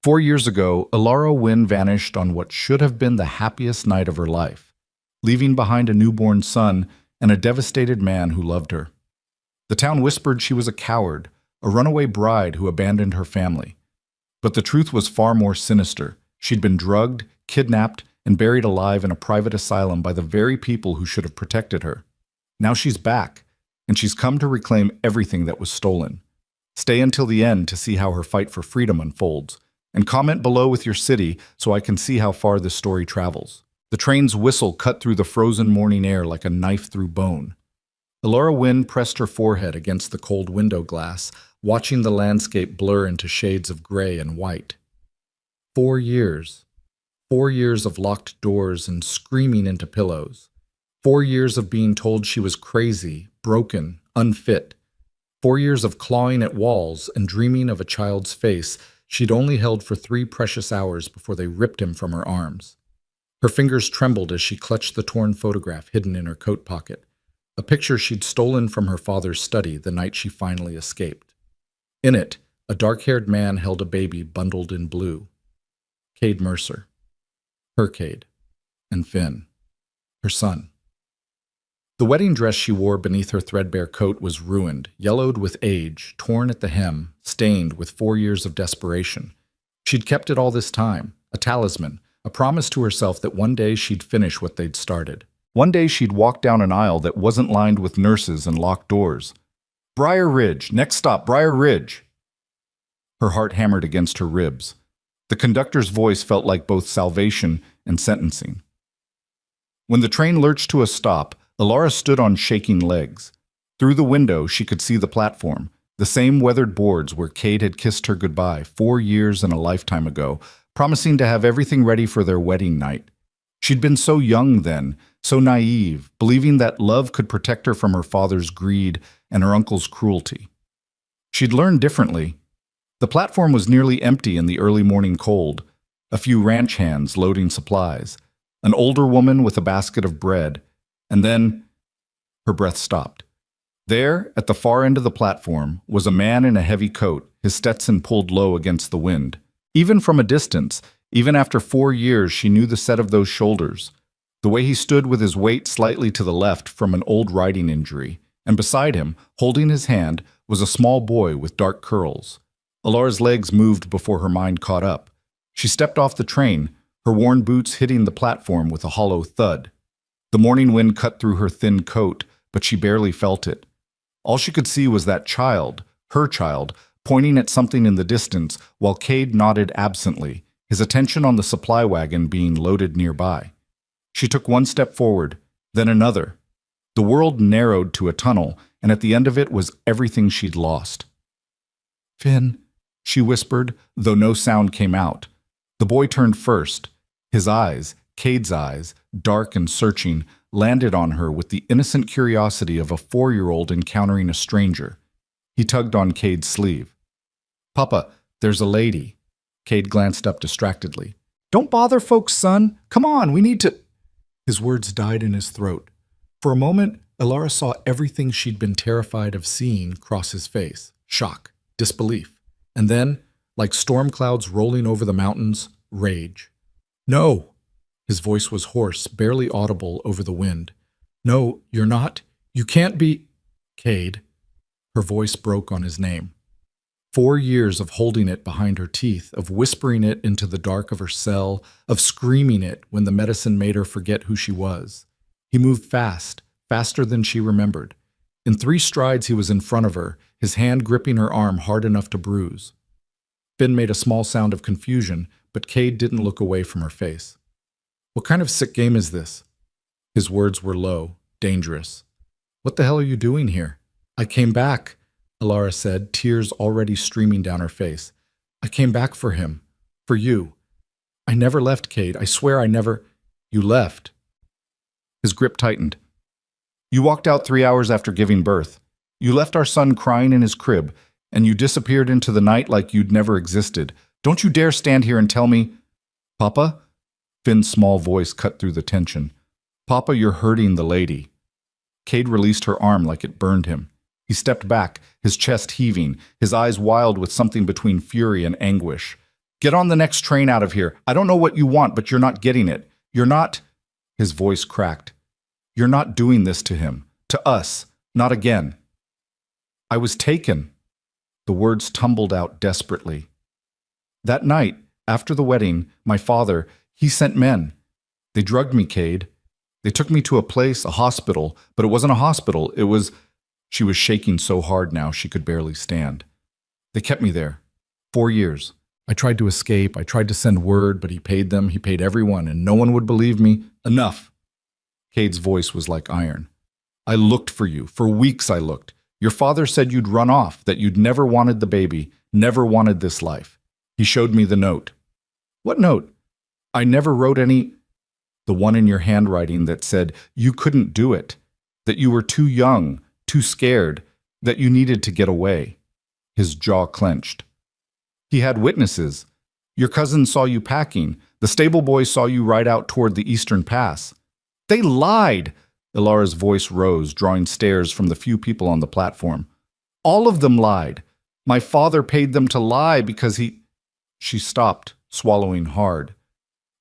4 years ago, Ilara Wynne vanished on what should have been the happiest night of her life, leaving behind a newborn son and a devastated man who loved her. The town whispered she was a coward, a runaway bride who abandoned her family. But the truth was far more sinister. She'd been drugged, kidnapped, and buried alive in a private asylum by the very people who should have protected her. Now she's back, and she's come to reclaim everything that was stolen. Stay until the end to see how her fight for freedom unfolds, and comment below with your city so I can see how far this story travels. The train's whistle cut through the frozen morning air like a knife through bone. Ilara Wynne pressed her forehead against the cold window glass, watching the landscape blur into shades of gray and white. 4 years. 4 years of locked doors and screaming into pillows. 4 years of being told she was crazy, broken, unfit. 4 years of clawing at walls and dreaming of a child's face she'd only held for 3 precious hours before they ripped him from her arms. Her fingers trembled as she clutched the torn photograph hidden in her coat pocket, a picture she'd stolen from her father's study the night she finally escaped. In it, a dark-haired man held a baby bundled in blue. Cade Mercer. Her Cade. And Finn. Her son. The wedding dress she wore beneath her threadbare coat was ruined, yellowed with age, torn at the hem, stained with 4 years of desperation. She'd kept it all this time, a talisman, a promise to herself that one day she'd finish what they'd started. One day she'd walk down an aisle that wasn't lined with nurses and locked doors. Briar Ridge, next stop, Briar Ridge. Her heart hammered against her ribs. The conductor's voice felt like both salvation and sentencing. When the train lurched to a stop, Ilara stood on shaking legs. Through the window, she could see the platform, the same weathered boards where Cade had kissed her goodbye 4 years and a lifetime ago, promising to have everything ready for their wedding night. She'd been so young then, so naive, believing that love could protect her from her father's greed and her uncle's cruelty. She'd learned differently. The platform was nearly empty in the early morning cold, a few ranch hands loading supplies, an older woman with a basket of bread, and then her breath stopped. There, at the far end of the platform, was a man in a heavy coat, his Stetson pulled low against the wind. Even from a distance, even after 4 years, she knew the set of those shoulders, the way he stood with his weight slightly to the left from an old riding injury, and beside him, holding his hand, was a small boy with dark curls. Ilara's legs moved before her mind caught up. She stepped off the train, her worn boots hitting the platform with a hollow thud. The morning wind cut through her thin coat, but she barely felt it. All she could see was that child, her child, pointing at something in the distance while Cade nodded absently, his attention on the supply wagon being loaded nearby. She took one step forward, then another. The world narrowed to a tunnel, and at the end of it was everything she'd lost. "Finn," she whispered, though no sound came out. The boy turned first. His eyes, Cade's eyes, dark and searching, landed on her with the innocent curiosity of a 4-year-old encountering a stranger. He tugged on Cade's sleeve. "Papa, there's a lady." Cade glanced up distractedly. "Don't bother folks, son. Come on, we need to—" His words died in his throat. For a moment, Ilara saw everything she'd been terrified of seeing cross his face. Shock, disbelief, and then, like storm clouds rolling over the mountains, rage. "No!" His voice was hoarse, barely audible over the wind. "No, you're not. You can't be—" "Cade." Her voice broke on his name. 4 years of holding it behind her teeth, of whispering it into the dark of her cell, of screaming it when the medicine made her forget who she was. He moved fast, faster than she remembered. In 3 strides he was in front of her, his hand gripping her arm hard enough to bruise. Finn made a small sound of confusion, but Cade didn't look away from her face. "What kind of sick game is this?" His words were low, dangerous. "What the hell are you doing here?" "I came back," Ilara said, tears already streaming down her face. "I came back for him. For you. I never left, Cade. I swear I never—" "You left." His grip tightened. "You walked out 3 hours after giving birth. You left our son crying in his crib, and you disappeared into the night like you'd never existed. Don't you dare stand here and tell me—" "Papa?" Finn's small voice cut through the tension. "Papa, you're hurting the lady." Cade released her arm like it burned him. He stepped back, his chest heaving, his eyes wild with something between fury and anguish. Get on the next train out of here. I don't know what you want, but you're not getting it. You're not—" His voice cracked. "You're not doing this to him. To us. Not again." "I was taken." The words tumbled out desperately. "That night, after the wedding, my father, he sent men. They drugged me, Cade. They took me to a place, a hospital, but it wasn't a hospital. It was—" She was shaking so hard now she could barely stand. "They kept me there. 4 years. I tried to escape. I tried to send word, but he paid them. He paid everyone, and no one would believe me. Enough." Cade's voice was like iron. "I looked for you. For weeks I looked. Your father said you'd run off, that you'd never wanted the baby, never wanted this life. He showed me the note." "What note?" "I never wrote any—" "The one in your handwriting that said you couldn't do it, that you were too young, too scared, that you needed to get away." His jaw clenched. "He had witnesses. Your cousin saw you packing. The stable boy saw you ride out toward the Eastern Pass." "They lied!" Ilara's voice rose, drawing stares from the few people on the platform. "All of them lied. My father paid them to lie because he—" She stopped, swallowing hard.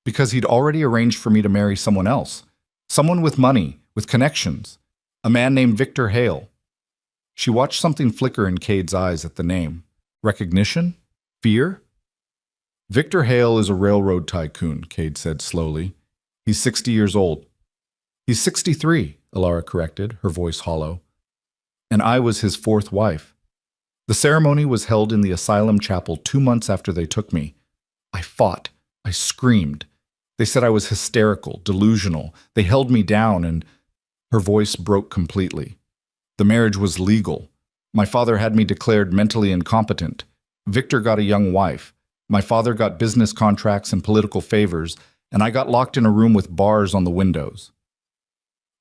"Because he'd already arranged for me to marry someone else. Someone with money, with connections. A man named Victor Hale." She watched something flicker in Cade's eyes at the name. Recognition? Fear? "Victor Hale is a railroad tycoon," Cade said slowly. "He's 60 years old." "He's 63, Ilara corrected, her voice hollow. "And I was his 4th wife. The ceremony was held in the asylum chapel 2 months after they took me. I fought. I screamed. They said I was hysterical, delusional. They held me down and—" Her voice broke completely. "The marriage was legal. My father had me declared mentally incompetent. Victor got a young wife. My father got business contracts and political favors, and I got locked in a room with bars on the windows."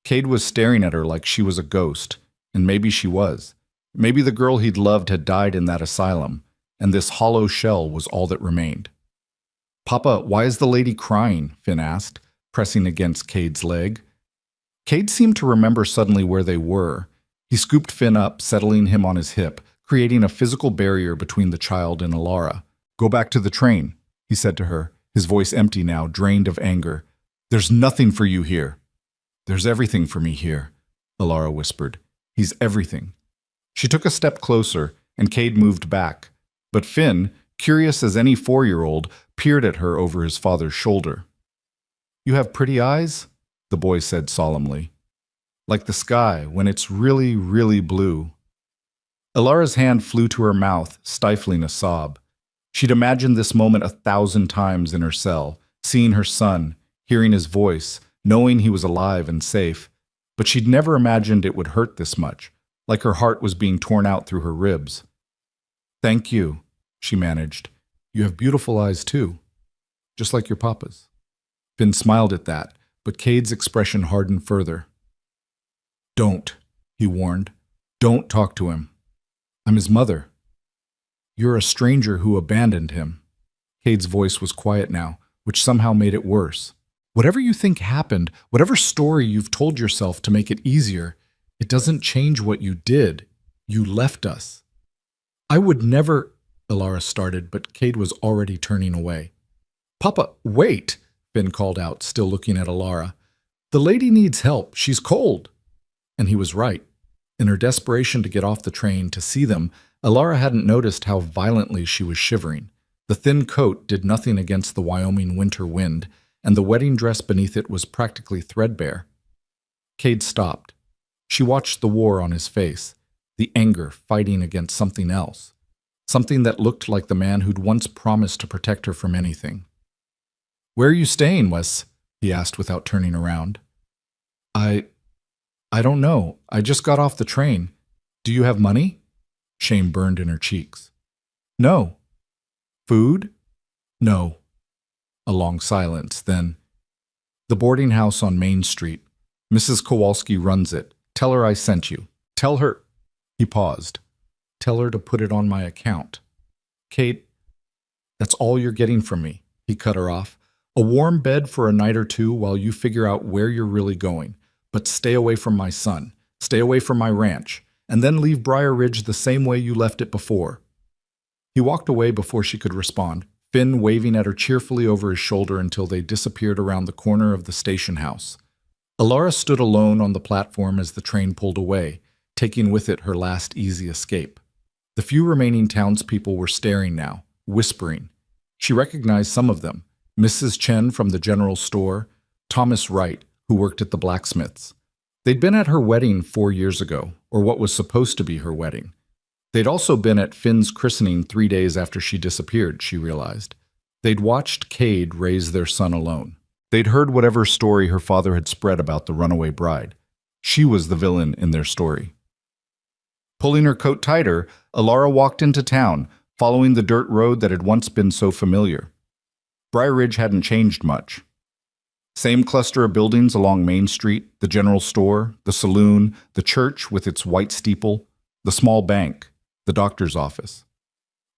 Cade was staring at her like she was a ghost, and maybe she was. Maybe the girl he'd loved had died in that asylum, and this hollow shell was all that remained. "Papa, why is the lady crying?" Finn asked, pressing against Cade's leg. Cade seemed to remember suddenly where they were. He scooped Finn up, settling him on his hip, creating a physical barrier between the child and Ilara. "Go back to the train," he said to her, his voice empty now, drained of anger. "There's nothing for you here." "There's everything for me here," Ilara whispered. "He's everything." She took a step closer, and Cade moved back. But Finn, curious as any 4-year-old, peered at her over his father's shoulder. "You have pretty eyes," the boy said solemnly. "Like the sky when it's really, really blue." Ilara's hand flew to her mouth, stifling a sob. She'd imagined this moment 1,000 times in her cell, seeing her son, hearing his voice, knowing he was alive and safe, but she'd never imagined it would hurt this much, like her heart was being torn out through her ribs. "Thank you," she managed. "You have beautiful eyes too, just like your papa's." Finn smiled at that, but Cade's expression hardened further. "Don't," he warned. "Don't talk to him. I'm his mother. You're a stranger who abandoned him." Cade's voice was quiet now, which somehow made it worse. "Whatever you think happened, whatever story you've told yourself to make it easier, it doesn't change what you did. You left us." "I would never—" Ilara started, but Cade was already turning away. "Papa, wait!" Finn called out, still looking at Ilara. "The lady needs help. She's cold." And he was right. In her desperation to get off the train to see them, Ilara hadn't noticed how violently she was shivering. The thin coat did nothing against the Wyoming winter wind, and the wedding dress beneath it was practically threadbare. Cade stopped. She watched the war on his face, the anger fighting against something else, something that looked like the man who'd once promised to protect her from anything. "Where are you staying, Wes?" he asked without turning around. I don't know. I just got off the train. Do you have money?" Shame burned in her cheeks. "No." "Food?" "No." A long silence, then, "The boarding house on Main Street. Mrs. Kowalski runs it. Tell her I sent you. Tell her—" He paused. "Tell her to put it on my account." "Kate, that's all you're getting from me," he cut her off. "A warm bed for a night or two while you figure out where you're really going. But stay away from my son. Stay away from my ranch. And then leave Briar Ridge the same way you left it before." He walked away before she could respond. Finn waving at her cheerfully over his shoulder until they disappeared around the corner of the station house. Alara stood alone on the platform as the train pulled away, taking with it her last easy escape. The few remaining townspeople were staring now, whispering. She recognized some of them: Mrs. Chen from the general store, Thomas Wright, who worked at the blacksmith's. They'd been at her wedding 4 years ago, or what was supposed to be her wedding. They'd also been at Finn's christening 3 days after she disappeared, she realized. They'd watched Cade raise their son alone. They'd heard whatever story her father had spread about the runaway bride. She was the villain in their story. Pulling her coat tighter, Alara walked into town, following the dirt road that had once been so familiar. Briar Ridge hadn't changed much. Same cluster of buildings along Main Street, the general store, the saloon, the church with its white steeple, the small bank, the doctor's office.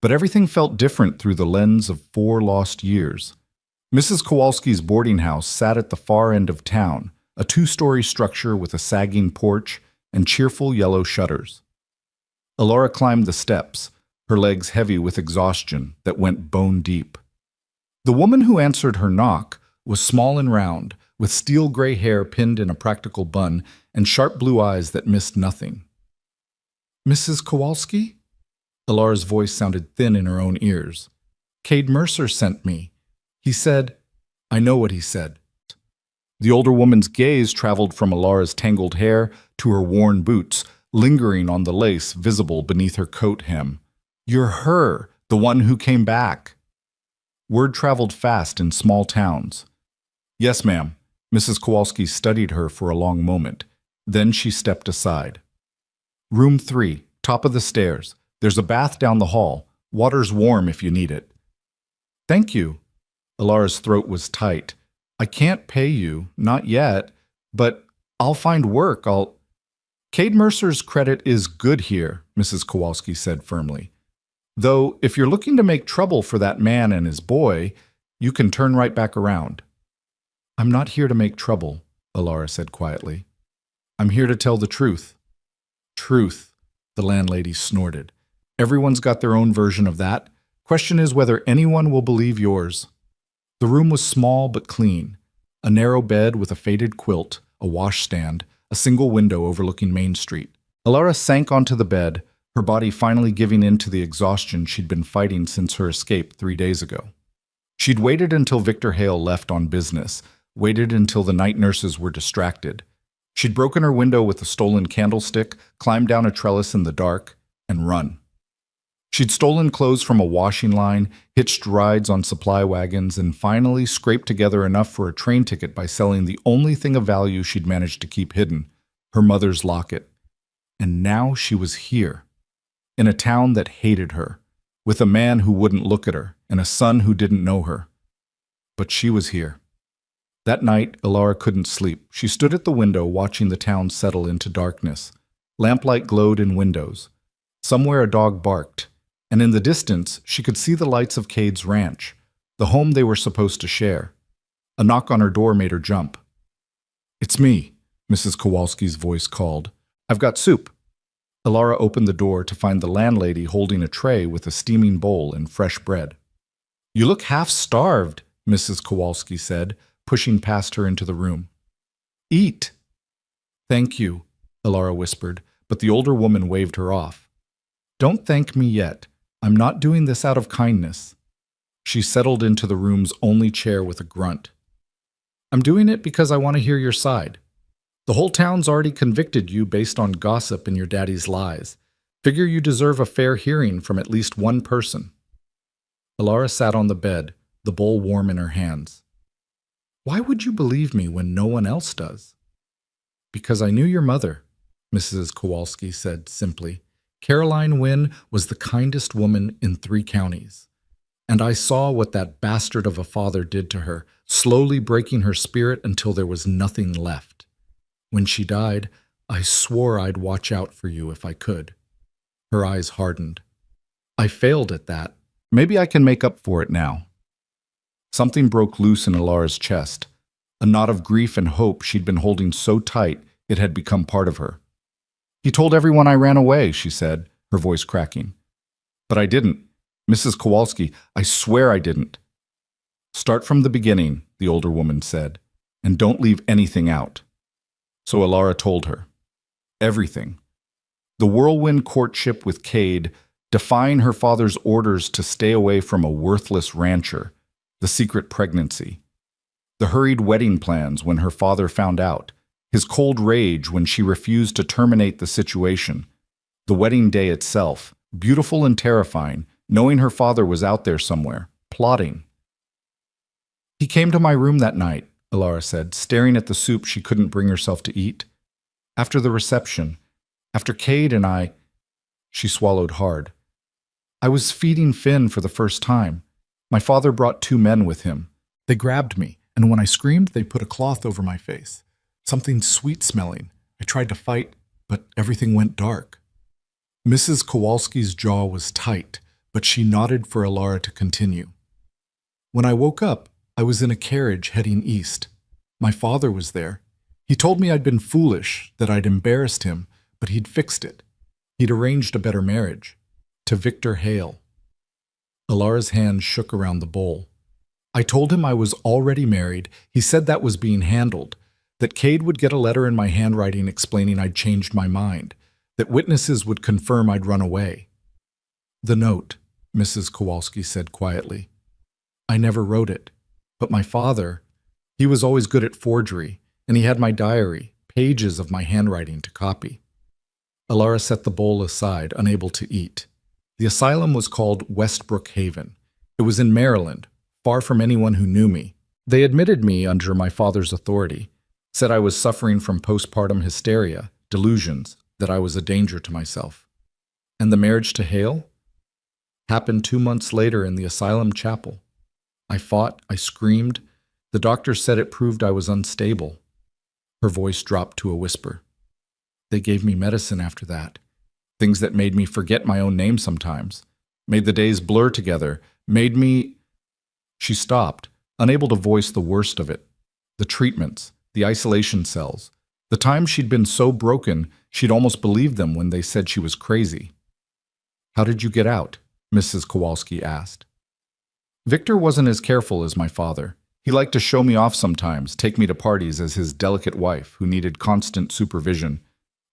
But everything felt different through the lens of 4 lost years. Mrs. Kowalski's boarding house sat at the far end of town, a 2-story structure with a sagging porch and cheerful yellow shutters. Alara climbed the steps, her legs heavy with exhaustion that went bone deep. The woman who answered her knock was small and round, with steel gray hair pinned in a practical bun and sharp blue eyes that missed nothing. "Mrs. Kowalski?" Alara's voice sounded thin in her own ears. "Cade Mercer sent me. He said—" "I know what he said." The older woman's gaze traveled from Alara's tangled hair to her worn boots, lingering on the lace visible beneath her coat hem. "You're her, the one who came back." Word traveled fast in small towns. "Yes, ma'am." Mrs. Kowalski studied her for a long moment. Then she stepped aside. "Room 3, top of the stairs. There's a bath down the hall. Water's warm if you need it." "Thank you." Alara's throat was tight. "I can't pay you, not yet, but I'll find work. Cade Mercer's credit is good here," Mrs. Kowalski said firmly. "Though, if you're looking to make trouble for that man and his boy, you can turn right back around." "I'm not here to make trouble," Alara said quietly. "I'm here to tell the truth." "Truth," the landlady snorted. "Everyone's got their own version of that. Question is whether anyone will believe yours." The room was small but clean. A narrow bed with a faded quilt, a washstand, a single window overlooking Main Street. Alara sank onto the bed, her body finally giving in to the exhaustion she'd been fighting since her escape 3 days ago. She'd waited until Victor Hale left on business, waited until the night nurses were distracted. She'd broken her window with a stolen candlestick, climbed down a trellis in the dark, and run. She'd stolen clothes from a washing line, hitched rides on supply wagons, and finally scraped together enough for a train ticket by selling the only thing of value she'd managed to keep hidden, her mother's locket. And now she was here, in a town that hated her, with a man who wouldn't look at her, and a son who didn't know her. But she was here. That night, Alara couldn't sleep. She stood at the window watching the town settle into darkness. Lamplight glowed in windows. Somewhere a dog barked, and in the distance she could see the lights of Cade's ranch, the home they were supposed to share. A knock on her door made her jump. "It's me," Mrs. Kowalski's voice called. "I've got soup." Alara opened the door to find the landlady holding a tray with a steaming bowl and fresh bread. "You look half-starved," Mrs. Kowalski said, pushing past her into the room. "Eat." "Thank you," Alara whispered, but the older woman waved her off. "Don't thank me yet. I'm not doing this out of kindness." She settled into the room's only chair with a grunt. "I'm doing it because I want to hear your side. The whole town's already convicted you based on gossip and your daddy's lies. Figure you deserve a fair hearing from at least one person." Alara sat on the bed, the bowl warm in her hands. "Why would you believe me when no one else does?" "Because I knew your mother," Mrs. Kowalski said simply. "Caroline Wynne was the kindest woman in 3 counties. And I saw what that bastard of a father did to her, slowly breaking her spirit until there was nothing left. When she died, I swore I'd watch out for you if I could." Her eyes hardened. "I failed at that. Maybe I can make up for it now." Something broke loose in Alara's chest, a knot of grief and hope she'd been holding so tight it had become part of her. "He told everyone I ran away," she said, her voice cracking. "But I didn't. Mrs. Kowalski, I swear I didn't. Start from the beginning, the older woman said, and don't leave anything out. So Alara told her. Everything. The whirlwind courtship with Cade, defying her father's orders to stay away from a worthless rancher, the secret pregnancy, the hurried wedding plans when her father found out, his cold rage when she refused to terminate the situation, the wedding day itself, beautiful and terrifying, knowing her father was out there somewhere, plotting. He came to my room that night, Alara said, staring at the soup she couldn't bring herself to eat. After the reception, after Cade and I, she swallowed hard. I was feeding Finn for the first time. My father brought two men with him. They grabbed me, and when I screamed, they put a cloth over my face. Something sweet-smelling. I tried to fight, but everything went dark. Mrs. Kowalski's jaw was tight, but she nodded for Alara to continue. When I woke up, I was in a carriage heading east. My father was there. He told me I'd been foolish, that I'd embarrassed him, but he'd fixed it. He'd arranged a better marriage. To Victor Hale. Alara's hand shook around the bowl. I told him I was already married. He said that was being handled, that Cade would get a letter in my handwriting explaining I'd changed my mind, that witnesses would confirm I'd run away. The note, Mrs. Kowalski said quietly. I never wrote it, but my father, he was always good at forgery, and he had my diary, pages of my handwriting to copy. Alara set the bowl aside, unable to eat. The asylum was called Westbrook Haven. It was in Maryland, far from anyone who knew me. They admitted me under my father's authority, said I was suffering from postpartum hysteria, delusions, that I was a danger to myself. And the marriage to Hale? Happened 2 months later in the asylum chapel. I fought, I screamed. The doctor said it proved I was unstable. Her voice dropped to a whisper. They gave me medicine after that. Things that made me forget my own name sometimes, made the days blur together, made me... She stopped, unable to voice the worst of it. The treatments, the isolation cells, the times she'd been so broken she'd almost believed them when they said she was crazy. How did you get out? Mrs. Kowalski asked. Victor wasn't as careful as my father. He liked to show me off sometimes, take me to parties as his delicate wife who needed constant supervision.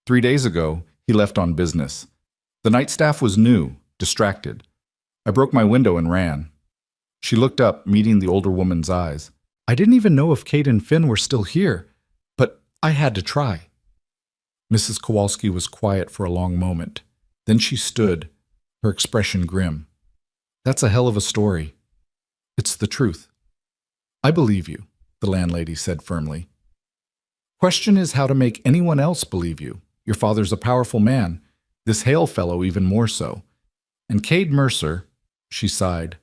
3 days ago, he left on business. The night staff was new, distracted. I broke my window and ran. She looked up, meeting the older woman's eyes. I didn't even know if Kate and Finn were still here, but I had to try. Mrs. Kowalski was quiet for a long moment. Then she stood, her expression grim. That's a hell of a story. It's the truth. I believe you, the landlady said firmly. Question is how to make anyone else believe you. Your father's a powerful man, this Hale fellow even more so. And Cade Mercer, she sighed,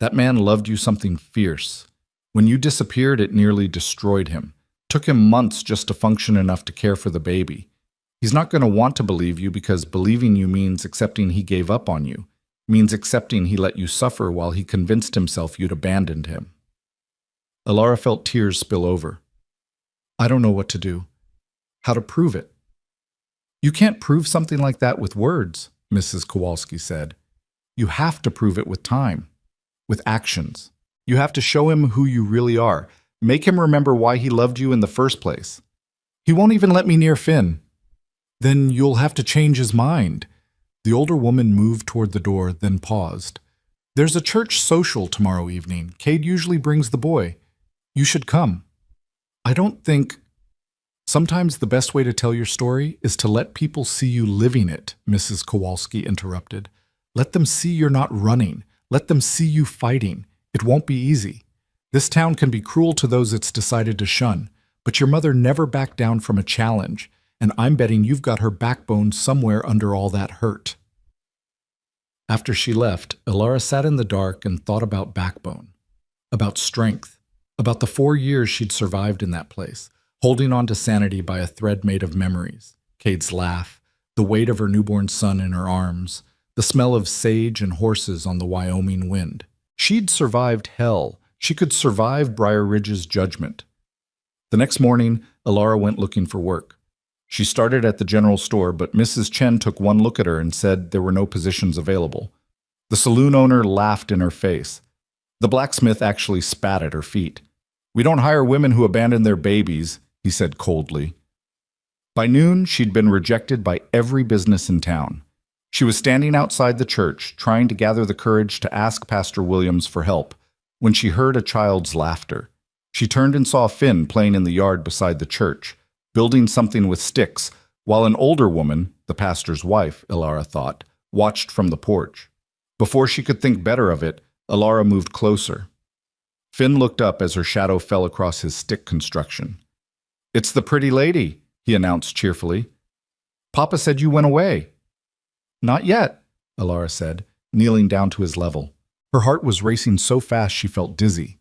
that man loved you something fierce. When you disappeared, it nearly destroyed him. Took him months just to function enough to care for the baby. He's not going to want to believe you because believing you means accepting he gave up on you, means accepting he let you suffer while he convinced himself you'd abandoned him. Alara felt tears spill over. I don't know what to do. How to prove it. You can't prove something like that with words, Mrs. Kowalski said. You have to prove it with time, with actions. You have to show him who you really are. Make him remember why he loved you in the first place. He won't even let me near Finn. Then you'll have to change his mind. The older woman moved toward the door, then paused. There's a church social tomorrow evening. Cade usually brings the boy. You should come. I don't think... Sometimes the best way to tell your story is to let people see you living it, Mrs. Kowalski interrupted. Let them see you're not running. Let them see you fighting. It won't be easy. This town can be cruel to those it's decided to shun, but your mother never backed down from a challenge, and I'm betting you've got her backbone somewhere under all that hurt. After she left, Alara sat in the dark and thought about backbone, about strength, about the 4 years she'd survived in that place, holding on to sanity by a thread made of memories. Cade's laugh, the weight of her newborn son in her arms, the smell of sage and horses on the Wyoming wind. She'd survived hell. She could survive Briar Ridge's judgment. The next morning, Alara went looking for work. She started at the general store, but Mrs. Chen took one look at her and said there were no positions available. The saloon owner laughed in her face. The blacksmith actually spat at her feet. "We don't hire women who abandon their babies," he said coldly. By noon, she'd been rejected by every business in town. She was standing outside the church, trying to gather the courage to ask Pastor Williams for help, when she heard a child's laughter. She turned and saw Finn playing in the yard beside the church, building something with sticks, while an older woman, the pastor's wife, Ilara thought, watched from the porch. Before she could think better of it, Ilara moved closer. Finn looked up as her shadow fell across his stick construction. "It's the pretty lady," he announced cheerfully. "Papa said you went away." "Not yet," Ilara said, kneeling down to his level. Her heart was racing so fast she felt dizzy.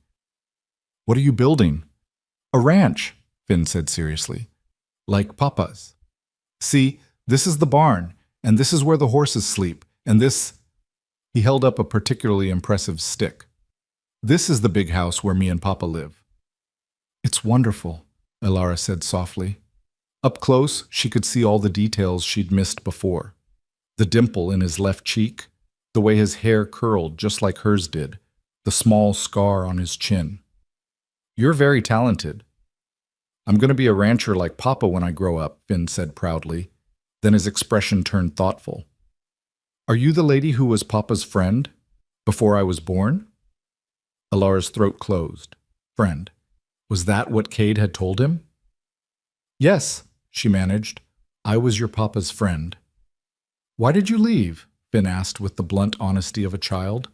"What are you building?" "A ranch," Finn said seriously. "Like Papa's. See, this is the barn, and this is where the horses sleep, and this—" He held up a particularly impressive stick. "This is the big house where me and Papa live." "It's wonderful," Ilara said softly. Up close, she could see all the details she'd missed before. The dimple in his left cheek, the way his hair curled just like hers did, the small scar on his chin. "You're very talented." "I'm going to be a rancher like Papa when I grow up," Finn said proudly. Then his expression turned thoughtful. "Are you the lady who was Papa's friend before I was born?" Ilara's throat closed. Friend. Was that what Cade had told him? "Yes," she managed. "I was your Papa's friend." "Why did you leave?" Finn asked with the blunt honesty of a child.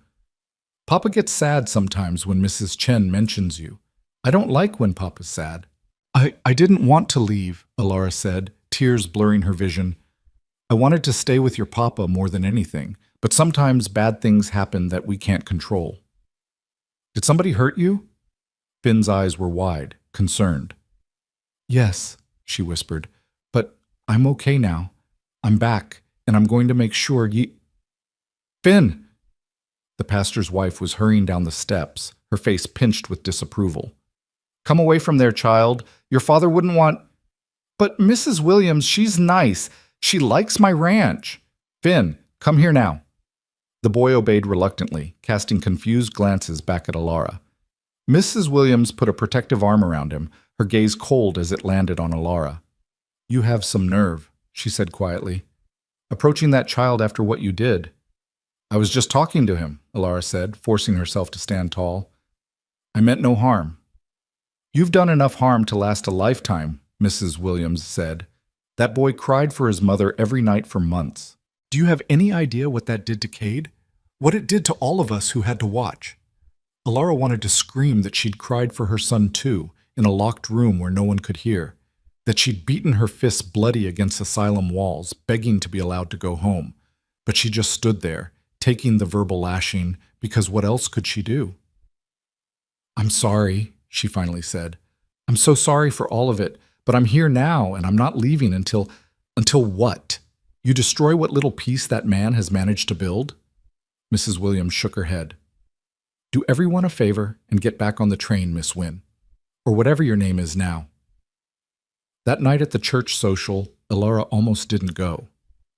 "Papa gets sad sometimes when Mrs. Chen mentions you. I don't like when Papa's sad." I didn't want to leave," Ilara said, tears blurring her vision. "I wanted to stay with your Papa more than anything, but sometimes bad things happen that we can't control." "Did somebody hurt you?" Finn's eyes were wide, concerned. "Yes," she whispered, "but I'm okay now. I'm back, and I'm going to make sure Finn!" The pastor's wife was hurrying down the steps, her face pinched with disapproval. "Come away from there, child. Your father wouldn't want—" "But Mrs. Williams, she's nice. She likes my ranch." "Finn, come here now." The boy obeyed reluctantly, casting confused glances back at Ilara. Mrs. Williams put a protective arm around him, her gaze cold as it landed on Ilara. "You have some nerve," she said quietly. "Approaching that child after what you did." "I was just talking to him," Ilara said, forcing herself to stand tall. "I meant no harm." "You've done enough harm to last a lifetime," Mrs. Williams said. "That boy cried for his mother every night for months. Do you have any idea what that did to Cade? What it did to all of us who had to watch?" Ilara wanted to scream that she'd cried for her son too, in a locked room where no one could hear, that she'd beaten her fists bloody against asylum walls, begging to be allowed to go home. But she just stood there, taking the verbal lashing, because what else could she do? "I'm sorry," she finally said. "I'm so sorry for all of it, but I'm here now, and I'm not leaving until what? You destroy what little peace that man has managed to build?" Mrs. Williams shook her head. "Do everyone a favor and get back on the train, Miss Wynne, or whatever your name is now." That night at the church social, Ilara almost didn't go.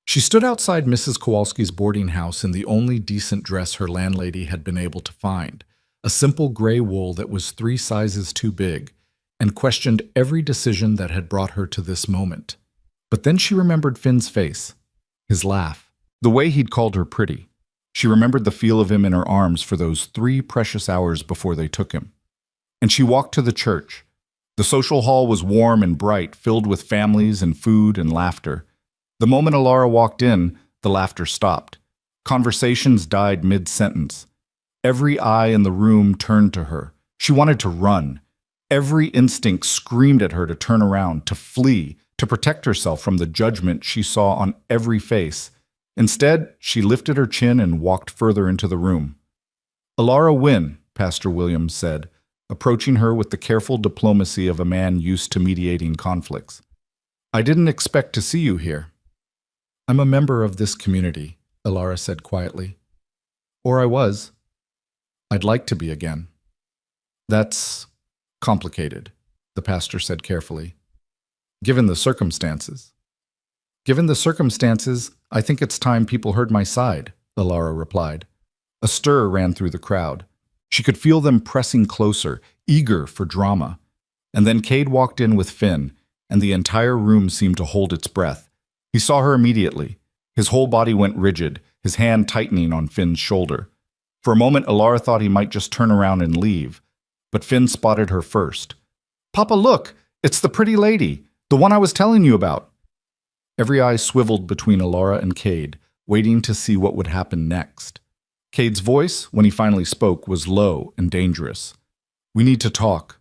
She stood outside Mrs. Kowalski's boarding house in the only decent dress her landlady had been able to find, a simple gray wool that was 3 sizes too big, and questioned every decision that had brought her to this moment. But then she remembered Finn's face, his laugh, the way he'd called her pretty. She remembered the feel of him in her arms for those 3 precious hours before they took him. And she walked to the church. The social hall was warm and bright, filled with families and food and laughter. The moment Ilara walked in, the laughter stopped. Conversations died mid-sentence. Every eye in the room turned to her. She wanted to run. Every instinct screamed at her to turn around, to flee, to protect herself from the judgment she saw on every face. Instead, she lifted her chin and walked further into the room. "Ilara Wynne," Pastor Williams said, approaching her with the careful diplomacy of a man used to mediating conflicts. "I didn't expect to see you here." "I'm a member of this community," Ilara said quietly. "Or I was. I'd like to be again." "That's complicated," the pastor said carefully. "Given the circumstances." "Given the circumstances, I think it's time people heard my side," Ilara replied. A stir ran through the crowd. She could feel them pressing closer, eager for drama. And then Cade walked in with Finn, and the entire room seemed to hold its breath. He saw her immediately. His whole body went rigid, his hand tightening on Finn's shoulder. For a moment, Alara thought he might just turn around and leave, but Finn spotted her first. "Papa, look! It's the pretty lady, the one I was telling you about." Every eye swiveled between Alara and Cade, waiting to see what would happen next. Cade's voice, when he finally spoke, was low and dangerous. "We need to talk.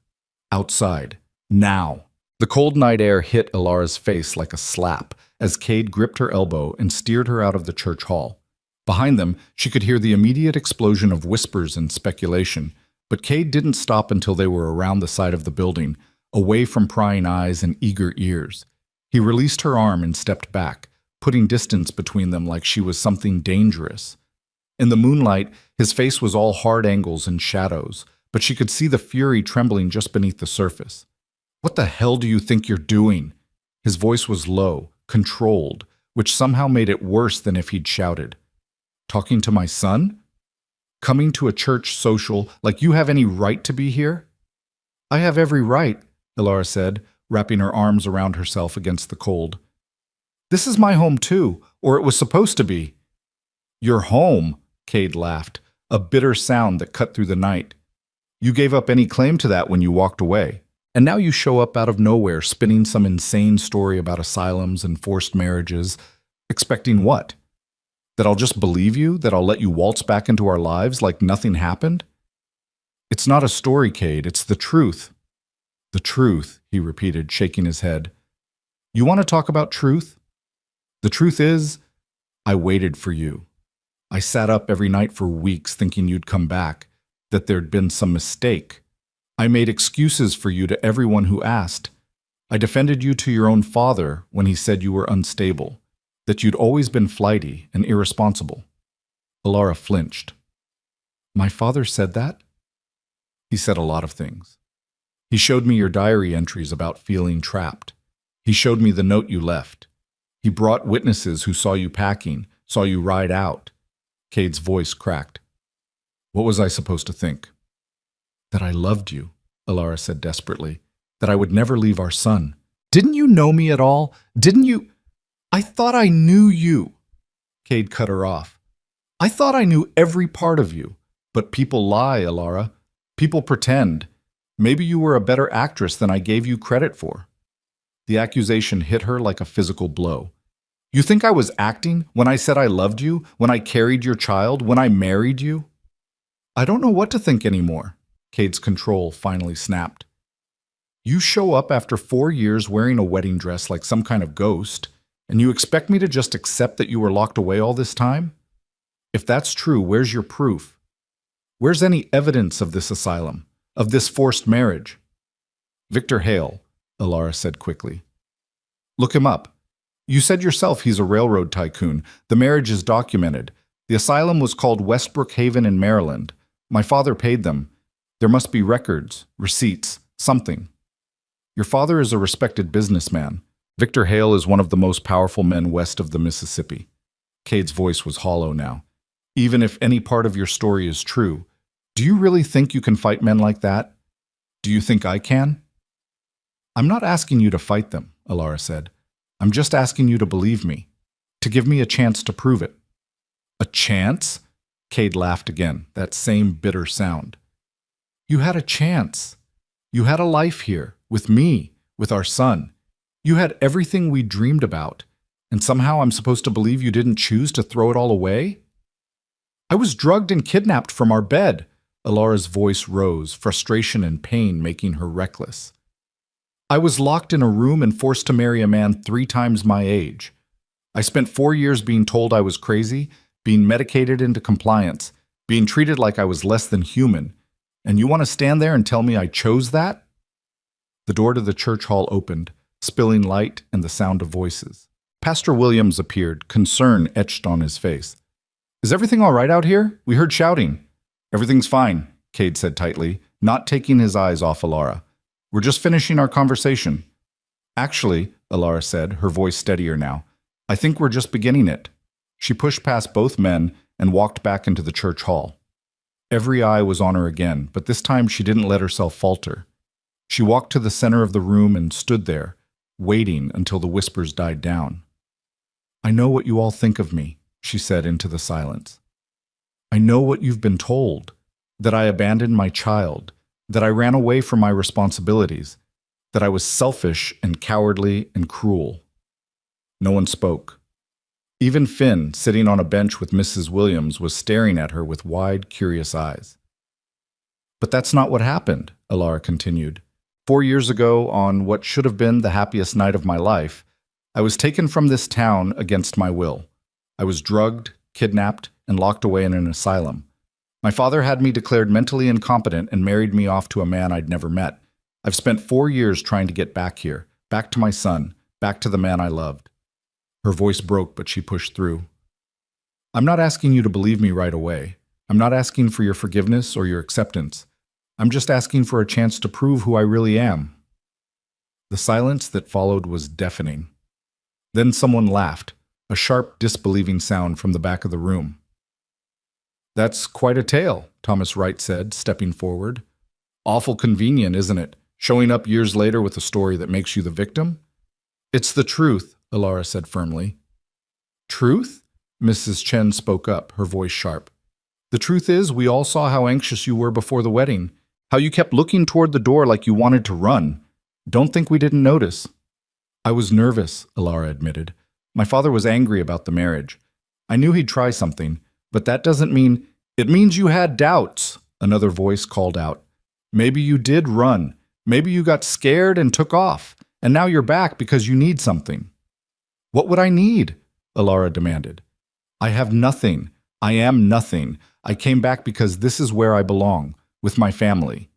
Outside. Now." The cold night air hit Alara's face like a slap as Cade gripped her elbow and steered her out of the church hall. Behind them, she could hear the immediate explosion of whispers and speculation, but Cade didn't stop until they were around the side of the building, away from prying eyes and eager ears. He released her arm and stepped back, putting distance between them like she was something dangerous. In the moonlight, his face was all hard angles and shadows, but she could see the fury trembling just beneath the surface. "What the hell do you think you're doing?" His voice was low, controlled, which somehow made it worse than if he'd shouted. "Talking to my son? Coming to a church social like you have any right to be here?" "I have every right," Alara said, wrapping her arms around herself against the cold. "This is my home too, or it was supposed to be." "Your home?" Cade laughed, a bitter sound that cut through the night. "You gave up any claim to that when you walked away. And now you show up out of nowhere spinning some insane story about asylums and forced marriages, expecting what? That I'll just believe you? That I'll let you waltz back into our lives like nothing happened?" "It's not a story, Cade. It's the truth." "The truth," he repeated, shaking his head. "You want to talk about truth? The truth is, I waited for you. I sat up every night for weeks thinking you'd come back, that there'd been some mistake. I made excuses for you to everyone who asked. I defended you to your own father when he said you were unstable, that you'd always been flighty and irresponsible." Alara flinched. "My father said that?" "He said a lot of things. He showed me your diary entries about feeling trapped. He showed me the note you left. He brought witnesses who saw you packing, saw you ride out." Cade's voice cracked. "What was I supposed to think?" "That I loved you," Alara said desperately. "That I would never leave our son. Didn't you know me at all? Didn't you—" "I thought I knew you." Cade cut her off. "I thought I knew every part of you. But people lie, Alara. People pretend. Maybe you were a better actress than I gave you credit for." The accusation hit her like a physical blow. "You think I was acting when I said I loved you, when I carried your child, when I married you?" "I don't know what to think anymore." Cade's control finally snapped. "You show up after 4 years wearing a wedding dress like some kind of ghost, and you expect me to just accept that you were locked away all this time? If that's true, where's your proof? Where's any evidence of this asylum, of this forced marriage?" "Victor Hale," Alara said quickly. "Look him up. You said yourself he's a railroad tycoon. The marriage is documented. The asylum was called Westbrook Haven in Maryland. My father paid them. There must be records, receipts, something. Your father is a respected businessman. Victor Hale is one of the most powerful men west of the Mississippi." Cade's voice was hollow now. "Even if any part of your story is true, do you really think you can fight men like that? Do you think I can?" "I'm not asking you to fight them," Alara said. "I'm just asking you to believe me, to give me a chance to prove it." "A chance?" Cade laughed again, that same bitter sound. "You had a chance. You had a life here, with me, with our son. You had everything we dreamed about, and somehow I'm supposed to believe you didn't choose to throw it all away?" "I was drugged and kidnapped from our bed." Alara's voice rose, frustration and pain making her reckless. "I was locked in a room and forced to marry a man 3 times my age. I spent 4 years being told I was crazy, being medicated into compliance, being treated like I was less than human. And you want to stand there and tell me I chose that?" The door to the church hall opened, spilling light and the sound of voices. Pastor Williams appeared, concern etched on his face. "Is everything all right out here? We heard shouting." "Everything's fine," Cade said tightly, not taking his eyes off Alara. "We're just finishing our conversation." "Actually," Alara said, her voice steadier now, "I think we're just beginning it." She pushed past both men and walked back into the church hall. Every eye was on her again, but this time she didn't let herself falter. She walked to the center of the room and stood there, waiting until the whispers died down. "I know what you all think of me," she said into the silence. "I know what you've been told, that I abandoned my child, that I ran away from my responsibilities, that I was selfish and cowardly and cruel." No one spoke. Even Finn, sitting on a bench with Mrs. Williams, was staring at her with wide, curious eyes. "But that's not what happened," Alara continued. 4 years ago, on what should have been the happiest night of my life, I was taken from this town against my will. I was drugged, kidnapped, and locked away in an asylum. My father had me declared mentally incompetent and married me off to a man I'd never met. I've spent 4 years trying to get back here, back to my son, back to the man I loved. Her voice broke, but she pushed through. "I'm not asking you to believe me right away. I'm not asking for your forgiveness or your acceptance. I'm just asking for a chance to prove who I really am." The silence that followed was deafening. Then someone laughed, a sharp, disbelieving sound from the back of the room. "That's quite a tale," Thomas Wright said, stepping forward. "Awful convenient, isn't it? Showing up years later with a story that makes you the victim?" "It's the truth," Alara said firmly. "Truth?" Mrs. Chen spoke up, her voice sharp. "The truth is, we all saw how anxious you were before the wedding, how you kept looking toward the door like you wanted to run. Don't think we didn't notice." "I was nervous," Alara admitted. "My father was angry about the marriage. I knew he'd try something, but that doesn't mean—" "It means you had doubts," another voice called out. "Maybe you did run. Maybe you got scared and took off, and now you're back because you need something." "What would I need?" Alara demanded. "I have nothing. I am nothing. I came back because this is where I belong, with my family."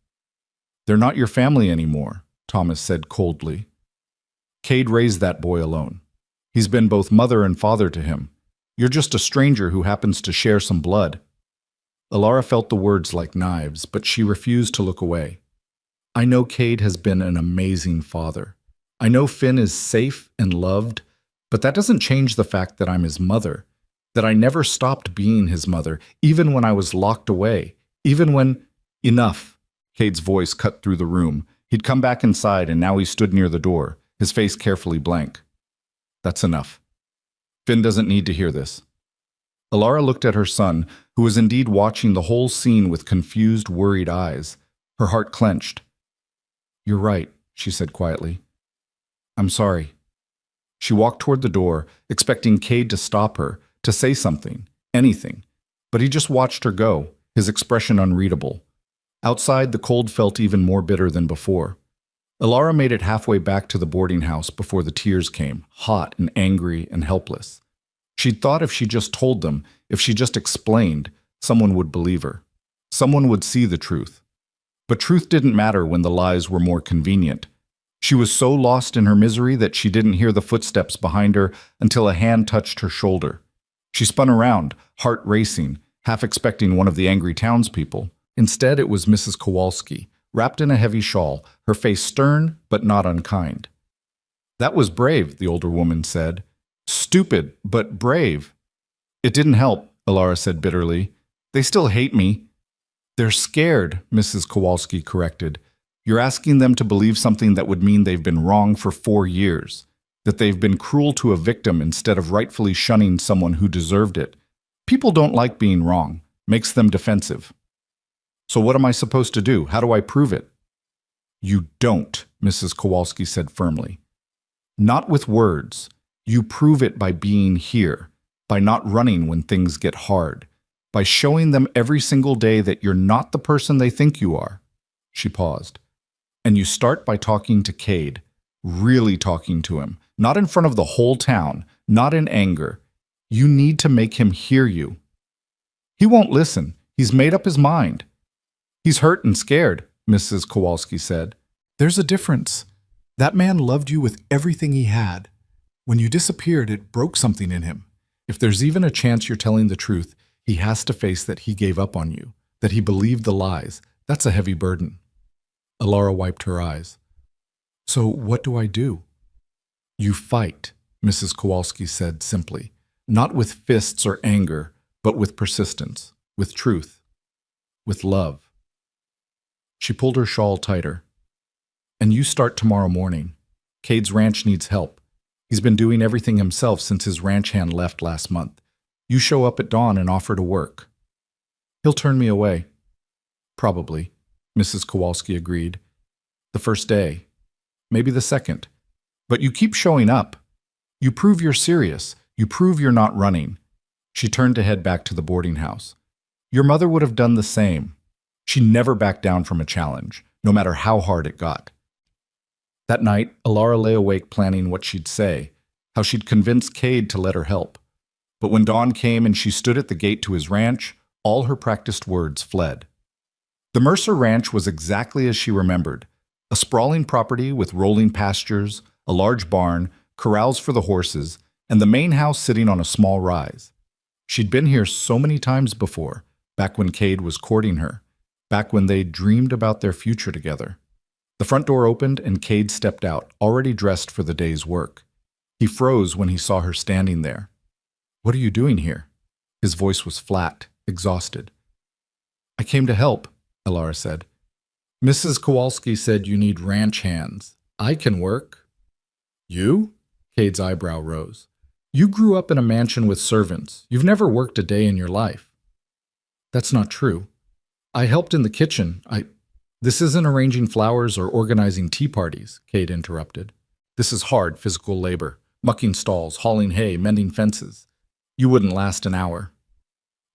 "They're not your family anymore," Thomas said coldly. "Cade raised that boy alone. He's been both mother and father to him. You're just a stranger who happens to share some blood." Alara felt the words like knives, but she refused to look away. "I know Cade has been an amazing father. I know Finn is safe and loved, but that doesn't change the fact that I'm his mother, that I never stopped being his mother, even when I was locked away, even when—" "Enough." Cade's voice cut through the room. He'd come back inside, and now he stood near the door, his face carefully blank. "That's enough. Finn doesn't need to hear this." Alara looked at her son, who was indeed watching the whole scene with confused, worried eyes. Her heart clenched. "You're right," she said quietly. "I'm sorry." She walked toward the door, expecting Cade to stop her, to say something, anything, but he just watched her go, his expression unreadable. Outside, the cold felt even more bitter than before. Alara made it halfway back to the boarding house before the tears came, hot and angry and helpless. She'd thought if she just told them, if she just explained, someone would believe her. Someone would see the truth. But truth didn't matter when the lies were more convenient. She was so lost in her misery that she didn't hear the footsteps behind her until a hand touched her shoulder. She spun around, heart racing, half expecting one of the angry townspeople. Instead, it was Mrs. Kowalski, wrapped in a heavy shawl, her face stern but not unkind. "That was brave," the older woman said. "Stupid, but brave." "It didn't help," Alara said bitterly. "They still hate me." "They're scared," Mrs. Kowalski corrected. "You're asking them to believe something that would mean they've been wrong for 4 years, that they've been cruel to a victim instead of rightfully shunning someone who deserved it. People don't like being wrong. Makes them defensive." "So what am I supposed to do? How do I prove it?" "You don't," Mrs. Kowalski said firmly. "Not with words. You prove it by being here, by not running when things get hard, by showing them every single day that you're not the person they think you are." She paused. "And you start by talking to Cade, really talking to him, not in front of the whole town, not in anger. You need to make him hear you." "He won't listen. He's made up his mind." "He's hurt and scared," Mrs. Kowalski said. "There's a difference. That man loved you with everything he had. When you disappeared, it broke something in him. If there's even a chance you're telling the truth, he has to face that he gave up on you, that he believed the lies. That's a heavy burden." Alara wiped her eyes. "So what do I do?" "You fight," Mrs. Kowalski said simply. "Not with fists or anger, but with persistence, with truth, with love. She pulled her shawl tighter. And you start tomorrow morning. Cade's ranch needs help. He's been doing everything himself since his ranch hand left last month. You show up at dawn and offer to work. He'll turn me away. Probably, Mrs. Kowalski agreed. The first day. Maybe the second. But you keep showing up. You prove you're serious. You prove you're not running. She turned to head back to the boarding house. Your mother would have done the same. She never backed down from a challenge, no matter how hard it got. That night, Alara lay awake planning what she'd say, how she'd convince Cade to let her help. But when dawn came and she stood at the gate to his ranch, all her practiced words fled. The Mercer Ranch was exactly as she remembered, a sprawling property with rolling pastures, a large barn, corrals for the horses, and the main house sitting on a small rise. She'd been here so many times before, back when Cade was courting her, back when they dreamed about their future together. The front door opened and Cade stepped out, already dressed for the day's work. He froze when he saw her standing there. What are you doing here? His voice was flat, exhausted. I came to help, Alara said. Mrs. Kowalski said you need ranch hands. I can work. You? Cade's eyebrow rose. You grew up in a mansion with servants. You've never worked a day in your life. That's not true. I helped in the kitchen. This isn't arranging flowers or organizing tea parties, Cade interrupted. This is hard physical labor, mucking stalls, hauling hay, mending fences. You wouldn't last an hour.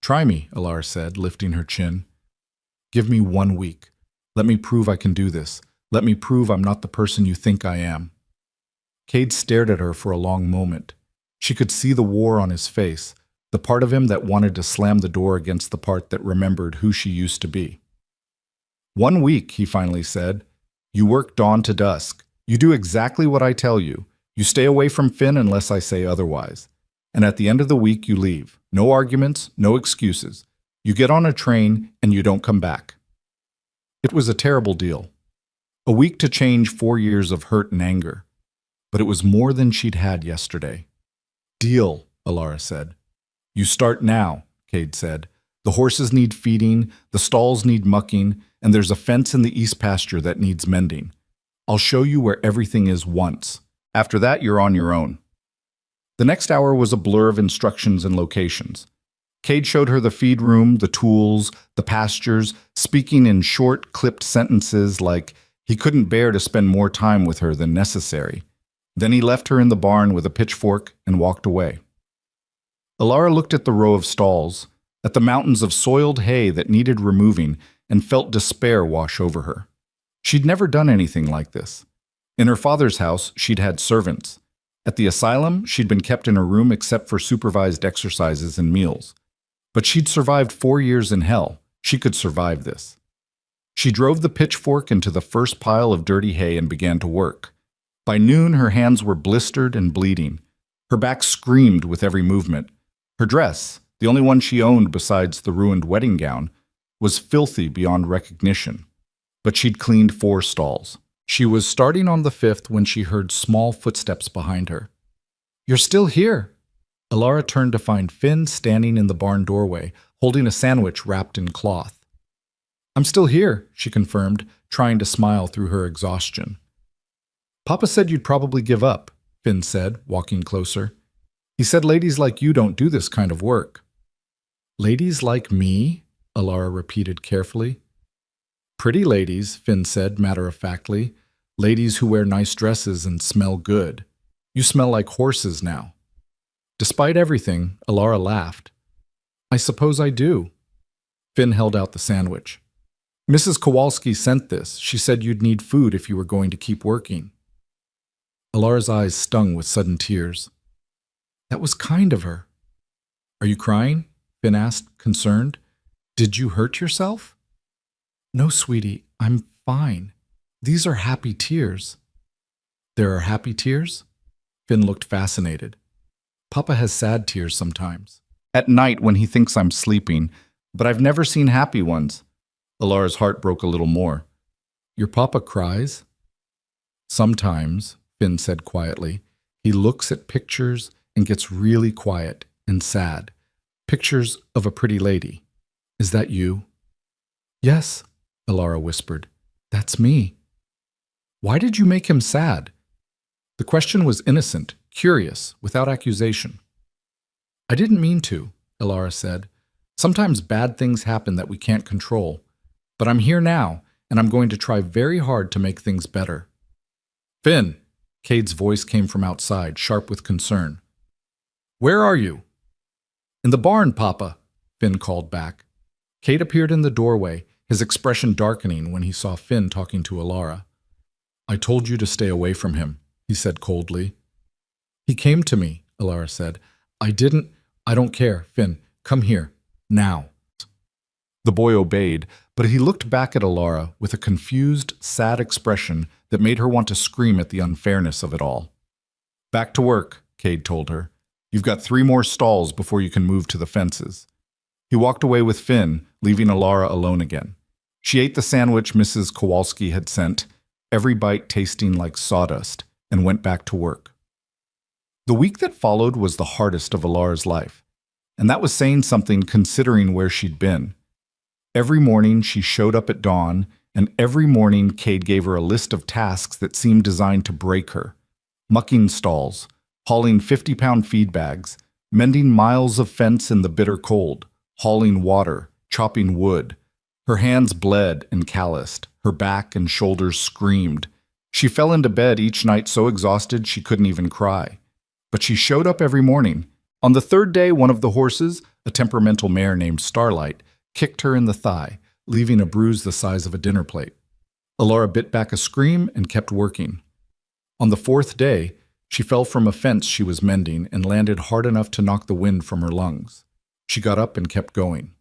Try me, Alara said, lifting her chin. Give me 1 week. Let me prove I can do this. Let me prove I'm not the person you think I am. Cade stared at her for a long moment. She could see the war on his face, the part of him that wanted to slam the door against the part that remembered who she used to be. 1 week, he finally said. You work dawn to dusk. You do exactly what I tell you. You stay away from Finn unless I say otherwise. And at the end of the week, you leave. No arguments, no excuses. You get on a train and you don't come back. It was a terrible deal. A week to change 4 years of hurt and anger. But it was more than she'd had yesterday. Deal, Alara said. You start now, Cade said. The horses need feeding, the stalls need mucking, and there's a fence in the east pasture that needs mending. I'll show you where everything is once. After that, you're on your own. The next hour was a blur of instructions and locations. Cade showed her the feed room, the tools, the pastures, speaking in short, clipped sentences like he couldn't bear to spend more time with her than necessary. Then he left her in the barn with a pitchfork and walked away. Alara looked at the row of stalls, at the mountains of soiled hay that needed removing, and felt despair wash over her. She'd never done anything like this. In her father's house, she'd had servants. At the asylum, she'd been kept in her room except for supervised exercises and meals. But she'd survived 4 years in hell. She could survive this. She drove the pitchfork into the first pile of dirty hay and began to work. By noon, her hands were blistered and bleeding. Her back screamed with every movement. Her dress, the only one she owned besides the ruined wedding gown, was filthy beyond recognition. But she'd cleaned 4 stalls. She was starting on the 5th when she heard small footsteps behind her. You're still here. Alara turned to find Finn standing in the barn doorway, holding a sandwich wrapped in cloth. I'm still here, she confirmed, trying to smile through her exhaustion. Papa said you'd probably give up, Finn said, walking closer. He said ladies like you don't do this kind of work. Ladies like me? Alara repeated carefully. Pretty ladies, Finn said matter-of-factly. Ladies who wear nice dresses and smell good. You smell like horses now. Despite everything, Alara laughed. I suppose I do. Finn held out the sandwich. Mrs. Kowalski sent this. She said you'd need food if you were going to keep working. Alara's eyes stung with sudden tears. That was kind of her. Are you crying? Finn asked, concerned. Did you hurt yourself? No, sweetie, I'm fine. These are happy tears. There are happy tears? Finn looked fascinated. Papa has sad tears sometimes. At night when he thinks I'm sleeping, but I've never seen happy ones. Alara's heart broke a little more. Your papa cries? Sometimes, Finn said quietly. He looks at pictures and gets really quiet and sad. Pictures of a pretty lady. Is that you? Yes, Alara whispered. That's me. Why did you make him sad? The question was innocent, curious, without accusation. I didn't mean to, Alara said. Sometimes bad things happen that we can't control. But I'm here now, and I'm going to try very hard to make things better. Finn! Cade's voice came from outside, sharp with concern. Where are you? In the barn, Papa, Finn called back. Cade appeared in the doorway, his expression darkening when he saw Finn talking to Alara. I told you to stay away from him, he said coldly. He came to me, Alara said. I don't care, Finn. Come here, now. The boy obeyed, but he looked back at Alara with a confused, sad expression that made her want to scream at the unfairness of it all. Back to work, Cade told her. You've got 3 more stalls before you can move to the fences. He walked away with Finn, leaving Alara alone again. She ate the sandwich Mrs. Kowalski had sent, every bite tasting like sawdust, and went back to work. The week that followed was the hardest of Alara's life, and that was saying something considering where she'd been. Every morning she showed up at dawn, and every morning Cade gave her a list of tasks that seemed designed to break her. Mucking stalls, hauling 50-pound feed bags, mending miles of fence in the bitter cold, hauling water, chopping wood. Her hands bled and calloused, her back and shoulders screamed. She fell into bed each night so exhausted she couldn't even cry. But she showed up every morning. On the 3rd day, one of the horses, a temperamental mare named Starlight, kicked her in the thigh, leaving a bruise the size of a dinner plate. Alara bit back a scream and kept working. On the 4th day, she fell from a fence she was mending and landed hard enough to knock the wind from her lungs. She got up and kept going.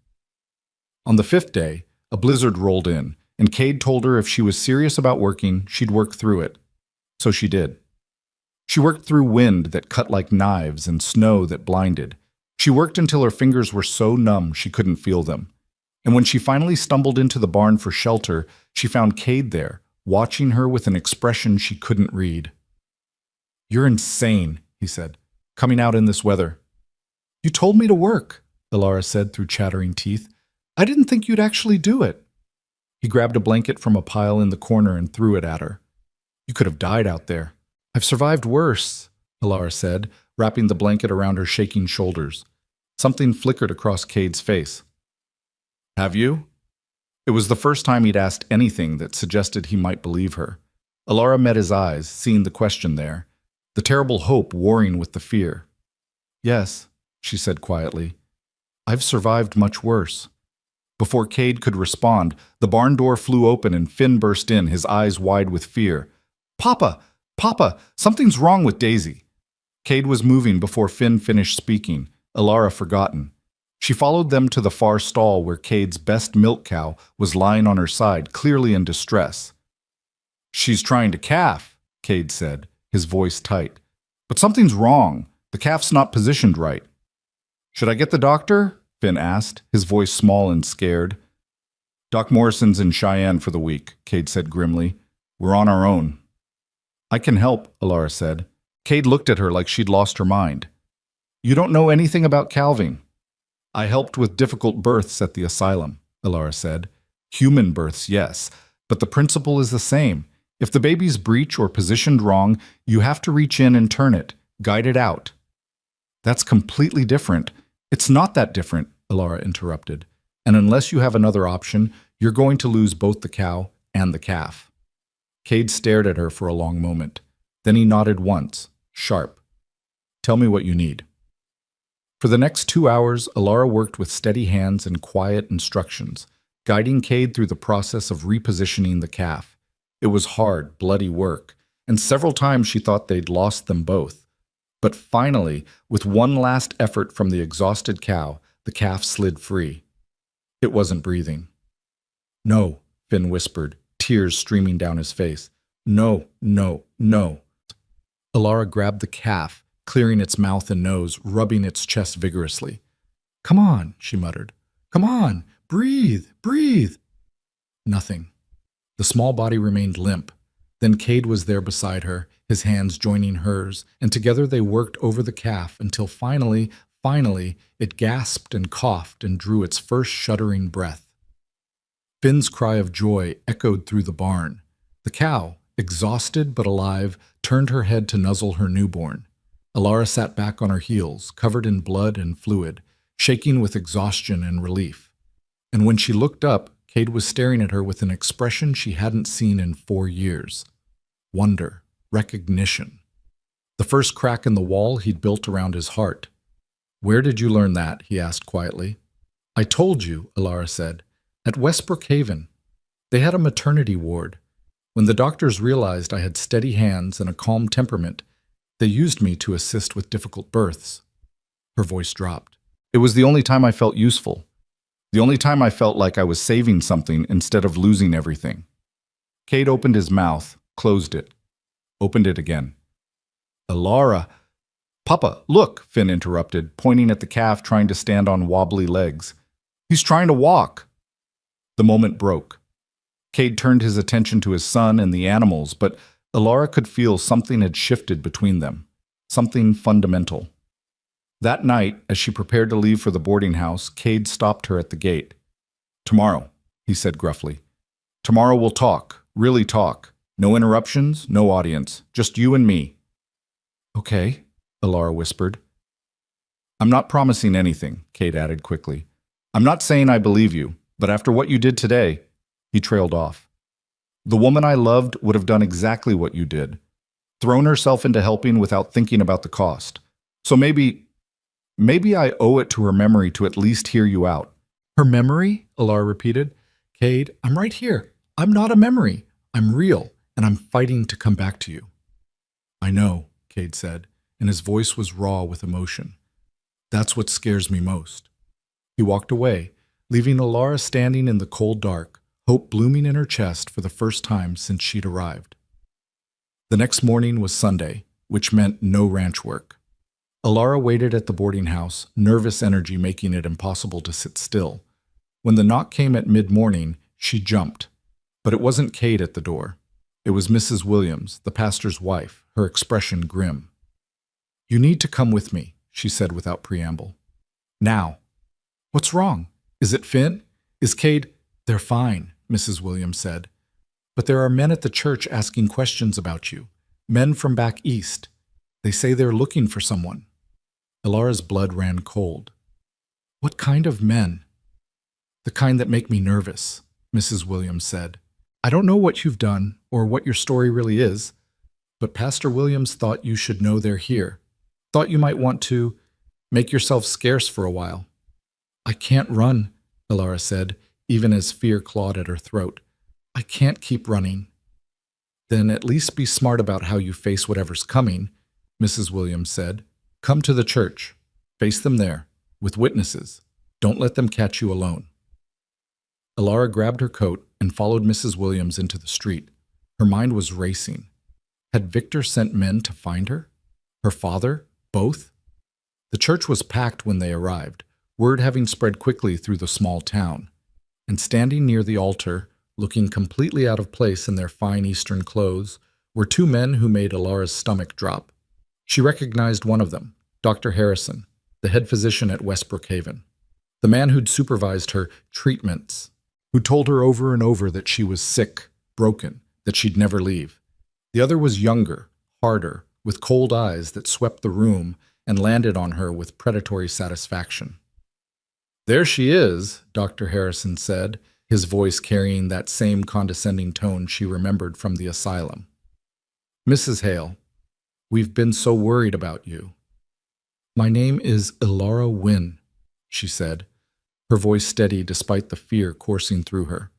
On the 5th day, a blizzard rolled in, and Cade told her if she was serious about working, she'd work through it. So she did. She worked through wind that cut like knives and snow that blinded. She worked until her fingers were so numb she couldn't feel them. And when she finally stumbled into the barn for shelter, she found Cade there, watching her with an expression she couldn't read. You're insane, he said, coming out in this weather. You told me to work, Alara said through chattering teeth. I didn't think you'd actually do it. He grabbed a blanket from a pile in the corner and threw it at her. You could have died out there. I've survived worse, Alara said, wrapping the blanket around her shaking shoulders. Something flickered across Cade's face. Have you? It was the first time he'd asked anything that suggested he might believe her. Alara met his eyes, seeing the question there, the terrible hope warring with the fear. Yes, she said quietly. I've survived much worse. Before Cade could respond, the barn door flew open and Finn burst in, his eyes wide with fear. Papa! Papa! Something's wrong with Daisy! Cade was moving before Finn finished speaking, Alara forgotten. She followed them to the far stall where Cade's best milk cow was lying on her side, clearly in distress. She's trying to calf, Cade said, his voice tight. But something's wrong. The calf's not positioned right. Should I get the doctor? Finn asked, his voice small and scared. Doc Morrison's in Cheyenne for the week, Cade said grimly. We're on our own. I can help, Alara said. Cade looked at her like she'd lost her mind. You don't know anything about calving. I helped with difficult births at the asylum, Alara said. Human births, yes, but the principle is the same. If the baby's breech or positioned wrong, you have to reach in and turn it, guide it out. That's completely different. It's not that different, Alara interrupted. And unless you have another option, you're going to lose both the cow and the calf. Cade stared at her for a long moment. Then he nodded once, sharp. Tell me what you need. For the next 2 hours, Alara worked with steady hands and quiet instructions, guiding Cade through the process of repositioning the calf. It was hard, bloody work, and several times she thought they'd lost them both. But finally, with one last effort from the exhausted cow, the calf slid free. It wasn't breathing. No, Finn whispered, tears streaming down his face. No, no, no. Alara grabbed the calf, clearing its mouth and nose, rubbing its chest vigorously. Come on, she muttered. Come on, breathe, breathe. Nothing. The small body remained limp. Then Cade was there beside her, his hands joining hers, and together they worked over the calf until finally Finally, it gasped and coughed and drew its first shuddering breath. Finn's cry of joy echoed through the barn. The cow, exhausted but alive, turned her head to nuzzle her newborn. Alara sat back on her heels, covered in blood and fluid, shaking with exhaustion and relief. And when she looked up, Cade was staring at her with an expression she hadn't seen in 4 years. Wonder, recognition. The first crack in the wall he'd built around his heart. "Where did you learn that?" he asked quietly. "I told you," Alara said. "At Westbrook Haven. They had a maternity ward. When the doctors realized I had steady hands and a calm temperament, they used me to assist with difficult births." Her voice dropped. "It was the only time I felt useful. The only time I felt like I was saving something instead of losing everything." Cade opened his mouth, closed it, opened it again. "Alara—" "Papa, look," Finn interrupted, pointing at the calf trying to stand on wobbly legs. "He's trying to walk." The moment broke. Cade turned his attention to his son and the animals, but Alara could feel something had shifted between them, something fundamental. That night, as she prepared to leave for the boarding house, Cade stopped her at the gate. "Tomorrow," he said gruffly. "Tomorrow we'll talk, really talk. No interruptions, no audience, just you and me." "Okay," Alara whispered. "I'm not promising anything," Cade added quickly. "I'm not saying I believe you, but after what you did today—" He trailed off. "The woman I loved would have done exactly what you did, thrown herself into helping without thinking about the cost. So maybe I owe it to her memory to at least hear you out." "Her memory?" Alara repeated. "Cade, I'm right here. I'm not a memory. I'm real, and I'm fighting to come back to you." "I know," Cade said, and his voice was raw with emotion. "That's what scares me most." He walked away, leaving Alara standing in the cold dark, hope blooming in her chest for the first time since she'd arrived. The next morning was Sunday, which meant no ranch work. Alara waited at the boarding house, nervous energy making it impossible to sit still. When the knock came at mid-morning, she jumped. But it wasn't Cade at the door. It was Mrs. Williams, the pastor's wife, her expression grim. "You need to come with me," she said without preamble. "Now." "What's wrong? Is it Finn? Is Cade—" "They're fine," Mrs. Williams said. "But there are men at the church asking questions about you. Men from back east. They say they're looking for someone." Alara's blood ran cold. "What kind of men?" "The kind that make me nervous," Mrs. Williams said. "I don't know what you've done or what your story really is, but Pastor Williams thought you should know they're here. Thought you might want to make yourself scarce for a while." "I can't run," Alara said, even as fear clawed at her throat. "I can't keep running." "Then at least be smart about how you face whatever's coming," Mrs. Williams said. "Come to the church. Face them there, with witnesses. Don't let them catch you alone." Alara grabbed her coat and followed Mrs. Williams into the street. Her mind was racing. Had Victor sent men to find her? Her father? Both? The church was packed when they arrived, word having spread quickly through the small town. And standing near the altar, looking completely out of place in their fine Eastern clothes, were 2 men who made Alara's stomach drop. She recognized one of them, Dr. Harrison, the head physician at Westbrook Haven, the man who'd supervised her treatments, who told her over and over that she was sick, broken, that she'd never leave. The other was younger, harder, with cold eyes that swept the room and landed on her with predatory satisfaction. "There she is," Dr. Harrison said, his voice carrying that same condescending tone she remembered from the asylum. "Mrs. Hale, we've been so worried about you." "My name is Alara Wynne," she said, her voice steady despite the fear coursing through her.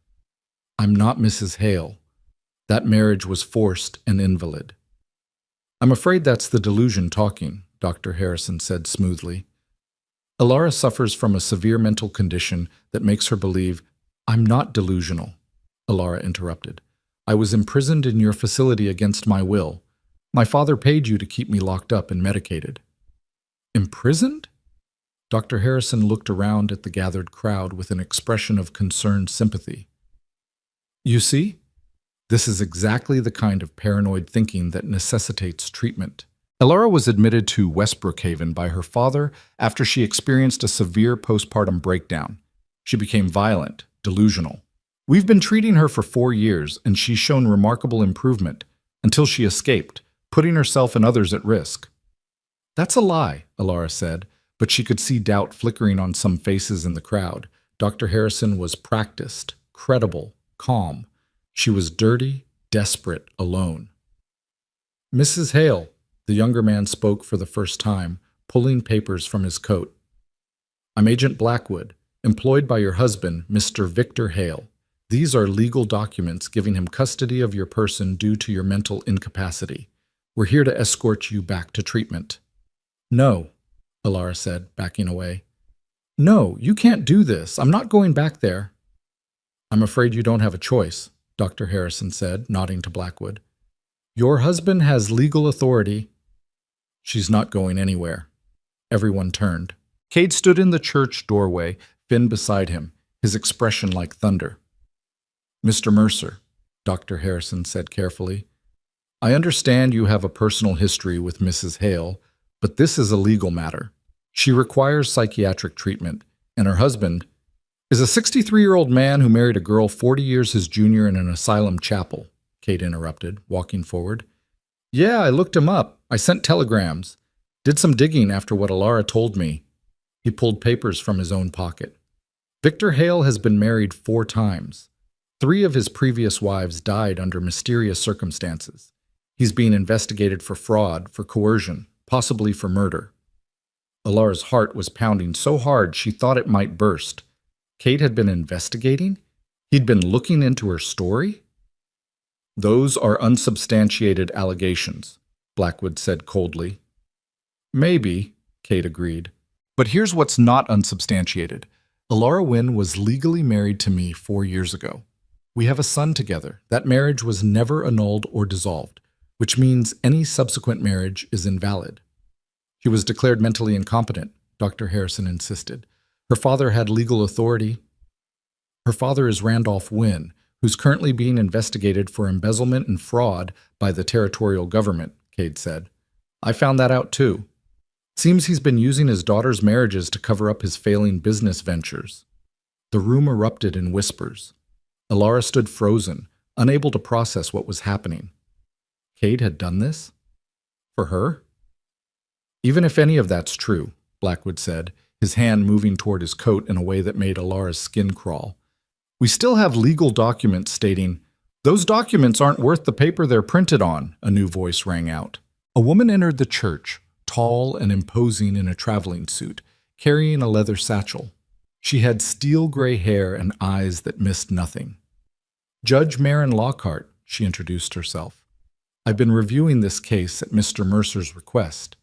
"I'm not Mrs. Hale. That marriage was forced and invalid." "I'm afraid that's the delusion talking," Dr. Harrison said smoothly. "Alara suffers from a severe mental condition that makes her believe—" "I'm not delusional," Alara interrupted. "I was imprisoned in your facility against my will. My father paid you to keep me locked up and medicated." "Imprisoned?" Dr. Harrison looked around at the gathered crowd with an expression of concerned sympathy. "You see? This is exactly the kind of paranoid thinking that necessitates treatment. Elara was admitted to West Brookhaven by her father after she experienced a severe postpartum breakdown. She became violent, delusional. We've been treating her for 4 years, and she's shown remarkable improvement until she escaped, putting herself and others at risk. That's a lie, Elara said, but she could see doubt flickering on some faces in the crowd. Dr. Harrison was practiced, credible, calm. She was dirty, desperate, alone. Mrs. Hale, the younger man spoke for the first time, pulling papers from his coat. I'm Agent Blackwood, employed by your husband, Mr. Victor Hale. These are legal documents giving him custody of your person due to your mental incapacity. We're here to escort you back to treatment. No, Elara said, backing away. No, you can't do this. I'm not going back there. I'm afraid you don't have a choice, Dr. Harrison said, nodding to Blackwood. Your husband has legal authority. She's not going anywhere. Everyone turned. Cade stood in the church doorway, Finn beside him, his expression like thunder. Mr. Mercer, Dr. Harrison said carefully, I understand you have a personal history with Mrs. Hale, but this is a legal matter. She requires psychiatric treatment, and her husband is a 63-year-old man who married a girl 40 years his junior in an asylum chapel, Cade interrupted, walking forward. Yeah, I looked him up. I sent telegrams. Did some digging after what Elara told me. He pulled papers from his own pocket. Victor Hale has been married 4 times. 3 of his previous wives died under mysterious circumstances. He's being investigated for fraud, for coercion, possibly for murder. Elara's heart was pounding so hard she thought it might burst. Cade had been investigating? He'd been looking into her story? Those are unsubstantiated allegations, Blackwood said coldly. Maybe, Cade agreed. But here's what's not unsubstantiated. Elara Wynne was legally married to me 4 years ago. We have a son together. That marriage was never annulled or dissolved, which means any subsequent marriage is invalid. She was declared mentally incompetent, Dr. Harrison insisted. Her father had legal authority. Her father is Randolph Wynne, who's currently being investigated for embezzlement and fraud by the territorial government, Cade said. I found that out too. Seems he's been using his daughter's marriages to cover up his failing business ventures. The room erupted in whispers. Elara stood frozen, unable to process what was happening. Cade had done this? For her? Even if any of that's true, Blackwood said, his hand moving toward his coat in a way that made Elara's skin crawl. We still have legal documents stating, those documents aren't worth the paper they're printed on, a new voice rang out. A woman entered the church, tall and imposing in a traveling suit, carrying a leather satchel. She had steel-gray hair and eyes that missed nothing. Judge Maren Lockhart, she introduced herself. I've been reviewing this case at Mr. Mercer's request.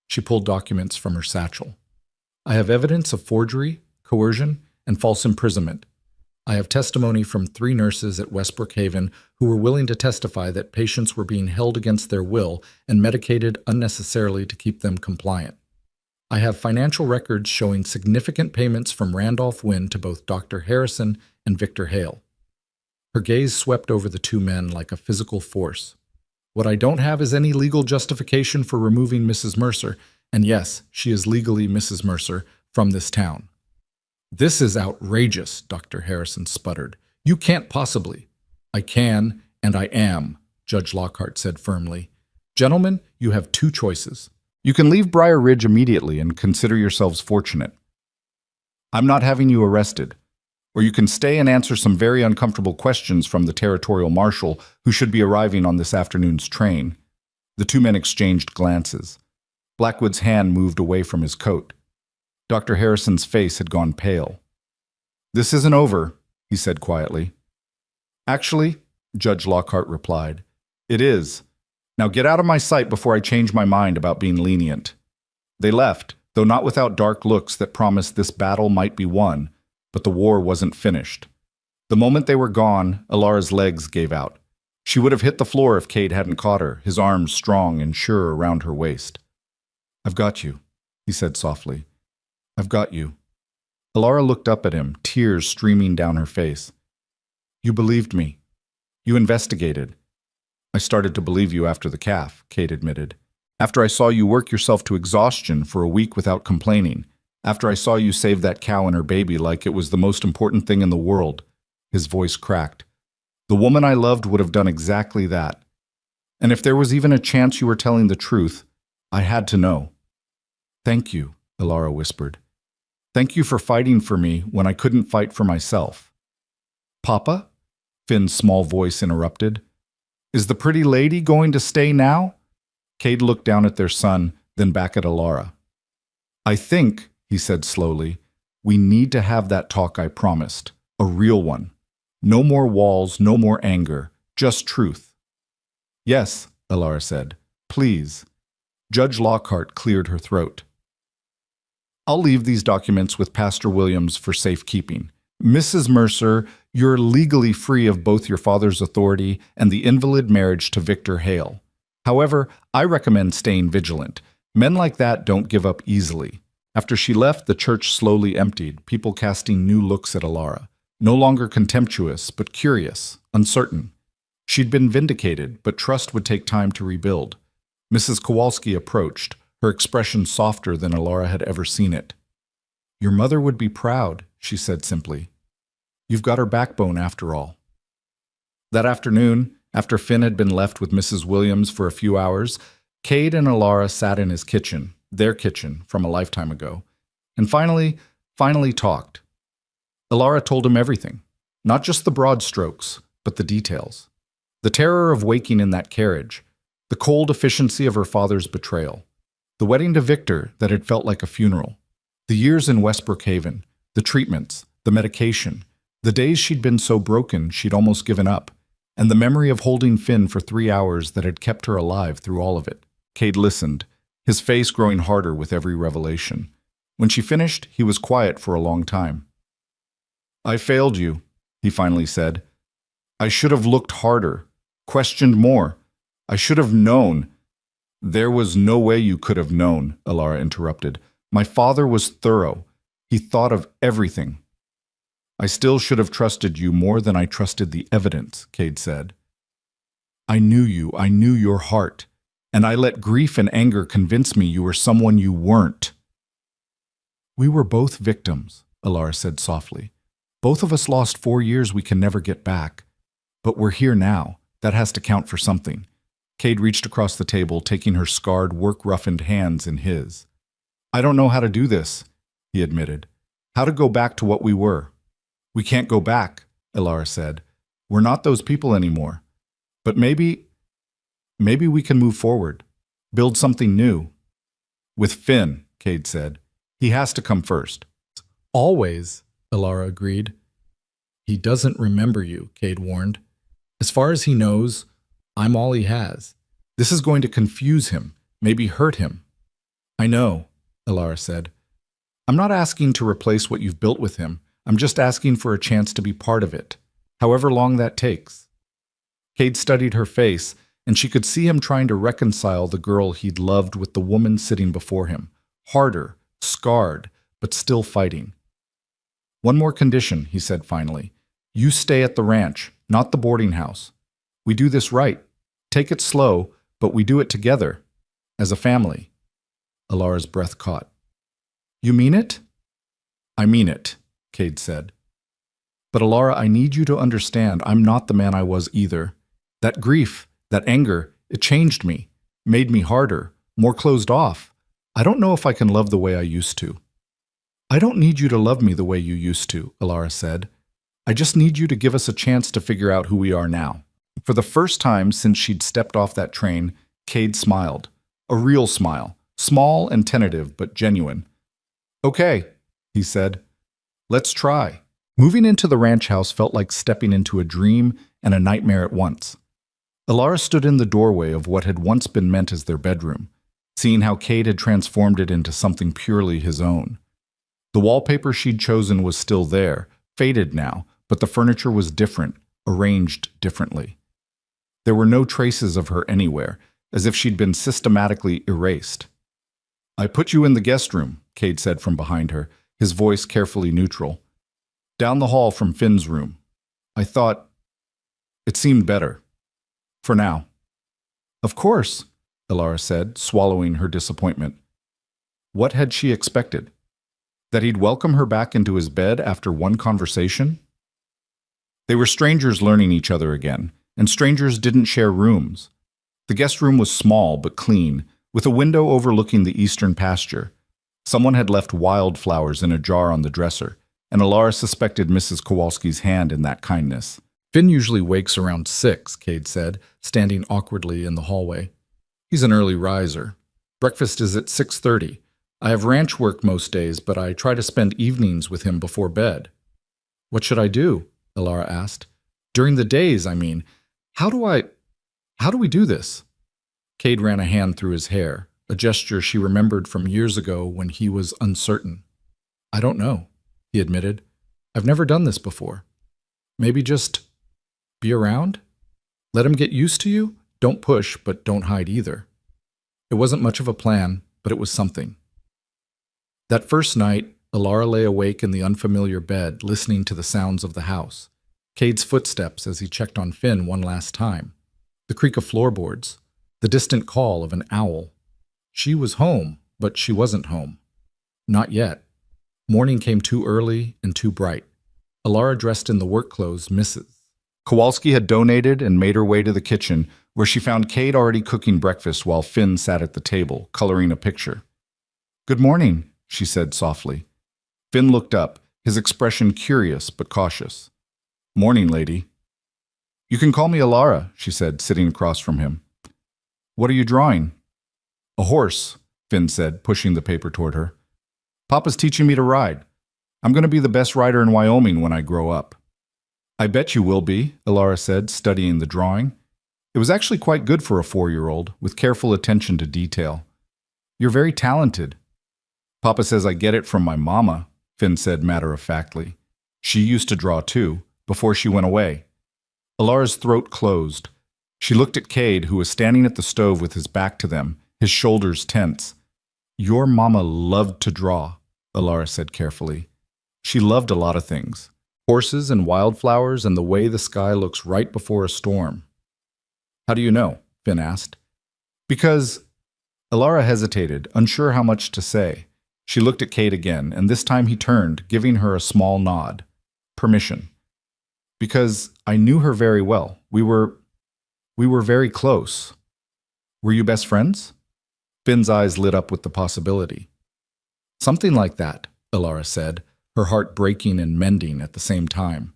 She pulled documents from her satchel. I have evidence of forgery, coercion, and false imprisonment. I have testimony from 3 nurses at West Brookhaven who were willing to testify that patients were being held against their will and medicated unnecessarily to keep them compliant. I have financial records showing significant payments from Randolph Wynne to both Dr. Harrison and Victor Hale. Her gaze swept over the 2 men like a physical force. What I don't have is any legal justification for removing Mrs. Mercer, and yes, she is legally Mrs. Mercer, from this town. This is outrageous, Dr. Harrison sputtered. You can't possibly. I can, and I am, Judge Lockhart said firmly. Gentlemen, you have 2 choices. You can leave Briar Ridge immediately and consider yourselves fortunate. I'm not having you arrested. Or you can stay and answer some very uncomfortable questions from the territorial marshal who should be arriving on this afternoon's train. The 2 men exchanged glances. Blackwood's hand moved away from his coat. Dr. Harrison's face had gone pale. This isn't over, he said quietly. Actually, Judge Lockhart replied, it is. Now get out of my sight before I change my mind about being lenient. They left, though not without dark looks that promised this battle might be won, but the war wasn't finished. The moment they were gone, Elara's legs gave out. She would have hit the floor if Cade hadn't caught her, his arms strong and sure around her waist. I've got you, he said softly. I've got you. Elara looked up at him, tears streaming down her face. You believed me. You investigated. I started to believe you after the calf, Cade admitted. After I saw you work yourself to exhaustion for a week without complaining. After I saw you save that cow and her baby like it was the most important thing in the world. His voice cracked. The woman I loved would have done exactly that. And if there was even a chance you were telling the truth, I had to know. Thank you, Ilara whispered. Thank you for fighting for me when I couldn't fight for myself. Papa? Finn's small voice interrupted. Is the pretty lady going to stay now? Cade looked down at their son, then back at Ilara. I think, he said slowly, we need to have that talk I promised. A real one. No more walls, no more anger, just truth. Yes, Ilara said. Please. Judge Lockhart cleared her throat. I'll leave these documents with Pastor Williams for safekeeping. Mrs. Mercer, you're legally free of both your father's authority and the invalid marriage to Victor Hale. However, I recommend staying vigilant. Men like that don't give up easily. After she left, the church slowly emptied, people casting new looks at Ilara. No longer contemptuous, but curious, uncertain. She'd been vindicated, but trust would take time to rebuild. Mrs. Kowalski approached, her expression softer than Ilara had ever seen it. Your mother would be proud, she said simply. You've got her backbone after all. That afternoon, after Finn had been left with Mrs. Williams for a few hours, Cade and Ilara sat in his kitchen, their kitchen from a lifetime ago, and finally talked. Ilara told him everything, not just the broad strokes, but the details. The terror of waking in that carriage, the cold efficiency of her father's betrayal, the wedding to Victor that had felt like a funeral, the years in Westbrook Haven, the treatments, the medication, the days she'd been so broken she'd almost given up, and the memory of holding Finn for 3 hours that had kept her alive through all of it. Cade listened, his face growing harder with every revelation. When she finished, he was quiet for a long time. I failed you, he finally said. I should have looked harder, questioned more. I should have known. There was no way you could have known, Ilara interrupted. My father was thorough. He thought of everything. I still should have trusted you more than I trusted the evidence, Cade said. I knew you, I knew your heart, and I let grief and anger convince me you were someone you weren't. We were both victims, Ilara said softly. Both of us lost 4 years we can never get back. But we're here now. That has to count for something. Cade reached across the table, taking her scarred, work-roughened hands in his. I don't know how to do this, he admitted. How to go back to what we were. We can't go back, Ilara said. We're not those people anymore. But maybe we can move forward. Build something new. With Finn, Cade said. He has to come first. Always, Ilara agreed. He doesn't remember you, Cade warned. As far as he knows, I'm all he has. This is going to confuse him, maybe hurt him. I know, Ilara said. I'm not asking to replace what you've built with him. I'm just asking for a chance to be part of it, however long that takes. Cade studied her face, and she could see him trying to reconcile the girl he'd loved with the woman sitting before him, harder, scarred, but still fighting. One more condition, he said finally. You stay at the ranch, not the boarding house. We do this right. Take it slow, but we do it together, as a family. Ilara's breath caught. You mean it? I mean it, Cade said. But Ilara, I need you to understand I'm not the man I was either. That grief, that anger, it changed me, made me harder, more closed off. I don't know if I can love the way I used to. I don't need you to love me the way you used to, Ilara said. I just need you to give us a chance to figure out who we are now. For the first time since she'd stepped off that train, Cade smiled. A real smile, small and tentative, but genuine. Okay, he said. Let's try. Moving into the ranch house felt like stepping into a dream and a nightmare at once. Ilara stood in the doorway of what had once been meant as their bedroom, seeing how Cade had transformed it into something purely his own. The wallpaper she'd chosen was still there, faded now, but the furniture was different, arranged differently. There were no traces of her anywhere, as if she'd been systematically erased. I put you in the guest room, Cade said from behind her, his voice carefully neutral. Down the hall from Finn's room. I thought it seemed better. For now. Of course. Alara said, swallowing her disappointment. What had she expected? That he'd welcome her back into his bed after one conversation? They were strangers learning each other again, and strangers didn't share rooms. The guest room was small but clean, with a window overlooking the eastern pasture. Someone had left wildflowers in a jar on the dresser, and Alara suspected Mrs. Kowalski's hand in that kindness. Finn usually wakes around 6, Cade said, standing awkwardly in the hallway. He's an early riser. Breakfast is at 6:30. I have ranch work most days, but I try to spend evenings with him before bed. What should I do? Alara asked. During the days, I mean. How do we do this? Cade ran a hand through his hair, a gesture she remembered from years ago when he was uncertain. I don't know, he admitted. I've never done this before. Maybe just be around? Let him get used to you? Don't push, but don't hide either. It wasn't much of a plan, but it was something. That first night, Alara lay awake in the unfamiliar bed, listening to the sounds of the house. Cade's footsteps as he checked on Finn one last time. The creak of floorboards. The distant call of an owl. She was home, but she wasn't home. Not yet. Morning came too early and too bright. Alara dressed in the work clothes Mrs. Kowalski had donated and made her way to the kitchen, where she found Cade already cooking breakfast while Finn sat at the table, coloring a picture. Good morning, she said softly. Finn looked up, his expression curious but cautious. Morning, lady. You can call me Alara, she said, sitting across from him. What are you drawing? A horse, Finn said, pushing the paper toward her. Papa's teaching me to ride. I'm going to be the best rider in Wyoming when I grow up. I bet you will be, Alara said, studying the drawing. It was actually quite good for a 4-year-old, with careful attention to detail. You're very talented. Papa says I get it from my mama, Finn said matter-of-factly. She used to draw too, before she went away. Alara's throat closed. She looked at Cade, who was standing at the stove with his back to them, his shoulders tense. Your mama loved to draw, Alara said carefully. She loved a lot of things. Horses and wildflowers and the way the sky looks right before a storm. How do you know? Finn asked. Because... Alara hesitated, unsure how much to say. She looked at Cade again, and this time he turned, giving her a small nod. Permission. Because I knew her very well. We were very close. Were you best friends? Finn's eyes lit up with the possibility. Something like that, Alara said, her heart breaking and mending at the same time.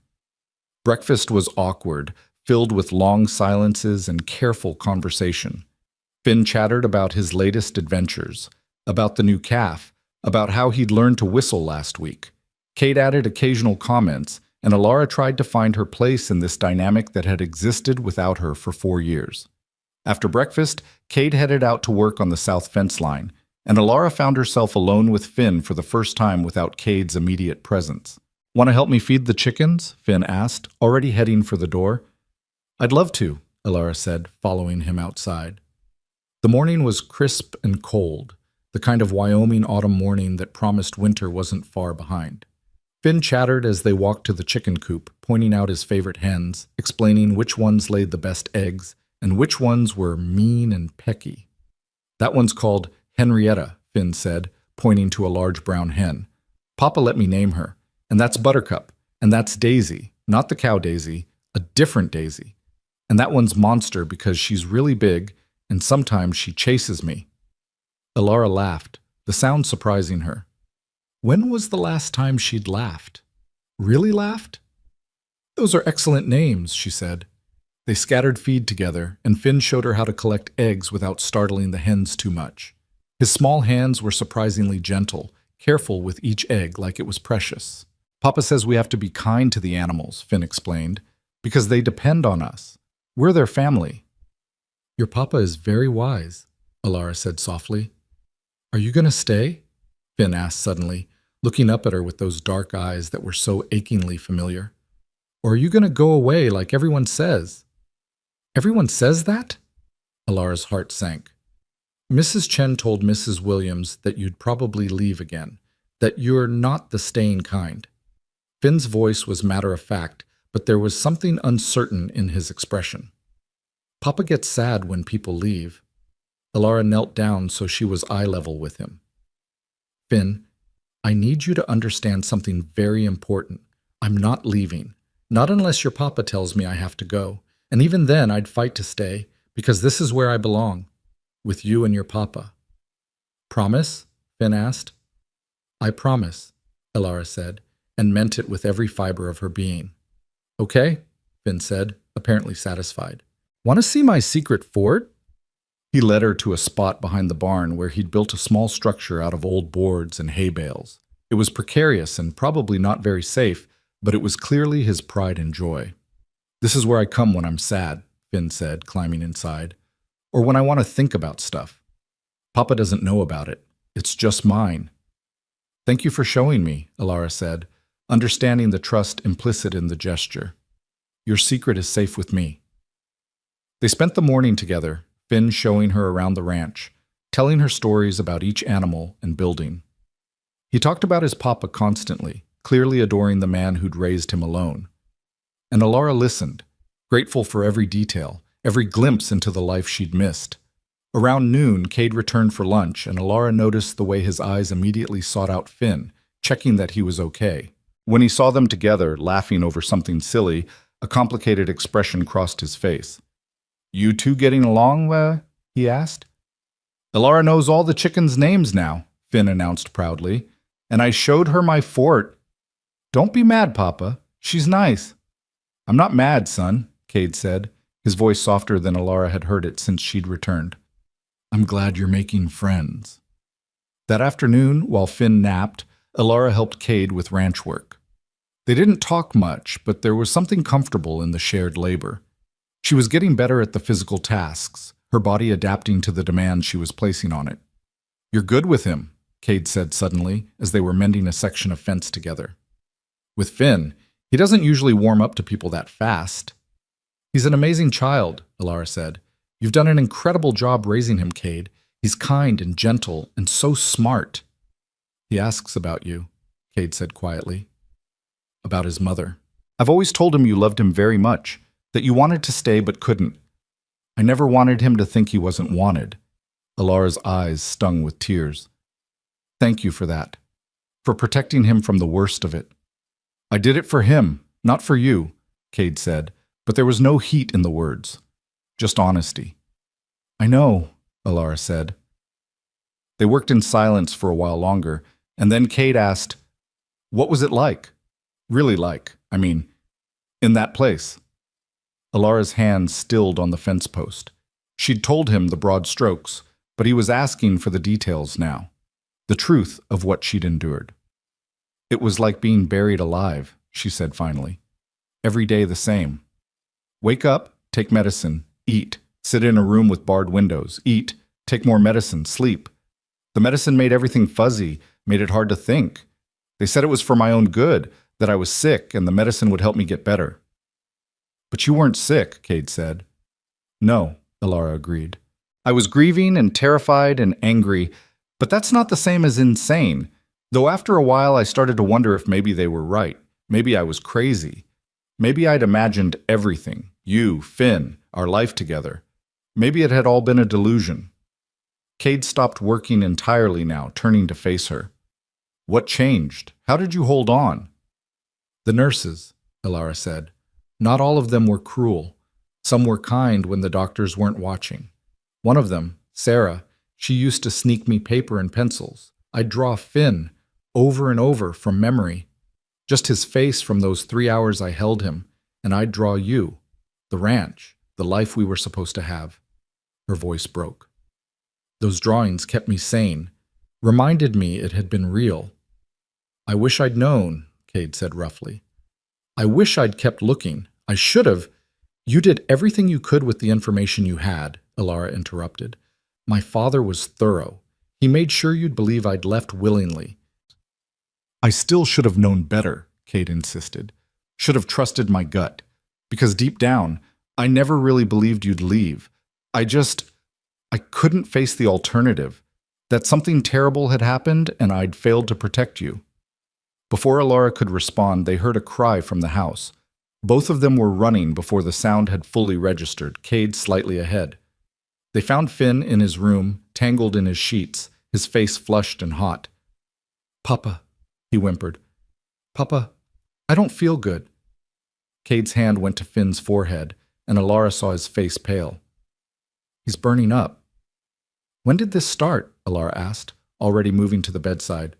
Breakfast was awkward, filled with long silences and careful conversation. Finn chattered about his latest adventures, about the new calf, about how he'd learned to whistle last week. Cade added occasional comments, and Alara tried to find her place in this dynamic that had existed without her for 4 years. After breakfast, Cade headed out to work on the south fence line, and Alara found herself alone with Finn for the first time without Cade's immediate presence. Want to help me feed the chickens? Finn asked, already heading for the door. I'd love to, Alara said, following him outside. The morning was crisp and cold, the kind of Wyoming autumn morning that promised winter wasn't far behind. Finn chattered as they walked to the chicken coop, pointing out his favorite hens, explaining which ones laid the best eggs and which ones were mean and pecky. That one's called Henrietta, Finn said, pointing to a large brown hen. Papa let me name her, and that's Buttercup, and that's Daisy, not the cow Daisy, a different Daisy. And that one's Monster because she's really big, and sometimes she chases me. Alara laughed, the sound surprising her. When was the last time she'd laughed? Really laughed? Those are excellent names, she said. They scattered feed together, and Finn showed her how to collect eggs without startling the hens too much. His small hands were surprisingly gentle, careful with each egg like it was precious. Papa says we have to be kind to the animals, Finn explained, because they depend on us. We're their family. Your papa is very wise, Alara said softly. Are you going to stay? Finn asked suddenly, looking up at her with those dark eyes that were so achingly familiar. Or are you going to go away like everyone says? Everyone says that? Alara's heart sank. Mrs. Chen told Mrs. Williams that you'd probably leave again, that you're not the staying kind. Finn's voice was matter-of-fact, but there was something uncertain in his expression. Papa gets sad when people leave. Alara knelt down so she was eye level with him. Finn, I need you to understand something very important. I'm not leaving. Not unless your papa tells me I have to go. And even then, I'd fight to stay, because this is where I belong, with you and your papa. Promise? Finn asked. I promise, Alara said, and meant it with every fiber of her being. Okay, Finn said, apparently satisfied. Want to see my secret fort? He led her to a spot behind the barn where he'd built a small structure out of old boards and hay bales. It was precarious and probably not very safe, but it was clearly his pride and joy. This is where I come when I'm sad, Finn said, climbing inside. Or when I want to think about stuff. Papa doesn't know about it. It's just mine. Thank you for showing me, Alara said, understanding the trust implicit in the gesture. Your secret is safe with me. They spent the morning together, Finn showing her around the ranch, telling her stories about each animal and building. He talked about his papa constantly, clearly adoring the man who'd raised him alone. And Alara listened, grateful for every detail, every glimpse into the life she'd missed. Around noon, Cade returned for lunch, and Alara noticed the way his eyes immediately sought out Finn, checking that he was okay. When he saw them together, laughing over something silly, a complicated expression crossed his face. You two getting along, he asked. Alara knows all the chickens' names now, Finn announced proudly, and I showed her my fort. Don't be mad, Papa. She's nice. I'm not mad, son, Cade said, his voice softer than Alara had heard it since she'd returned. I'm glad you're making friends. That afternoon, while Finn napped, Alara helped Cade with ranch work. They didn't talk much, but there was something comfortable in the shared labor. She was getting better at the physical tasks, her body adapting to the demands she was placing on it. You're good with him, Cade said suddenly, as they were mending a section of fence together. With Finn, he doesn't usually warm up to people that fast. He's an amazing child, Alara said. You've done an incredible job raising him, Cade. He's kind and gentle and so smart. He asks about you, Cade said quietly. About his mother. I've always told him you loved him very much, that you wanted to stay but couldn't. I never wanted him to think he wasn't wanted. Alara's eyes stung with tears. Thank you for that, for protecting him from the worst of it. I did it for him, not for you, Cade said, but there was no heat in the words, just honesty. I know, Alara said. They worked in silence for a while longer, and then Cade asked, what was it like? Really like, in that place. Alara's hand stilled on the fence post. She'd told him the broad strokes, but he was asking for the details now, the truth of what she'd endured. It was like being buried alive, she said finally. Every day the same. Wake up, take medicine, eat, sit in a room with barred windows, eat, take more medicine, sleep. The medicine made everything fuzzy, made it hard to think. They said it was for my own good, that I was sick and the medicine would help me get better. But you weren't sick, Cade said. No, Alara agreed. I was grieving and terrified and angry, but that's not the same as insane, though after a while I started to wonder if maybe they were right. Maybe I was crazy. Maybe I'd imagined everything, you, Finn, our life together. Maybe it had all been a delusion. Cade stopped working entirely now, turning to face her. What changed? How did you hold on? The nurses, Alara said. Not all of them were cruel. Some were kind when the doctors weren't watching. One of them, Sarah, she used to sneak me paper and pencils. I'd draw Finn, over and over, from memory. Just his face from those 3 hours I held him, and I'd draw you, the ranch, the life we were supposed to have. Her voice broke. Those drawings kept me sane, reminded me it had been real. I wish I'd known, Cade said roughly. I wish I'd kept looking. I should have. You did everything you could with the information you had, Alara interrupted. My father was thorough. He made sure you'd believe I'd left willingly. I still should have known better, Cade insisted. Should have trusted my gut. Because deep down, I never really believed you'd leave. I couldn't face the alternative. That something terrible had happened and I'd failed to protect you. Before Alara could respond, they heard a cry from the house. Both of them were running before the sound had fully registered, Cade slightly ahead. They found Finn in his room, tangled in his sheets, his face flushed and hot. "Papa," he whimpered. "Papa, I don't feel good." Cade's hand went to Finn's forehead, and Alara saw his face pale. "He's burning up." "When did this start?" Alara asked, already moving to the bedside.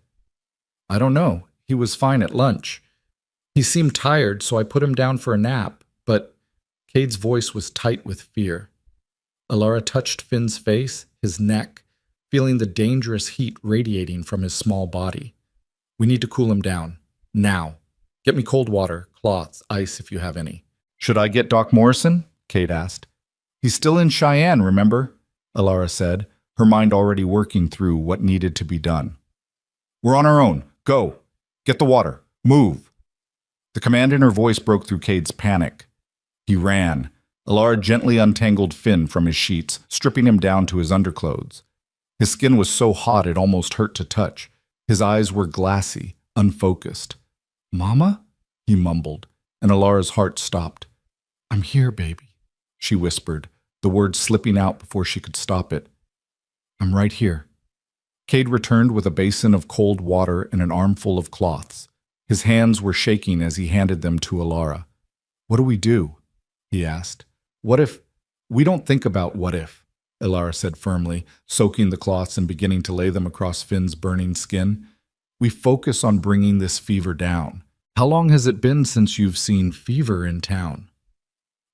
"I don't know. He was fine at lunch. He seemed tired, so I put him down for a nap, but—" Cade's voice was tight with fear. Alara touched Finn's face, his neck, feeling the dangerous heat radiating from his small body. "We need to cool him down. Now. Get me cold water, cloths, ice if you have any." "Should I get Doc Morrison?" Cade asked. "He's still in Cheyenne, remember?" Alara said, her mind already working through what needed to be done. "We're on our own. Go. Get the water. Move." The command in her voice broke through Cade's panic. He ran. Alara gently untangled Finn from his sheets, stripping him down to his underclothes. His skin was so hot it almost hurt to touch. His eyes were glassy, unfocused. "Mama?" he mumbled, and Alara's heart stopped. "I'm here, baby," she whispered, the words slipping out before she could stop it. "I'm right here." Cade returned with a basin of cold water and an armful of cloths. His hands were shaking as he handed them to Alara. "What do we do?" he asked. "What if—" "We don't think about what if," Alara said firmly, soaking the cloths and beginning to lay them across Finn's burning skin. "We focus on bringing this fever down. How long has it been since you've seen fever in town?"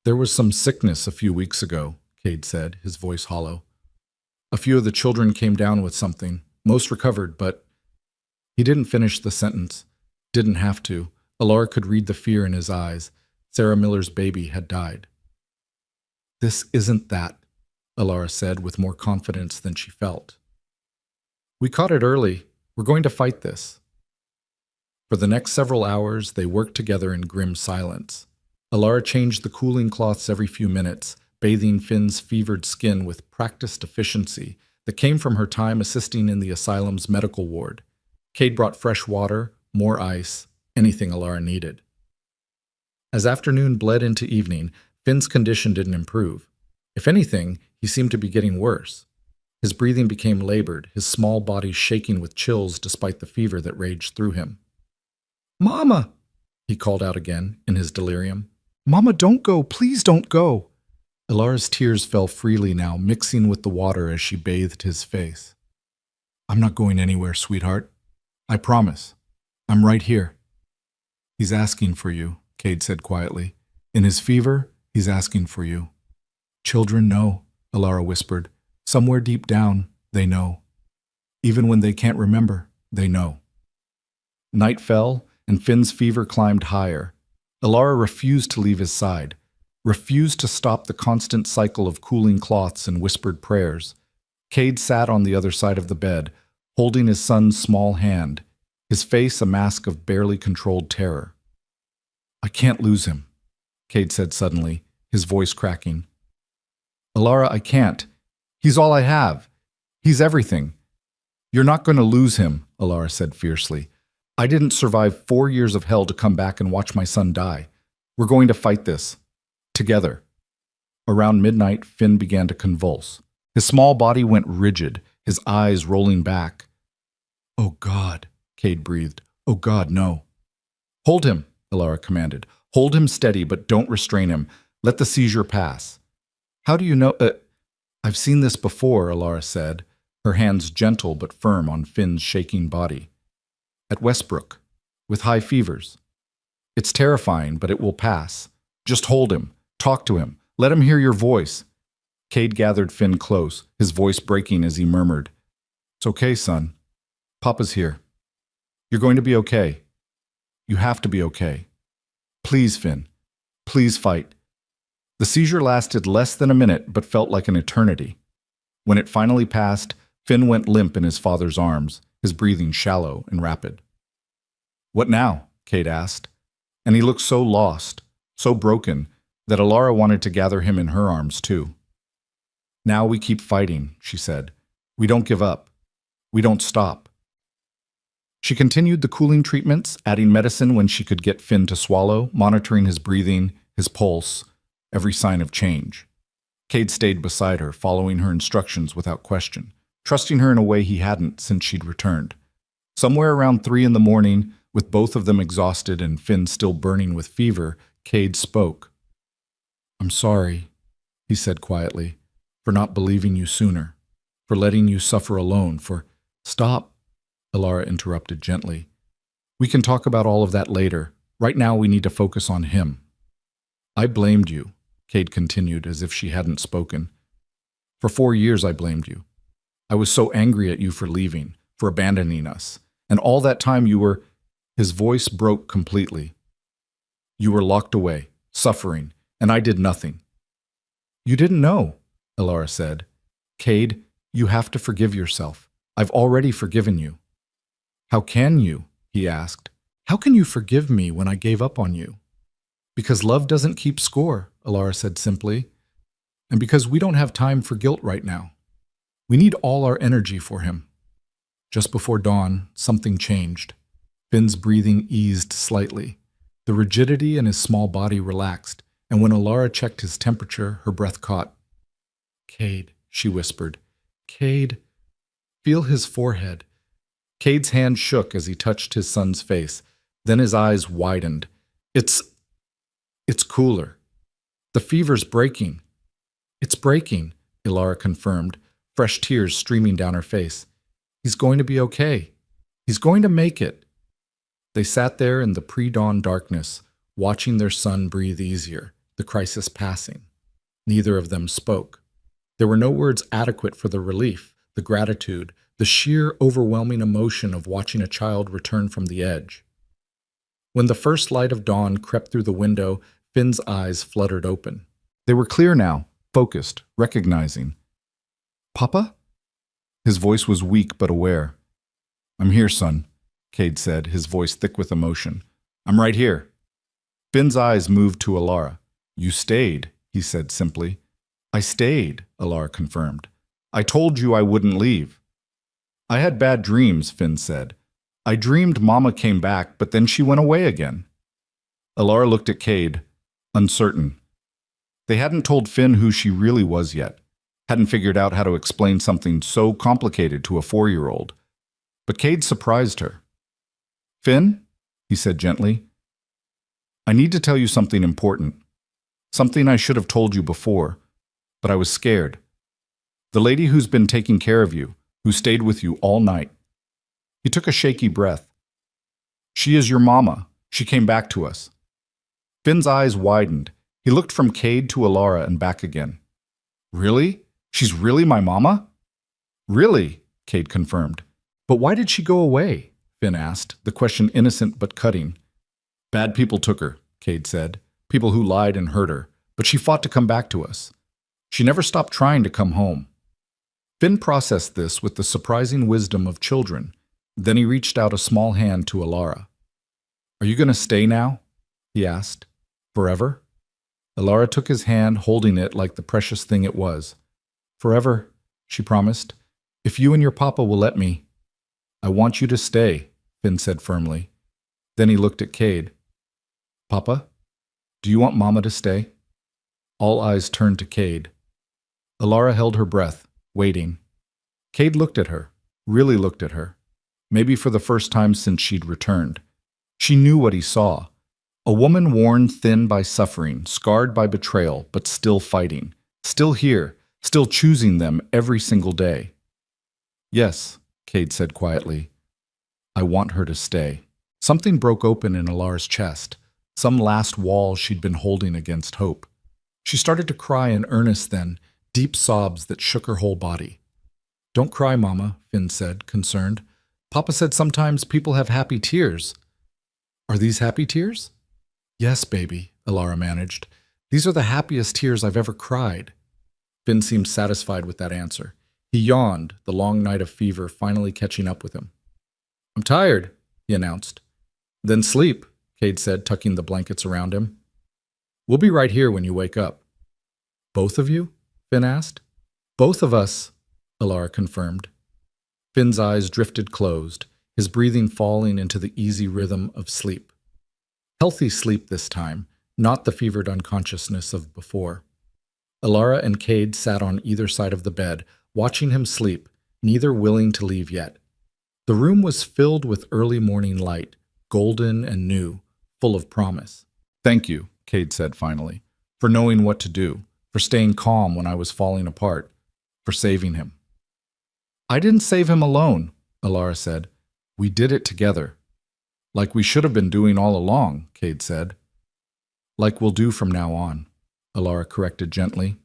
"There was some sickness a few weeks ago," Cade said, his voice hollow. "A few of the children came down with something. Most recovered, but—" He didn't finish the sentence. Didn't have to. Alara could read the fear in his eyes. Sarah Miller's baby had died. "This isn't that," Alara said with more confidence than she felt. "We caught it early. We're going to fight this." For the next several hours, they worked together in grim silence. Alara changed the cooling cloths every few minutes, bathing Finn's fevered skin with practiced efficiency that came from her time assisting in the asylum's medical ward. Cade brought fresh water, more ice, anything Alara needed. As afternoon bled into evening, Finn's condition didn't improve. If anything, he seemed to be getting worse. His breathing became labored, his small body shaking with chills despite the fever that raged through him. "Mama!" he called out again in his delirium. "Mama, don't go! Please don't go!" Alara's tears fell freely now, mixing with the water as she bathed his face. "I'm not going anywhere, sweetheart. I promise. I'm right here." "He's asking for you," Cade said quietly. "In his fever, he's asking for you." "Children know," Alara whispered. "Somewhere deep down, they know. Even when they can't remember, they know." Night fell, and Finn's fever climbed higher. Alara refused to leave his side, refused to stop the constant cycle of cooling cloths and whispered prayers. Cade sat on the other side of the bed, holding his son's small hand, his face a mask of barely controlled terror. "I can't lose him," Cade said suddenly, his voice cracking. "Alara, I can't. He's all I have. He's everything." "You're not going to lose him," Alara said fiercely. "I didn't survive 4 years of hell to come back and watch my son die. We're going to fight this. Together." Around midnight, Finn began to convulse. His small body went rigid, his eyes rolling back. "Oh God," Cade breathed. "Oh God, no." "Hold him," Alara commanded. "Hold him steady, but don't restrain him. Let the seizure pass." "How do you know—" "I've seen this before," Alara said, her hands gentle but firm on Finn's shaking body. "At Westbrook, with high fevers. It's terrifying, but it will pass. Just hold him. Talk to him. Let him hear your voice." Cade gathered Finn close, his voice breaking as he murmured, "It's okay, son. Papa's here. You're going to be okay. You have to be okay. Please, Finn. Please fight." The seizure lasted less than a minute, but felt like an eternity. When it finally passed, Finn went limp in his father's arms, his breathing shallow and rapid. "What now?" Cade asked, and he looked so lost, so broken, that Alara wanted to gather him in her arms too. "Now we keep fighting," she said. "We don't give up. We don't stop." She continued the cooling treatments, adding medicine when she could get Finn to swallow, monitoring his breathing, his pulse, every sign of change. Cade stayed beside her, following her instructions without question, trusting her in a way he hadn't since she'd returned. Somewhere around 3 in the morning, with both of them exhausted and Finn still burning with fever, Cade spoke. "I'm sorry," he said quietly, "for not believing you sooner, for letting you suffer alone, for—" "Stop," Alara interrupted gently. "We can talk about all of that later. Right now we need to focus on him." "I blamed you," Cade continued as if she hadn't spoken. "For 4 years I blamed you. I was so angry at you for leaving, for abandoning us. And all that time you were—" His voice broke completely. "You were locked away, suffering, and I did nothing." "You didn't know," Alara said. "Cade, you have to forgive yourself. I've already forgiven you." "How can you?" he asked. "How can you forgive me when I gave up on you?" "Because love doesn't keep score," Alara said simply. "And because we don't have time for guilt right now. We need all our energy for him." Just before dawn, something changed. Finn's breathing eased slightly. The rigidity in his small body relaxed, and when Alara checked his temperature, her breath caught. "Cade," she whispered. "Cade." "Feel his forehead." Cade's hand shook as he touched his son's face. Then his eyes widened. It's cooler. The fever's breaking." "It's breaking," Alara confirmed, fresh tears streaming down her face. "He's going to be okay. He's going to make it." They sat there in the pre-dawn darkness, watching their son breathe easier, the crisis passing. Neither of them spoke. There were no words adequate for the relief, the gratitude, the sheer overwhelming emotion of watching a child return from the edge. When the first light of dawn crept through the window, Finn's eyes fluttered open. They were clear now, focused, recognizing. "Papa?" His voice was weak but aware. "I'm here, son," Cade said, his voice thick with emotion. "I'm right here." Finn's eyes moved to Alara. "You stayed," he said simply. "I stayed," Alara confirmed. "I told you I wouldn't leave." "I had bad dreams," Finn said. "I dreamed Mama came back, but then she went away again." Alara looked at Cade, uncertain. They hadn't told Finn who she really was yet, hadn't figured out how to explain something so complicated to a 4-year-old. But Cade surprised her. "Finn," he said gently, "I need to tell you something important. Something I should have told you before, but I was scared. The lady who's been taking care of you, who stayed with you all night." He took a shaky breath. "She is your mama. She came back to us." Finn's eyes widened. He looked from Cade to Alara and back again. "Really? She's really my mama?" "Really," Cade confirmed. "But why did she go away?" Finn asked, the question innocent but cutting. "Bad people took her," Cade said. "People who lied and hurt her. But she fought to come back to us. She never stopped trying to come home." Finn processed this with the surprising wisdom of children. Then he reached out a small hand to Alara. "Are you going to stay now?" he asked. "Forever?" Alara took his hand, holding it like the precious thing it was. "Forever," she promised. "If you and your papa will let me." "I want you to stay," Finn said firmly. Then he looked at Cade. "Papa, do you want Mama to stay?" All eyes turned to Cade. Alara held her breath, waiting. Cade looked at her, really looked at her, maybe for the first time since she'd returned. She knew what he saw. A woman worn thin by suffering, scarred by betrayal, but still fighting, still here, still choosing them every single day. "Yes," Cade said quietly. "I want her to stay." Something broke open in Alara's chest, some last wall she'd been holding against hope. She started to cry in earnest then, deep sobs that shook her whole body. "Don't cry, Mama," Finn said, concerned. "Papa said sometimes people have happy tears." "Are these happy tears?" "Yes, baby," Alara managed. "These are the happiest tears I've ever cried." Finn seemed satisfied with that answer. He yawned, the long night of fever finally catching up with him. "I'm tired," he announced. "Then sleep," Cade said, tucking the blankets around him. "We'll be right here when you wake up." "Both of you?" Finn asked. "Both of us," Alara confirmed. Finn's eyes drifted closed, his breathing falling into the easy rhythm of sleep. Healthy sleep this time, not the fevered unconsciousness of before. Alara and Cade sat on either side of the bed, watching him sleep, neither willing to leave yet. The room was filled with early morning light, golden and new, full of promise. "Thank you," Cade said finally, "for knowing what to do, for staying calm when I was falling apart, for saving him." "I didn't save him alone," Alara said. "We did it together." "Like we should have been doing all along," Cade said. "Like we'll do from now on," Alara corrected gently.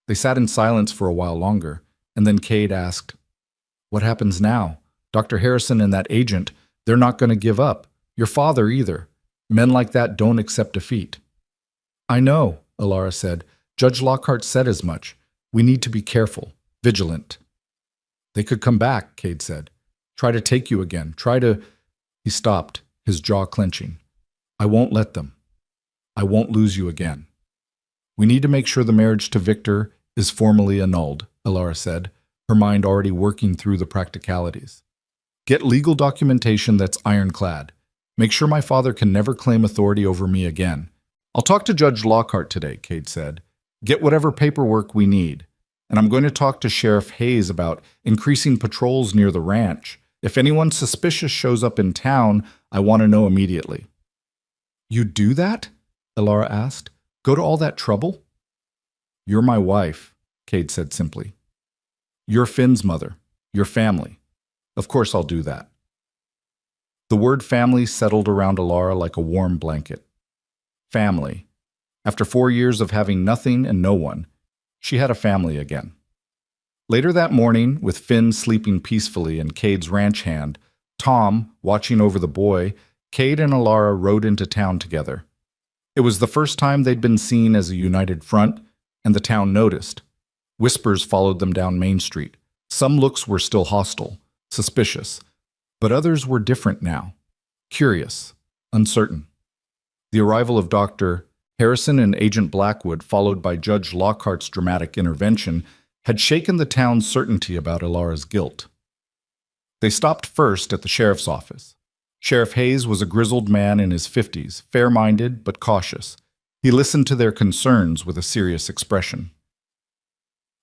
They sat in silence for a while longer, and then Cade asked, "What happens now? Dr. Harrison and that agent, they're not going to give up. Your father either. Men like that don't accept defeat." "I know," Alara said. "Judge Lockhart said as much. We need to be careful, vigilant." "They could come back," Cade said. "Try to take you again. Try to—" He stopped, his jaw clenching. "I won't let them. I won't lose you again." "We need to make sure the marriage to Victor is formally annulled," Alara said, her mind already working through the practicalities. "Get legal documentation that's ironclad. Make sure my father can never claim authority over me again. I'll talk to Judge Lockhart today," Cade said. "Get whatever paperwork we need. And I'm going to talk to Sheriff Hayes about increasing patrols near the ranch. If anyone suspicious shows up in town, I want to know immediately." "You do that?" Alara asked. "Go to all that trouble?" "You're my wife," Cade said simply. "You're Finn's mother, your family. Of course I'll do that." The word family settled around Alara like a warm blanket. Family. After 4 years of having nothing and no one, she had a family again. Later that morning, with Finn sleeping peacefully in Cade's ranch hand, Tom watching over the boy, Cade and Alara rode into town together. It was the first time they'd been seen as a united front, and the town noticed. Whispers followed them down Main Street. Some looks were still hostile, suspicious, but others were different now, curious, uncertain. The arrival of Dr. Harrison and Agent Blackwood, followed by Judge Lockhart's dramatic intervention, had shaken the town's certainty about Alara's guilt. They stopped first at the sheriff's office. Sheriff Hayes was a grizzled man in his 50s, fair-minded but cautious. He listened to their concerns with a serious expression.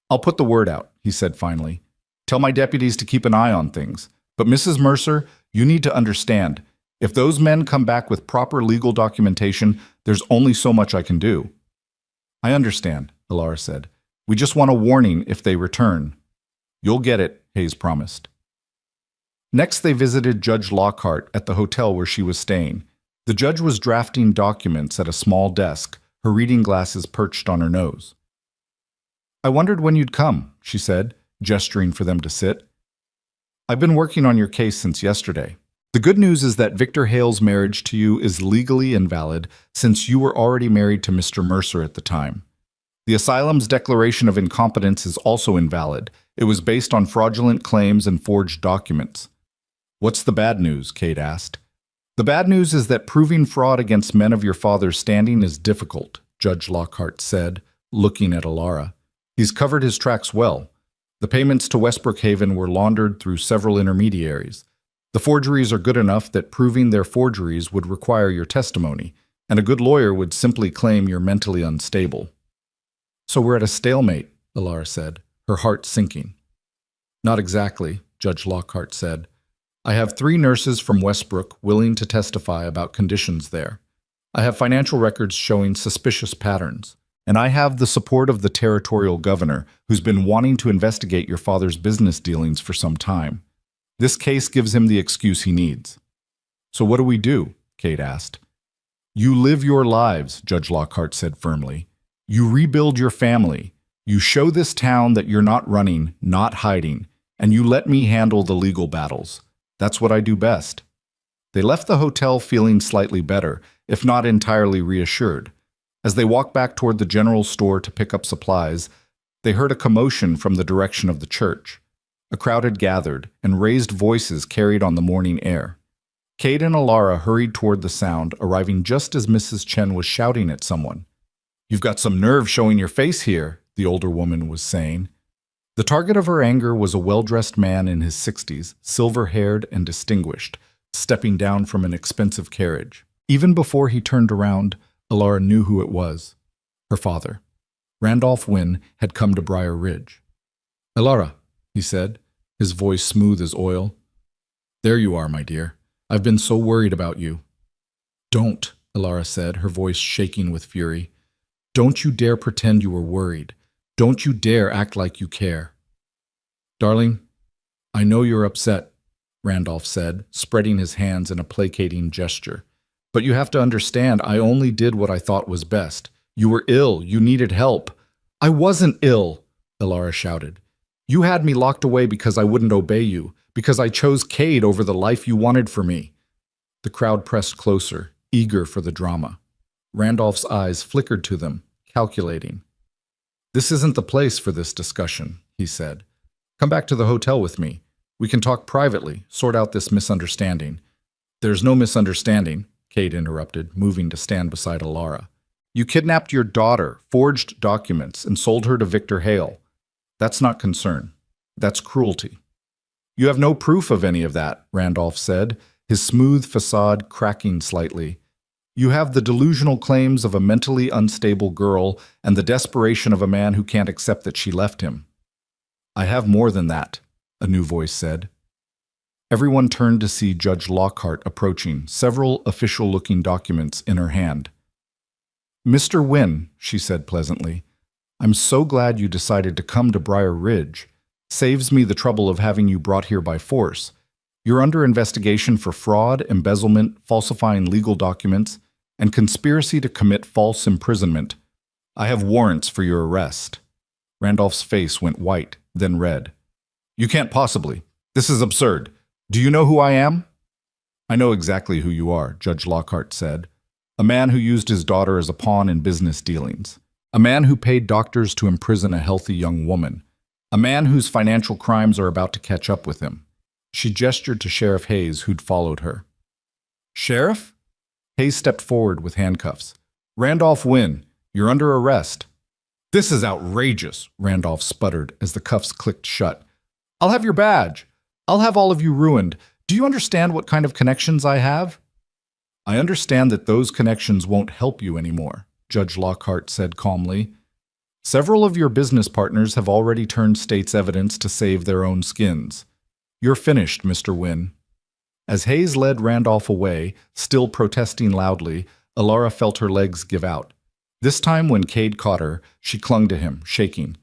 "I'll put the word out," he said finally. "Tell my deputies to keep an eye on things. But Mrs. Mercer, you need to understand, if those men come back with proper legal documentation, there's only so much I can do." "I understand," Alara said. "We just want a warning if they return." "You'll get it," Hayes promised. Next, they visited Judge Lockhart at the hotel where she was staying. The judge was drafting documents at a small desk, her reading glasses perched on her nose. "I wondered when you'd come," she said, gesturing for them to sit. "I've been working on your case since yesterday. The good news is that Victor Hale's marriage to you is legally invalid since you were already married to Mr. Mercer at the time. The asylum's declaration of incompetence is also invalid. It was based on fraudulent claims and forged documents." "What's the bad news?" Cade asked. "The bad news is that proving fraud against men of your father's standing is difficult," Judge Lockhart said, looking at Alara. "He's covered his tracks well. The payments to Westbrook Haven were laundered through several intermediaries. The forgeries are good enough that proving their forgeries would require your testimony, and a good lawyer would simply claim you're mentally unstable." "So we're at a stalemate," Alara said, her heart sinking. "Not exactly," Judge Lockhart said. "I have 3 nurses from Westbrook willing to testify about conditions there. I have financial records showing suspicious patterns. And I have the support of the territorial governor, who's been wanting to investigate your father's business dealings for some time. This case gives him the excuse he needs." "So what do we do?" Cade asked. "You live your lives," Judge Lockhart said firmly. "You rebuild your family. You show this town that you're not running, not hiding, and you let me handle the legal battles. That's what I do best." They left the hotel feeling slightly better, if not entirely reassured. As they walked back toward the general store to pick up supplies, they heard a commotion from the direction of the church. A crowd had gathered, and raised voices carried on the morning air. Cade and Alara hurried toward the sound, arriving just as Mrs. Chen was shouting at someone. "You've got some nerve showing your face here," the older woman was saying. The target of her anger was a well-dressed man in his 60s, silver-haired and distinguished, stepping down from an expensive carriage. Even before he turned around, Alara knew who it was. Her father. Randolph Wynne had come to Briar Ridge. "Elara," he said, his voice smooth as oil. "There you are, my dear. I've been so worried about you." "Don't," Elara said, her voice shaking with fury. "Don't you dare pretend you were worried. Don't you dare act like you care." "Darling, I know you're upset," Randolph said, spreading his hands in a placating gesture. "But you have to understand, I only did what I thought was best. You were ill. You needed help." "I wasn't ill," Elara shouted. "You had me locked away because I wouldn't obey you, because I chose Cade over the life you wanted for me." The crowd pressed closer, eager for the drama. Randolph's eyes flickered to them, calculating. "This isn't the place for this discussion," he said. "Come back to the hotel with me. We can talk privately, sort out this misunderstanding." "There's no misunderstanding," Cade interrupted, moving to stand beside Elara. "You kidnapped your daughter, forged documents, and sold her to Victor Hale. That's not concern. That's cruelty." "You have no proof of any of that," Randolph said, his smooth facade cracking slightly. "You have the delusional claims of a mentally unstable girl and the desperation of a man who can't accept that she left him." "I have more than that," a new voice said. Everyone turned to see Judge Lockhart approaching, several official-looking documents in her hand. "Mr. Wynne," she said pleasantly, "I'm so glad you decided to come to Briar Ridge. Saves me the trouble of having you brought here by force. You're under investigation for fraud, embezzlement, falsifying legal documents, and conspiracy to commit false imprisonment. I have warrants for your arrest." Randolph's face went white, then red. "You can't possibly. This is absurd. Do you know who I am?" "I know exactly who you are," Judge Lockhart said. "A man who used his daughter as a pawn in business dealings. A man who paid doctors to imprison a healthy young woman. A man whose financial crimes are about to catch up with him." She gestured to Sheriff Hayes, who'd followed her. "Sheriff?" Hayes stepped forward with handcuffs. "Randolph Wynne, you're under arrest." "This is outrageous," Randolph sputtered as the cuffs clicked shut. "I'll have your badge. I'll have all of you ruined. Do you understand what kind of connections I have?" "I understand that those connections won't help you anymore," Judge Lockhart said calmly. "Several of your business partners have already turned state's evidence to save their own skins. You're finished, Mr. Wynne." As Hayes led Randolph away, still protesting loudly, Elara felt her legs give out. This time when Cade caught her, she clung to him, shaking.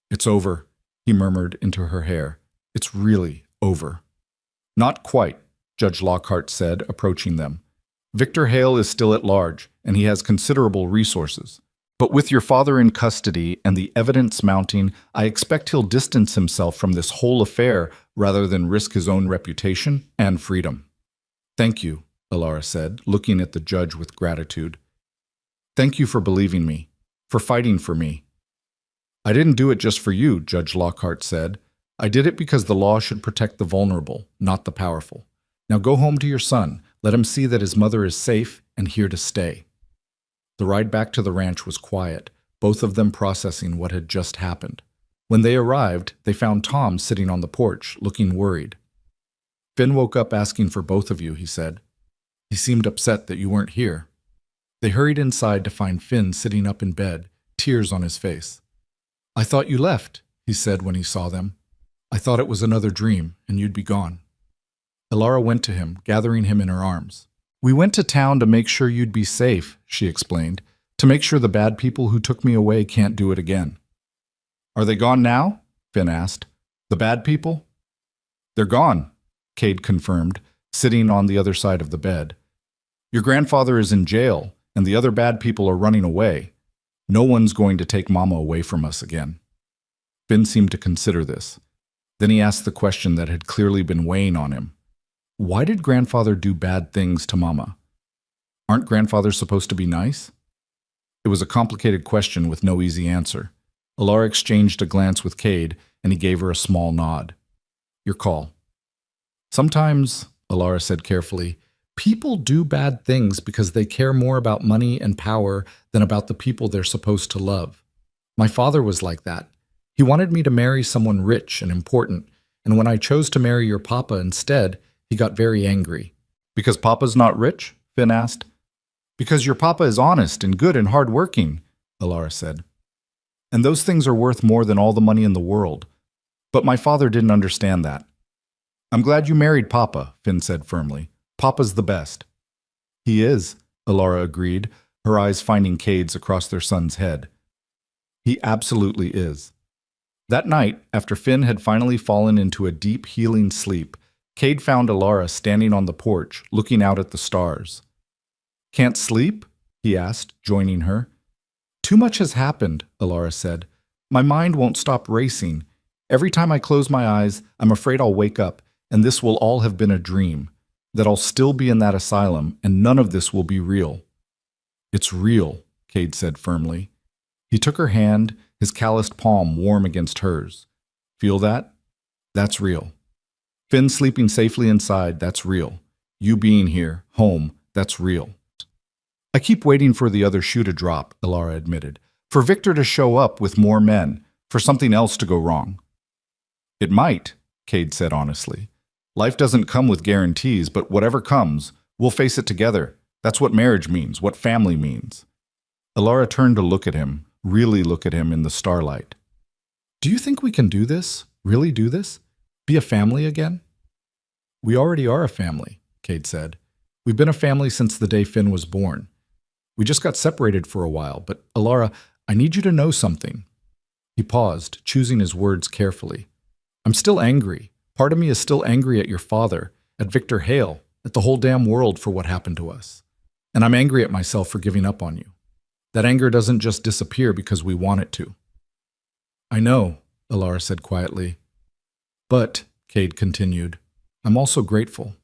"It's over," he murmured into her hair. "It's really over." "Not quite," Judge Lockhart said, approaching them. "Victor Hale is still at large, and he has considerable resources. But with your father in custody and the evidence mounting, I expect he'll distance himself from this whole affair rather than risk his own reputation and freedom." "Thank you," Elara said, looking at the judge with gratitude. "Thank you for believing me, for fighting for me." "I didn't do it just for you," Judge Lockhart said. "I did it because the law should protect the vulnerable, not the powerful. Now go home to your son. Let him see that his mother is safe and here to stay." The ride back to the ranch was quiet, both of them processing what had just happened. When they arrived, they found Tom sitting on the porch, looking worried. "Finn woke up asking for both of you," he said. "He seemed upset that you weren't here." They hurried inside to find Finn sitting up in bed, tears on his face. "I thought you left," he said when he saw them. "I thought it was another dream, and you'd be gone." Elara went to him, gathering him in her arms. "We went to town to make sure you'd be safe," she explained, "to make sure the bad people who took me away can't do it again." "Are they gone now?" Finn asked. "The bad people?" "They're gone," Cade confirmed, sitting on the other side of the bed. "Your grandfather is in jail, and the other bad people are running away. No one's going to take Mama away from us again." Finn seemed to consider this. Then he asked the question that had clearly been weighing on him. Why did grandfather do bad things to Mama? Aren't grandfathers supposed to be nice? It was a complicated question with no easy answer. Elara exchanged a glance with Cade, and he gave her a small nod. "Your call." "Sometimes," Elara said carefully, "people do bad things because they care more about money and power than about the people they're supposed to love. My father was like that. He wanted me to marry someone rich and important, and when I chose to marry your papa instead, he got very angry." "Because Papa's not rich?" Finn asked. "Because your papa is honest and good and hard-working," Elara said. And those things are worth more than all the money in the world. But my father didn't understand that. I'm glad you married Papa, Finn said firmly. Papa's the best. He is, Alara agreed, her eyes finding Cade's across their son's head. He absolutely is. That night, after Finn had finally fallen into a deep, healing sleep, Cade found Alara standing on the porch, looking out at the stars. Can't sleep? He asked, joining her. Too much has happened, Alara said. My mind won't stop racing. Every time I close my eyes, I'm afraid I'll wake up, and this will all have been a dream, that I'll still be in that asylum, and none of this will be real. It's real, Cade said firmly. He took her hand, his calloused palm warm against hers. Feel that? That's real. Finn sleeping safely inside, that's real. You being here, home, that's real. I keep waiting for the other shoe to drop, Alara admitted. For Victor to show up with more men, for something else to go wrong. It might, Cade said honestly. Life doesn't come with guarantees, but whatever comes, we'll face it together. That's what marriage means, what family means. Alara turned to look at him, really look at him in the starlight. Do you think we can do this? Really do this? Be a family again? We already are a family, Cade said. We've been a family since the day Finn was born. We just got separated for a while, but Alara, I need you to know something. He paused, choosing his words carefully. I'm still angry. Part of me is still angry at your father, at Victor Hale, at the whole damn world for what happened to us. And I'm angry at myself for giving up on you. That anger doesn't just disappear because we want it to. I know, Alara said quietly. But, Cade continued, I'm also grateful.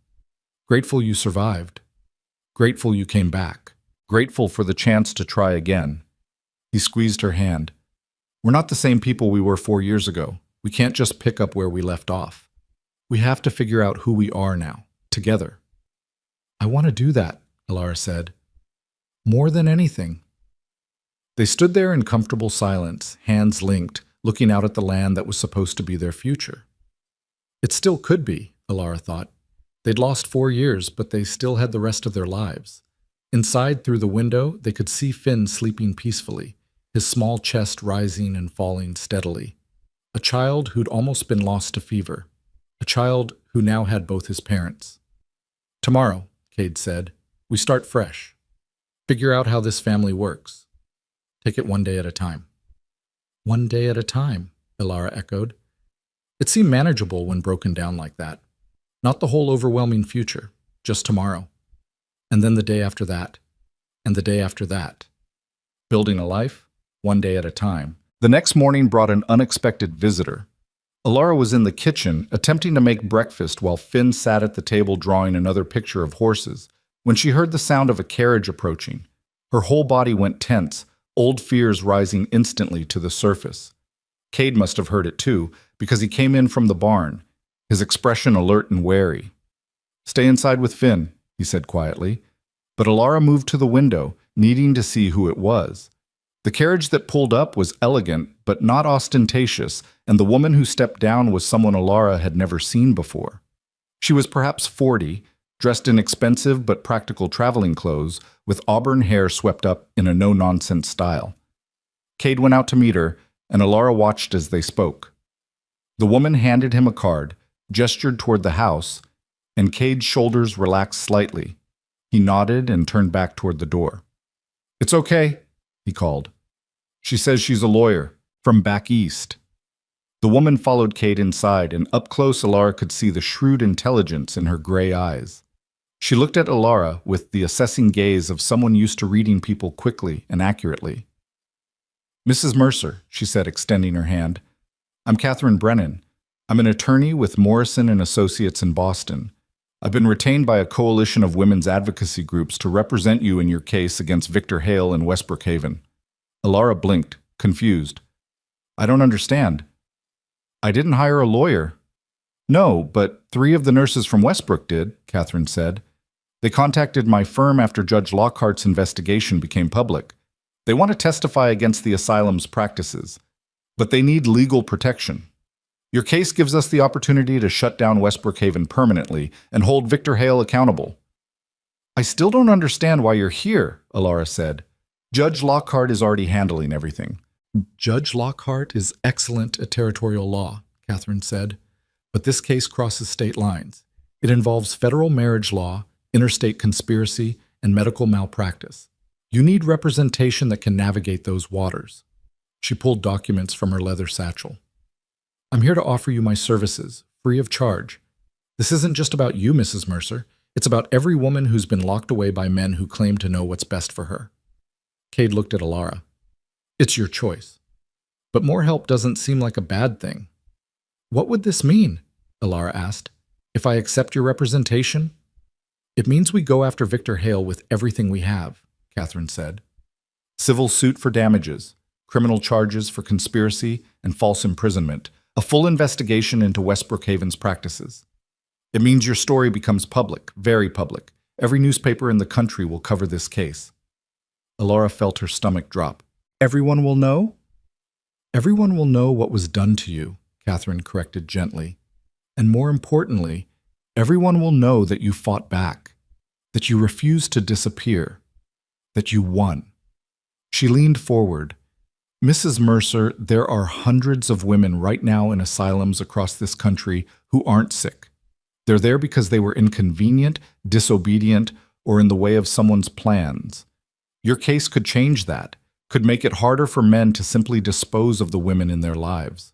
Grateful you survived. Grateful you came back. Grateful for the chance to try again. He squeezed her hand. We're not the same people we were 4 years ago. We can't just pick up where we left off. We have to figure out who we are now, together. I want to do that, Alara said. More than anything. They stood there in comfortable silence, hands linked, looking out at the land that was supposed to be their future. It still could be, Alara thought. They'd lost 4 years, but they still had the rest of their lives. Inside, through the window, they could see Finn sleeping peacefully, his small chest rising and falling steadily. A child who'd almost been lost to fever. A child who now had both his parents. Tomorrow, Cade said, we start fresh. Figure out how this family works. Take it one day at a time. One day at a time, Alara echoed. It seemed manageable when broken down like that. Not the whole overwhelming future, just tomorrow. And then the day after that, and the day after that. Building a life, one day at a time. The next morning brought an unexpected visitor. Alara was in the kitchen, attempting to make breakfast while Finn sat at the table drawing another picture of horses, when she heard the sound of a carriage approaching. Her whole body went tense, old fears rising instantly to the surface. Cade must have heard it too, because he came in from the barn, his expression alert and wary. Stay inside with Finn, he said quietly. But Alara moved to the window, needing to see who it was. The carriage that pulled up was elegant, but not ostentatious, and the woman who stepped down was someone Alara had never seen before. She was perhaps 40, dressed in expensive but practical traveling clothes, with auburn hair swept up in a no-nonsense style. Cade went out to meet her, and Alara watched as they spoke. The woman handed him a card, gestured toward the house, and Cade's shoulders relaxed slightly. He nodded and turned back toward the door. It's okay, he called. She says she's a lawyer, from back east. The woman followed Cade inside, and up close Alara could see the shrewd intelligence in her gray eyes. She looked at Alara with the assessing gaze of someone used to reading people quickly and accurately. Mrs. Mercer, she said, extending her hand. I'm Catherine Brennan. I'm an attorney with Morrison and Associates in Boston. I've been retained by a coalition of women's advocacy groups to represent you in your case against Victor Hale in West Brookhaven. Alara blinked, confused. I don't understand. I didn't hire a lawyer. No, but 3 of the nurses from Westbrook did, Catherine said. They contacted my firm after Judge Lockhart's investigation became public. They want to testify against the asylum's practices, but they need legal protection. Your case gives us the opportunity to shut down West Brookhaven permanently and hold Victor Hale accountable. I still don't understand why you're here, Alara said. Judge Lockhart is already handling everything. Judge Lockhart is excellent at territorial law, Catherine said, but this case crosses state lines. It involves federal marriage law, interstate conspiracy, and medical malpractice. You need representation that can navigate those waters. She pulled documents from her leather satchel. I'm here to offer you my services, free of charge. This isn't just about you, Mrs. Mercer. It's about every woman who's been locked away by men who claim to know what's best for her. Cade looked at Alara. It's your choice. But more help doesn't seem like a bad thing. What would this mean? Alara asked. If I accept your representation? It means we go after Victor Hale with everything we have, Catherine said. Civil suit for damages, criminal charges for conspiracy and false imprisonment, a full investigation into West Brookhaven's practices. It means your story becomes public, very public. Every newspaper in the country will cover this case. Alara felt her stomach drop. Everyone will know? Everyone will know what was done to you, Catherine corrected gently. And more importantly, everyone will know that you fought back, that you refused to disappear, that you won. She leaned forward. Mrs. Mercer, there are hundreds of women right now in asylums across this country who aren't sick. They're there because they were inconvenient, disobedient, or in the way of someone's plans. Your case could change that, could make it harder for men to simply dispose of the women in their lives.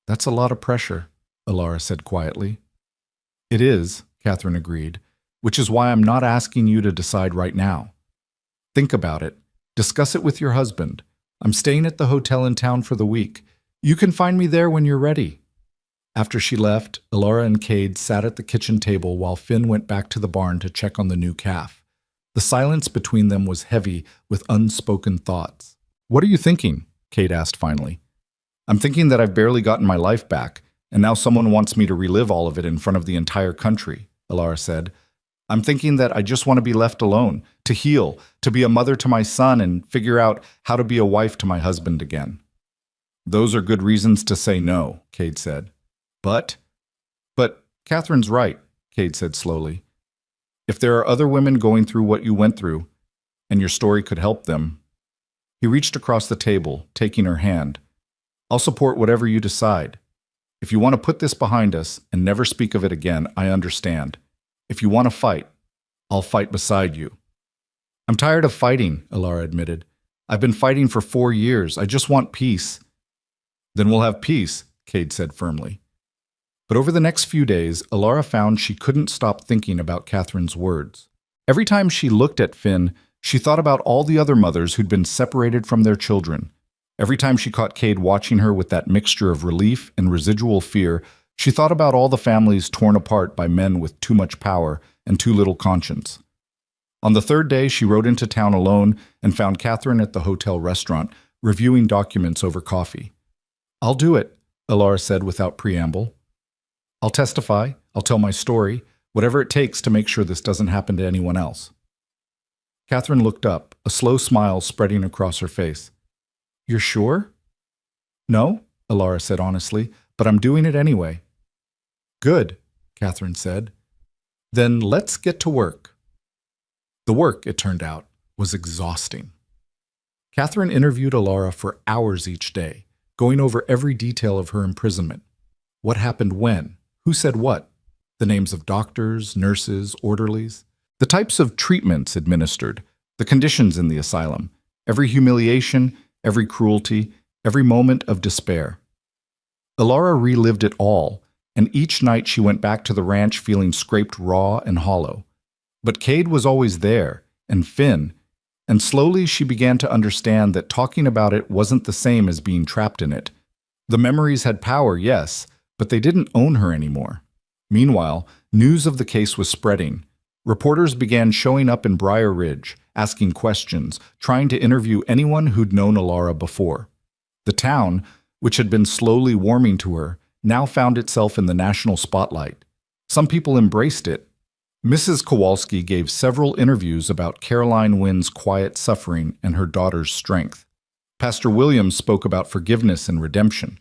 That's a lot of pressure, Alara said quietly. It is, Catherine agreed, which is why I'm not asking you to decide right now. Think about it. Discuss it with your husband. I'm staying at the hotel in town for the week. You can find me there when you're ready. After she left, Alara and Cade sat at the kitchen table while Finn went back to the barn to check on the new calf. The silence between them was heavy with unspoken thoughts. What are you thinking? Cade asked finally. I'm thinking that I've barely gotten my life back, and now someone wants me to relive all of it in front of the entire country, Alara said. I'm thinking that I just want to be left alone, to heal, to be a mother to my son and figure out how to be a wife to my husband again. Those are good reasons to say no, Cade said. But Catherine's right, Cade said slowly. If there are other women going through what you went through, and your story could help them. He reached across the table, taking her hand. I'll support whatever you decide. If you want to put this behind us and never speak of it again, I understand. If you want to fight, I'll fight beside you. I'm tired of fighting, Alara admitted. I've been fighting for 4 years. I just want peace. Then we'll have peace, Cade said firmly. But over the next few days, Alara found she couldn't stop thinking about Catherine's words. Every time she looked at Finn, she thought about all the other mothers who'd been separated from their children. Every time she caught Cade watching her with that mixture of relief and residual fear, she thought about all the families torn apart by men with too much power and too little conscience. On the third day, she rode into town alone and found Catherine at the hotel restaurant, reviewing documents over coffee. I'll do it, Alara said without preamble. I'll testify, I'll tell my story, whatever it takes to make sure this doesn't happen to anyone else. Catherine looked up, a slow smile spreading across her face. You're sure? No, Alara said honestly, but I'm doing it anyway. Good, Catherine said. Then let's get to work. The work, it turned out, was exhausting. Catherine interviewed Alara for hours each day, going over every detail of her imprisonment. What happened when? Who said what? The names of doctors, nurses, orderlies. The types of treatments administered, the conditions in the asylum, every humiliation, every cruelty, every moment of despair. Alara relived it all, and each night she went back to the ranch feeling scraped raw and hollow. But Cade was always there, and Finn, and slowly she began to understand that talking about it wasn't the same as being trapped in it. The memories had power, yes, but they didn't own her anymore. Meanwhile, news of the case was spreading. Reporters began showing up in Briar Ridge, asking questions, trying to interview anyone who'd known Alara before. The town, which had been slowly warming to her, now found itself in the national spotlight. Some people embraced it. Mrs. Kowalski gave several interviews about Caroline Wynn's quiet suffering and her daughter's strength. Pastor Williams spoke about forgiveness and redemption.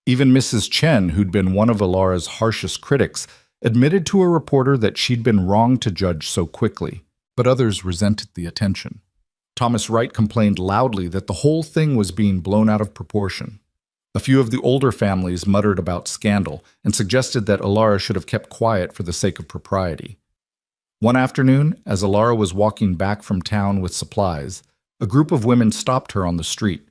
Even Mrs. Chen, who'd been one of Alara's harshest critics, admitted to a reporter that she'd been wrong to judge so quickly, but others resented the attention. Thomas Wright complained loudly that the whole thing was being blown out of proportion. A few of the older families muttered about scandal and suggested that Alara should have kept quiet for the sake of propriety. One afternoon, as Alara was walking back from town with supplies, a group of women stopped her on the street.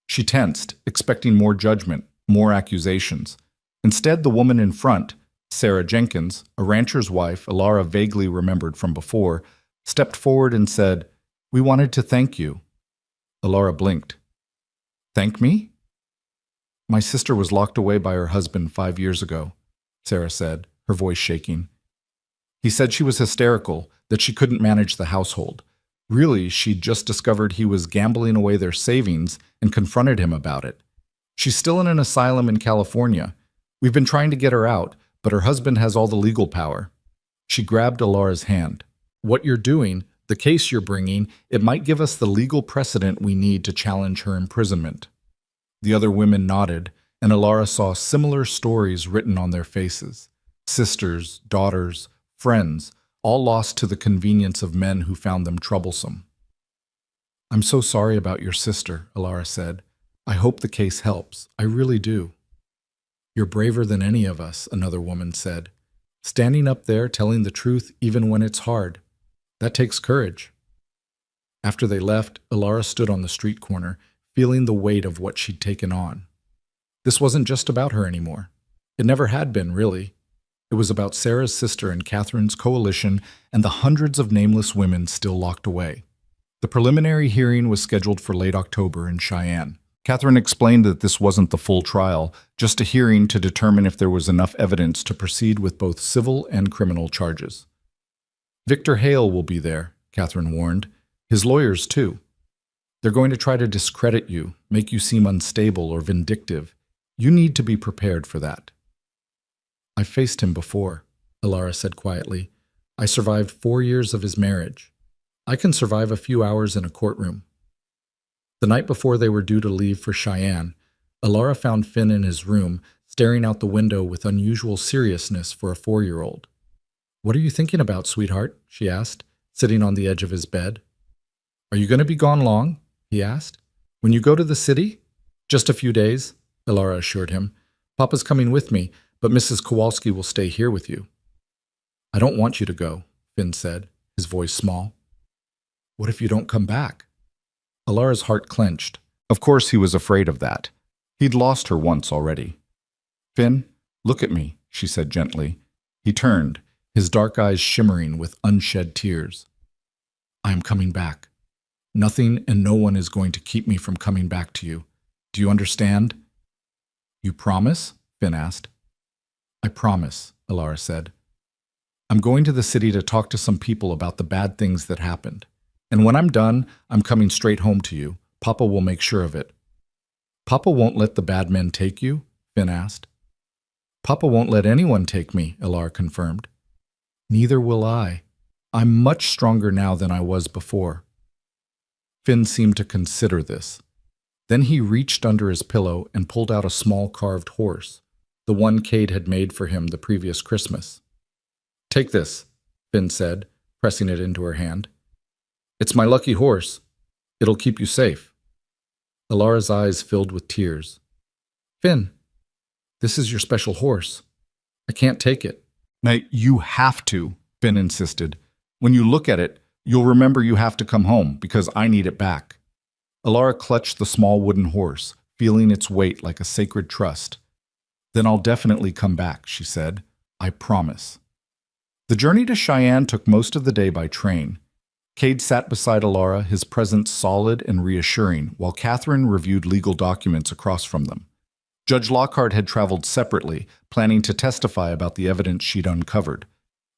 She tensed, expecting more judgment, more accusations. Instead, the woman in front, Sarah Jenkins, a rancher's wife Alara vaguely remembered from before, stepped forward and said, "We wanted to thank you." Alara blinked. "Thank me?" "My sister was locked away by her husband 5 years ago," Sarah said, her voice shaking. "He said she was hysterical, that she couldn't manage the household. Really, she'd just discovered he was gambling away their savings and confronted him about it. She's still in an asylum in California. We've been trying to get her out, but her husband has all the legal power." She grabbed Alara's hand. "What you're doing, the case you're bringing, it might give us the legal precedent we need to challenge her imprisonment." The other women nodded, and Alara saw similar stories written on their faces. Sisters, daughters, friends, all lost to the convenience of men who found them troublesome. "I'm so sorry about your sister," Alara said. "I hope the case helps. I really do." "You're braver than any of us," another woman said. "Standing up there telling the truth even when it's hard. That takes courage." After they left, Alara stood on the street corner, feeling the weight of what she'd taken on. This wasn't just about her anymore. It never had been, really. It was about Sarah's sister and Catherine's coalition and the hundreds of nameless women still locked away. The preliminary hearing was scheduled for late October in Cheyenne. Catherine explained that this wasn't the full trial, just a hearing to determine if there was enough evidence to proceed with both civil and criminal charges. "Victor Hale will be there," Catherine warned. "His lawyers, too. They're going to try to discredit you, make you seem unstable or vindictive. You need to be prepared for that." "I've faced him before," Alara said quietly. "I survived 4 years of his marriage. I can survive a few hours in a courtroom." The night before they were due to leave for Cheyenne, Alara found Finn in his room, staring out the window with unusual seriousness for a 4-year-old. "What are you thinking about, sweetheart?" she asked, sitting on the edge of his bed. "Are you going to be gone long?" he asked. "When you go to the city?" "Just a few days," Alara assured him. "Papa's coming with me, but Mrs. Kowalski will stay here with you." "I don't want you to go," Finn said, his voice small. "What if you don't come back?" Alara's heart clenched. Of course he was afraid of that. He'd lost her once already. "Finn, look at me," she said gently. He turned, his dark eyes shimmering with unshed tears. "I am coming back. Nothing and no one is going to keep me from coming back to you. Do you understand?" "You promise?" Finn asked. "I promise," Alara said. "I'm going to the city to talk to some people about the bad things that happened. And when I'm done, I'm coming straight home to you. Papa will make sure of it." "Papa won't let the bad men take you?" Finn asked. "Papa won't let anyone take me," Alara confirmed. "Neither will I. I'm much stronger now than I was before." Finn seemed to consider this. Then he reached under his pillow and pulled out a small carved horse, the one Cade had made for him the previous Christmas. "Take this," Finn said, pressing it into her hand. "It's my lucky horse. It'll keep you safe." Alara's eyes filled with tears. "Finn, this is your special horse. I can't take it." "Now, you have to," Finn insisted. "When you look at it, you'll remember you have to come home, because I need it back." Alara clutched the small wooden horse, feeling its weight like a sacred trust. "Then I'll definitely come back," she said. "I promise." The journey to Cheyenne took most of the day by train. Cade sat beside Alara, his presence solid and reassuring, while Catherine reviewed legal documents across from them. Judge Lockhart had traveled separately, planning to testify about the evidence she'd uncovered.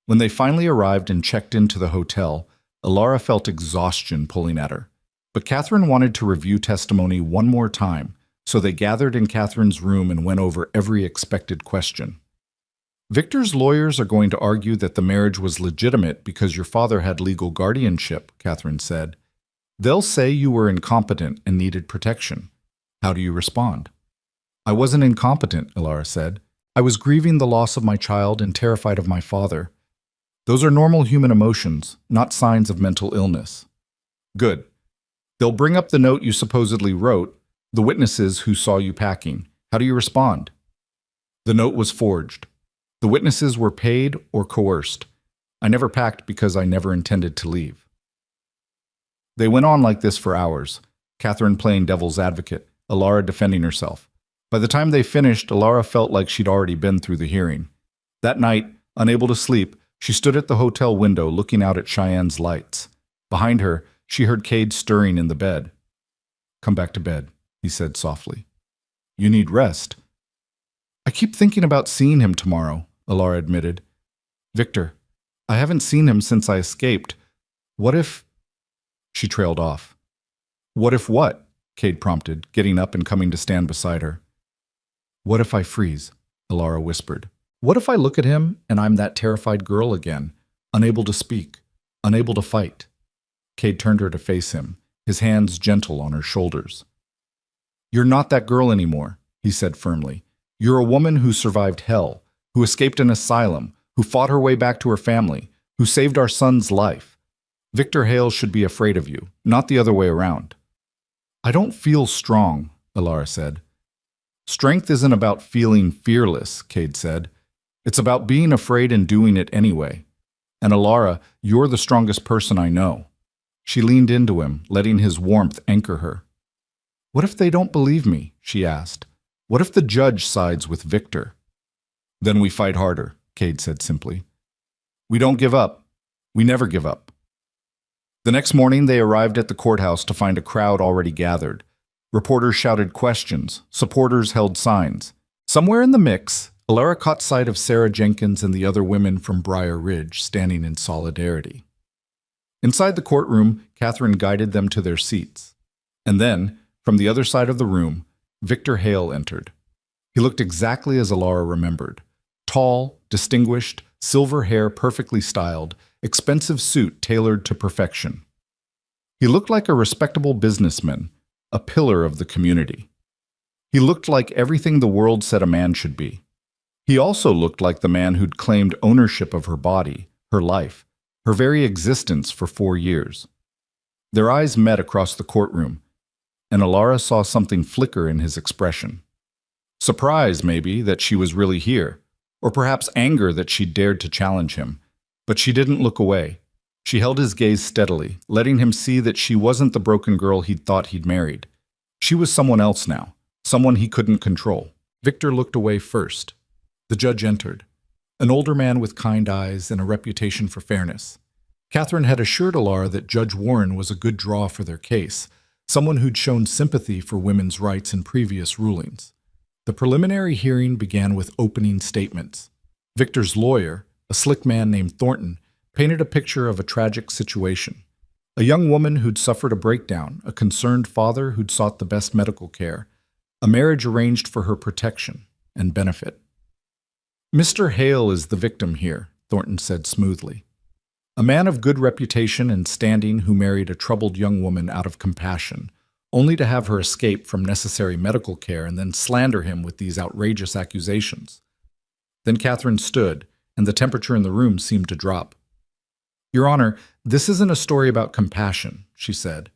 When they finally arrived and checked into the hotel, Alara felt exhaustion pulling at her. But Catherine wanted to review testimony one more time, so they gathered in Catherine's room and went over every expected question. "Victor's lawyers are going to argue that the marriage was legitimate because your father had legal guardianship," Catherine said. "They'll say you were incompetent and needed protection. How do you respond?" "I wasn't incompetent," Alara said. "I was grieving the loss of my child and terrified of my father. Those are normal human emotions, not signs of mental illness." "Good. They'll bring up the note you supposedly wrote, the witnesses who saw you packing. How do you respond? The note was forged. The witnesses were paid or coerced. I never packed because I never intended to leave. They went on like this for hours, Catherine playing devil's advocate, Alara defending herself. By the time they finished, Alara felt like she'd already been through the hearing. That night, unable to sleep, she stood at the hotel window looking out at Cheyenne's lights. Behind her, she heard Cade stirring in the bed. Come back to bed, he said softly. You need rest. I keep thinking about seeing him tomorrow, Alara admitted. Victor, I haven't seen him since I escaped. What if... She trailed off. What if what? Cade prompted, getting up and coming to stand beside her. What if I freeze? Alara whispered. What if I look at him and I'm that terrified girl again, unable to speak, unable to fight? Cade turned her to face him, his hands gentle on her shoulders. You're not that girl anymore, he said firmly. You're a woman who survived hell, who escaped an asylum, who fought her way back to her family, who saved our son's life. Victor Hale should be afraid of you, not the other way around. I don't feel strong, Alara said. Strength isn't about feeling fearless, Cade said. It's about being afraid and doing it anyway. And Alara, you're the strongest person I know. She leaned into him, letting his warmth anchor her. What if they don't believe me? She asked. What if the judge sides with Victor? Then we fight harder, Cade said simply. We don't give up. We never give up. The next morning, they arrived at the courthouse to find a crowd already gathered. Reporters shouted questions. Supporters held signs. Somewhere in the mix, Alara caught sight of Sarah Jenkins and the other women from Briar Ridge standing in solidarity. Inside the courtroom, Catherine guided them to their seats. And then, from the other side of the room, Victor Hale entered. He looked exactly as Alara remembered. Tall, distinguished, silver hair perfectly styled, expensive suit tailored to perfection. He looked like a respectable businessman, a pillar of the community. He looked like everything the world said a man should be. He also looked like the man who'd claimed ownership of her body, her life, her very existence for 4 years. Their eyes met across the courtroom, and Alara saw something flicker in his expression. Surprise, maybe, that she was really here, or perhaps anger that she dared to challenge him. But she didn't look away. She held his gaze steadily, letting him see that she wasn't the broken girl he'd thought he'd married. She was someone else now, someone he couldn't control. Victor looked away first. The judge entered, an older man with kind eyes and a reputation for fairness. Catherine had assured Alara that Judge Warren was a good draw for their case, someone who'd shown sympathy for women's rights in previous rulings. The preliminary hearing began with opening statements. Victor's lawyer, a slick man named Thornton, painted a picture of a tragic situation. A young woman who'd suffered a breakdown, a concerned father who'd sought the best medical care, a marriage arranged for her protection and benefit. Mr. Hale is the victim here, Thornton said smoothly. A man of good reputation and standing who married a troubled young woman out of compassion, only to have her escape from necessary medical care and then slander him with these outrageous accusations. Then Catherine stood, and the temperature in the room seemed to drop. Your Honor, this isn't a story about compassion, she said.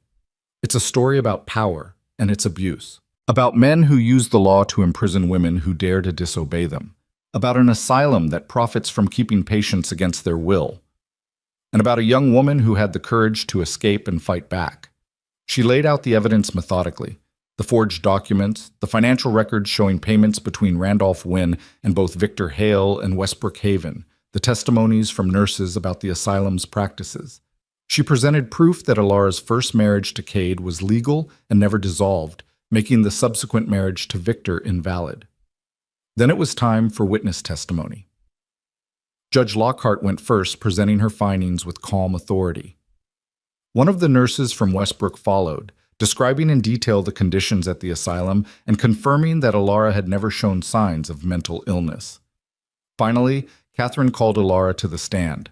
It's a story about power and its abuse, about men who use the law to imprison women who dare to disobey them, about an asylum that profits from keeping patients against their will, and about a young woman who had the courage to escape and fight back. She laid out the evidence methodically, the forged documents, the financial records showing payments between Randolph Wynn and both Victor Hale and Westbrook Haven, the testimonies from nurses about the asylum's practices. She presented proof that Alara's first marriage to Cade was legal and never dissolved, making the subsequent marriage to Victor invalid. Then it was time for witness testimony. Judge Lockhart went first, presenting her findings with calm authority. One of the nurses from Westbrook followed, describing in detail the conditions at the asylum and confirming that Alara had never shown signs of mental illness. Finally, Catherine called Alara to the stand.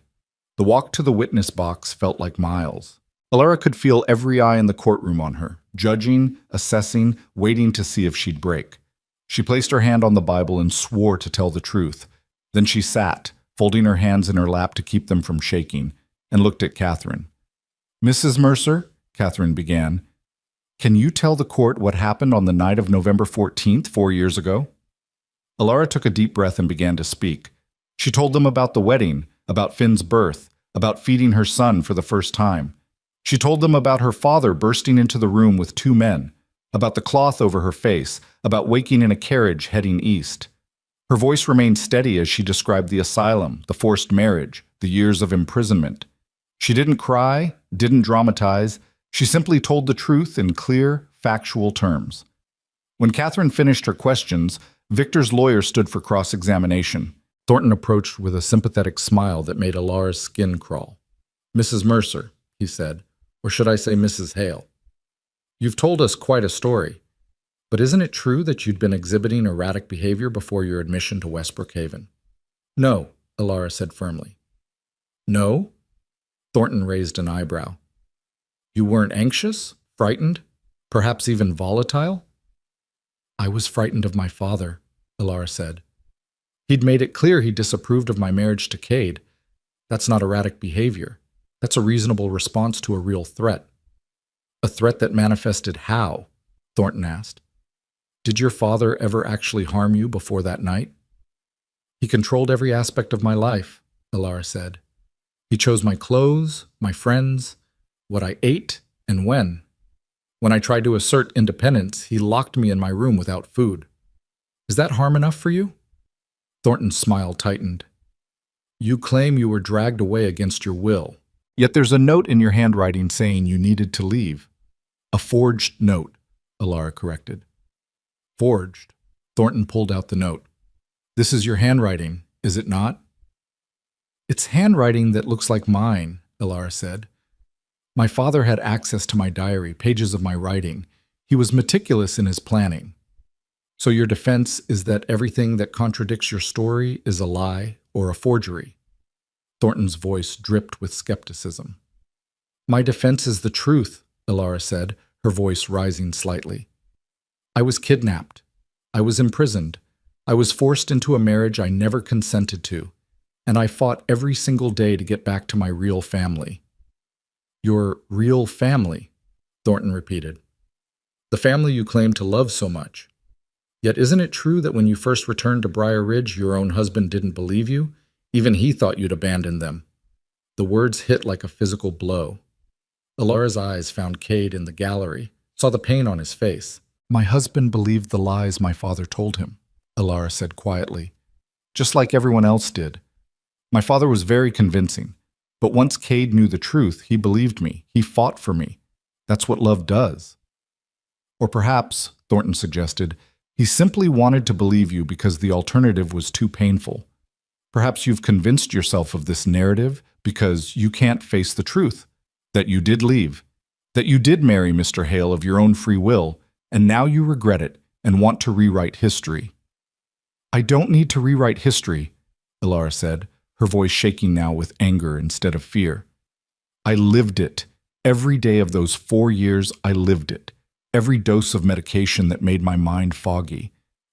The walk to the witness box felt like miles. Alara could feel every eye in the courtroom on her, judging, assessing, waiting to see if she'd break. She placed her hand on the Bible and swore to tell the truth. Then she sat, folding her hands in her lap to keep them from shaking, and looked at Catherine. Mrs. Mercer, Catherine began, Can you tell the court what happened on the night of November 14th, 4 years ago? Alara took a deep breath and began to speak. She told them about the wedding, about Finn's birth, about feeding her son for the first time. She told them about her father bursting into the room with two men, about the cloth over her face, about waking in a carriage heading east. Her voice remained steady as she described the asylum, the forced marriage, the years of imprisonment. She didn't cry, didn't dramatize. She simply told the truth in clear, factual terms. When Catherine finished her questions, Victor's lawyer stood for cross-examination. Thornton approached with a sympathetic smile that made Alara's skin crawl. "Mrs. Mercer," he said, "or should I say Mrs. Hale? You've told us quite a story, but isn't it true that you'd been exhibiting erratic behavior before your admission to Westbrook Haven?" "No," Alara said firmly. "No?" Thornton raised an eyebrow. "You weren't anxious, frightened, perhaps even volatile?" "I was frightened of my father," Alara said. "He'd made it clear he disapproved of my marriage to Cade. That's not erratic behavior. That's a reasonable response to a real threat." "A threat that manifested how?" Thornton asked. "Did your father ever actually harm you before that night?" "He controlled every aspect of my life," Alara said. "He chose my clothes, my friends, what I ate, and when. When I tried to assert independence, he locked me in my room without food. Is that harm enough for you?" Thornton's smile tightened. "You claim you were dragged away against your will. Yet there's a note in your handwriting saying you needed to leave." "A forged note," Alara corrected. "Forged." Thornton pulled out the note. "This is your handwriting, is it not?" "It's handwriting that looks like mine," Alara said. "My father had access to my diary, pages of my writing. He was meticulous in his planning." "So your defense is that everything that contradicts your story is a lie or a forgery?" Thornton's voice dripped with skepticism. "My defense is the truth," Alara said, her voice rising slightly. "I was kidnapped. I was imprisoned. I was forced into a marriage I never consented to, and I fought every single day to get back to my real family." "Your real family," Thornton repeated. "The family you claim to love so much. Yet isn't it true that when you first returned to Briar Ridge, your own husband didn't believe you? Even he thought you'd abandoned them." The words hit like a physical blow. Alara's eyes found Cade in the gallery, saw the pain on his face. "My husband believed the lies my father told him," Alara said quietly. "Just like everyone else did. My father was very convincing. But once Cade knew the truth, he believed me. He fought for me. That's what love does." "Or perhaps," Thornton suggested, "he simply wanted to believe you because the alternative was too painful. Perhaps you've convinced yourself of this narrative because you can't face the truth, that you did leave, that you did marry Mr. Hale of your own free will, and now you regret it and want to rewrite history." "I don't need to rewrite history," Alara said, her voice shaking now with anger instead of fear. "I lived it. Every day of those 4 years, I lived it. Every dose of medication that made my mind foggy.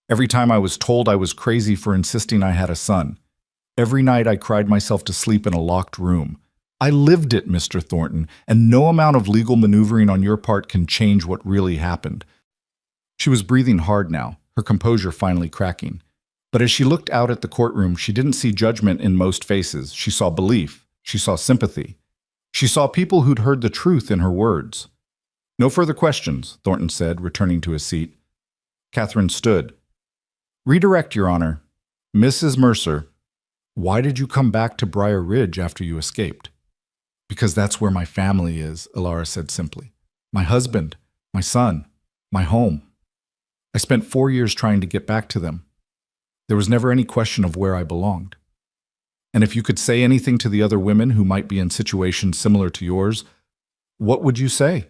Every time I was told I was crazy for insisting I had a son. Every night I cried myself to sleep in a locked room. I lived it, Mr. Thornton, and no amount of legal maneuvering on your part can change what really happened." She was breathing hard now, her composure finally cracking. But as she looked out at the courtroom, she didn't see judgment in most faces. She saw belief. She saw sympathy. She saw people who'd heard the truth in her words. "No further questions," Thornton said, returning to his seat. Catherine stood. "Redirect, Your Honor. Mrs. Mercer, why did you come back to Briar Ridge after you escaped?" "Because that's where my family is," Alara said simply. "My husband, my son, my home. I spent 4 years trying to get back to them. There was never any question of where I belonged. And if you could say anything to the other women who might be in situations similar to yours, what would you say?"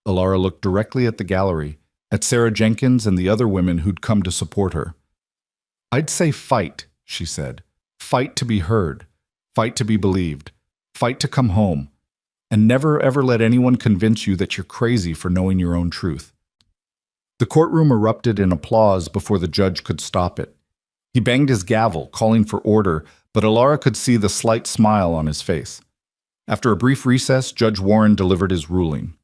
Alara looked directly at the gallery, at Sarah Jenkins and the other women who'd come to support her. "I'd say fight," she said. "Fight to be heard. Fight to be believed. Fight to come home. And never ever let anyone convince you that you're crazy for knowing your own truth." The courtroom erupted in applause before the judge could stop it. He banged his gavel, calling for order, but Alara could see the slight smile on his face. After a brief recess, Judge Warren delivered his ruling.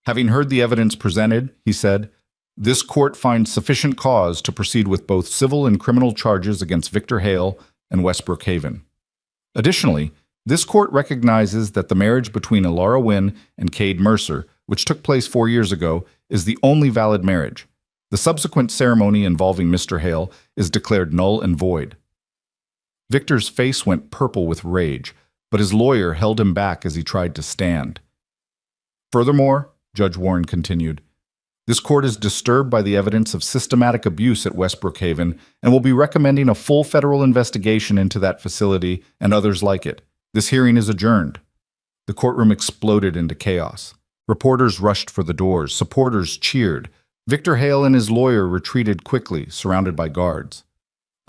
Having heard the evidence presented, he said, this court finds sufficient cause to proceed with both civil and criminal charges against Victor Hale and Westbrook Haven. Additionally, this court recognizes that the marriage between Alara Wynne and Cade Mercer, which took place 4 years ago, is the only valid marriage. The subsequent ceremony involving Mr. Hale is declared null and void. Victor's face went purple with rage, but his lawyer held him back as he tried to stand. Furthermore, Judge Warren continued, this court is disturbed by the evidence of systematic abuse at Westbrook Haven and will be recommending a full federal investigation into that facility and others like it. This hearing is adjourned. The courtroom exploded into chaos. Reporters rushed for the doors. Supporters cheered. Victor Hale and his lawyer retreated quickly, surrounded by guards.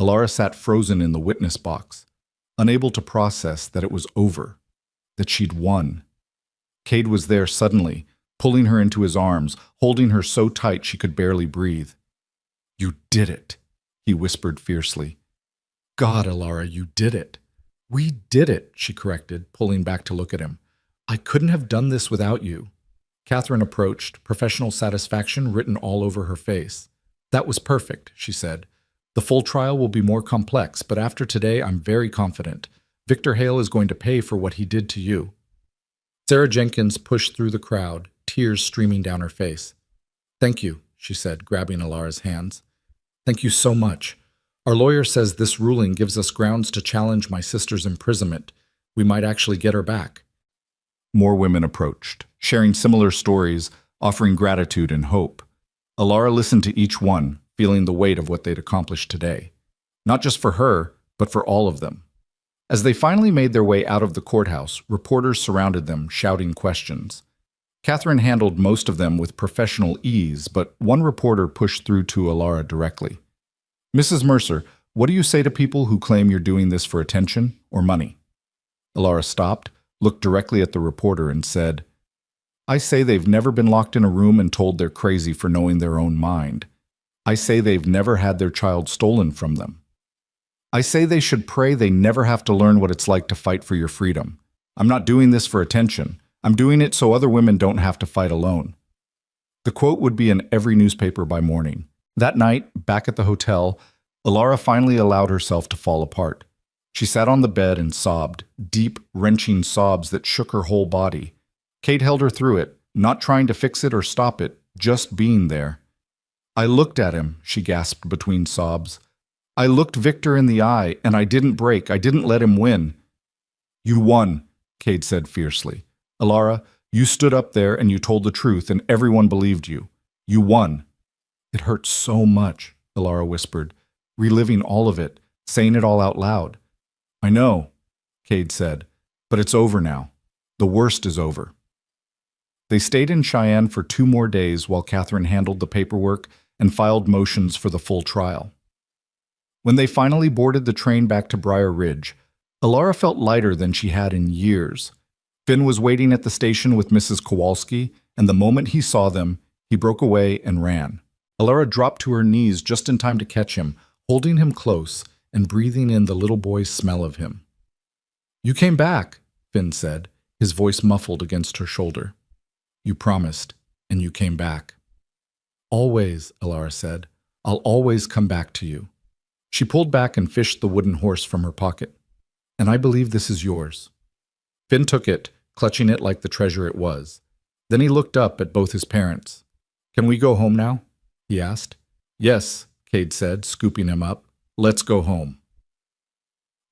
Alara sat frozen in the witness box, unable to process that it was over, that she'd won. Cade was there suddenly, pulling her into his arms, holding her so tight she could barely breathe. You did it, he whispered fiercely. God, Alara, you did it. We did it, she corrected, pulling back to look at him. I couldn't have done this without you. Catherine approached, professional satisfaction written all over her face. That was perfect, she said. The full trial will be more complex, but after today I'm very confident. Victor Hale is going to pay for what he did to you. Sarah Jenkins pushed through the crowd, tears streaming down her face. Thank you, she said, grabbing Alara's hands. Thank you so much. Our lawyer says this ruling gives us grounds to challenge my sister's imprisonment. We might actually get her back. More women approached, sharing similar stories, offering gratitude and hope. Alara listened to each one, feeling the weight of what they'd accomplished today. Not just for her, but for all of them. As they finally made their way out of the courthouse, reporters surrounded them, shouting questions. Catherine handled most of them with professional ease, but one reporter pushed through to Alara directly. Mrs. Mercer, what do you say to people who claim you're doing this for attention or money? Alara stopped, looked directly at the reporter and said, I say they've never been locked in a room and told they're crazy for knowing their own mind. I say they've never had their child stolen from them. I say they should pray they never have to learn what it's like to fight for your freedom. I'm not doing this for attention. I'm doing it so other women don't have to fight alone. The quote would be in every newspaper by morning. That night, back at the hotel, Alara finally allowed herself to fall apart. She sat on the bed and sobbed, deep, wrenching sobs that shook her whole body. Cade held her through it, not trying to fix it or stop it, just being there. I looked at him, she gasped between sobs. I looked Victor in the eye, and I didn't break. I didn't let him win. You won, Cade said fiercely. Alara, you stood up there and you told the truth, and everyone believed you. You won. It hurts so much, Alara whispered, reliving all of it, saying it all out loud. I know, Cade said, but it's over now. The worst is over. They stayed in Cheyenne for 2 more days while Catherine handled the paperwork and filed motions for the full trial. When they finally boarded the train back to Briar Ridge, Alara felt lighter than she had in years. Finn was waiting at the station with Mrs. Kowalski, and the moment he saw them, he broke away and ran. Alara dropped to her knees just in time to catch him, holding him close and breathing in the little boy's smell of him. You came back, Finn said, his voice muffled against her shoulder. You promised, and you came back. Always, Alara said. I'll always come back to you. She pulled back and fished the wooden horse from her pocket. And I believe this is yours. Finn took it, clutching it like the treasure it was. Then he looked up at both his parents. Can we go home now? He asked. Yes, Cade said, scooping him up. Let's go home.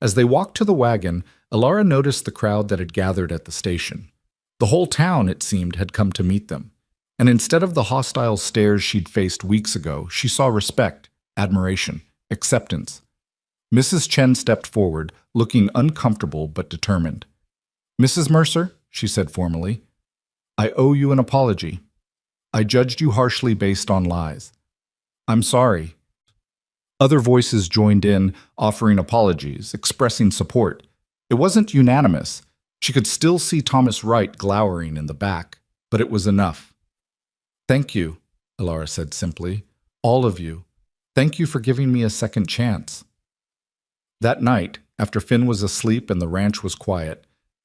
As they walked to the wagon, Alara noticed the crowd that had gathered at the station. The whole town, it seemed, had come to meet them. And instead of the hostile stares she'd faced weeks ago, she saw respect, admiration, acceptance. Mrs. Chen stepped forward, looking uncomfortable but determined. Mrs. Mercer, she said formally, I owe you an apology. I judged you harshly based on lies. I'm sorry. Other voices joined in, offering apologies, expressing support. It wasn't unanimous. She could still see Thomas Wright glowering in the back, but it was enough. Thank you, Alara said simply. All of you. Thank you for giving me a second chance. That night, after Finn was asleep and the ranch was quiet,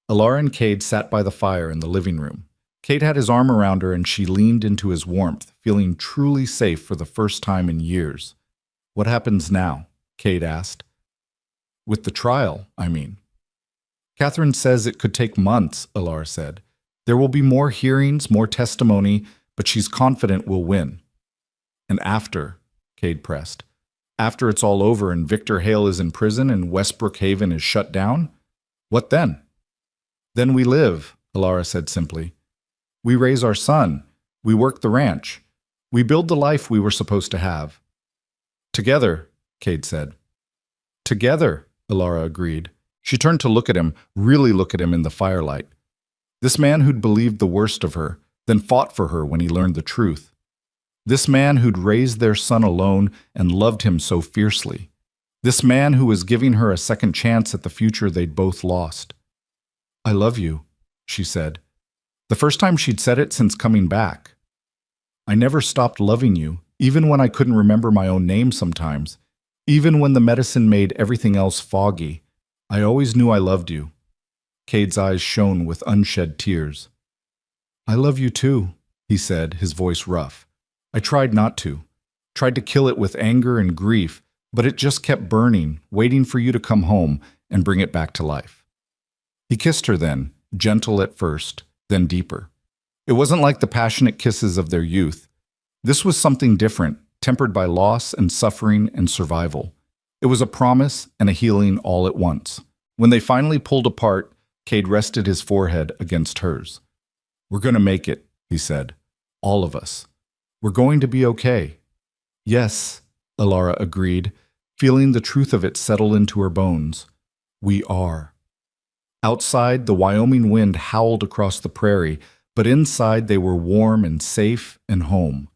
Alara and Cade sat by the fire in the living room. Cade had his arm around her and she leaned into his warmth, feeling truly safe for the first time in years. What happens now? Cade asked. With the trial, I mean. Catherine says it could take months, Alara said. There will be more hearings, more testimony, but she's confident we'll win. And after, Cade pressed, after it's all over and Victor Hale is in prison and Westbrook Haven is shut down? What then? Then we live, Alara said simply. We raise our son. We work the ranch. We build the life we were supposed to have. Together, Cade said. Together, Alara agreed. She turned to look at him, really look at him in the firelight. This man who'd believed the worst of her, then fought for her when he learned the truth. This man who'd raised their son alone and loved him so fiercely. This man who was giving her a second chance at the future they'd both lost. I love you, she said. The first time she'd said it since coming back. I never stopped loving you, even when I couldn't remember my own name sometimes. Even when the medicine made everything else foggy. I always knew I loved you. Cade's eyes shone with unshed tears. I love you too, he said, his voice rough. I tried not to. Tried to kill it with anger and grief, but it just kept burning, waiting for you to come home and bring it back to life. He kissed her then, gentle at first, then deeper. It wasn't like the passionate kisses of their youth. This was something different, tempered by loss and suffering and survival. It was a promise and a healing all at once. When they finally pulled apart, Cade rested his forehead against hers. We're going to make it, he said. All of us. We're going to be okay. Yes, Alara agreed, feeling the truth of it settle into her bones. We are. Outside, the Wyoming wind howled across the prairie, but inside they were warm and safe and home.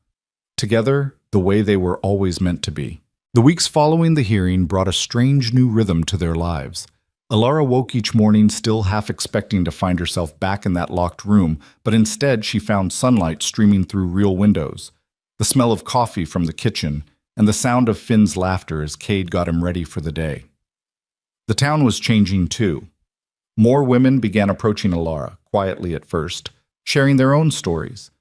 Together, the way they were always meant to be. The weeks following the hearing brought a strange new rhythm to their lives. Alara woke each morning still half expecting to find herself back in that locked room, but instead she found sunlight streaming through real windows, the smell of coffee from the kitchen, and the sound of Finn's laughter as Cade got him ready for the day. The town was changing too. More women began approaching Alara, quietly at first, sharing their own stories.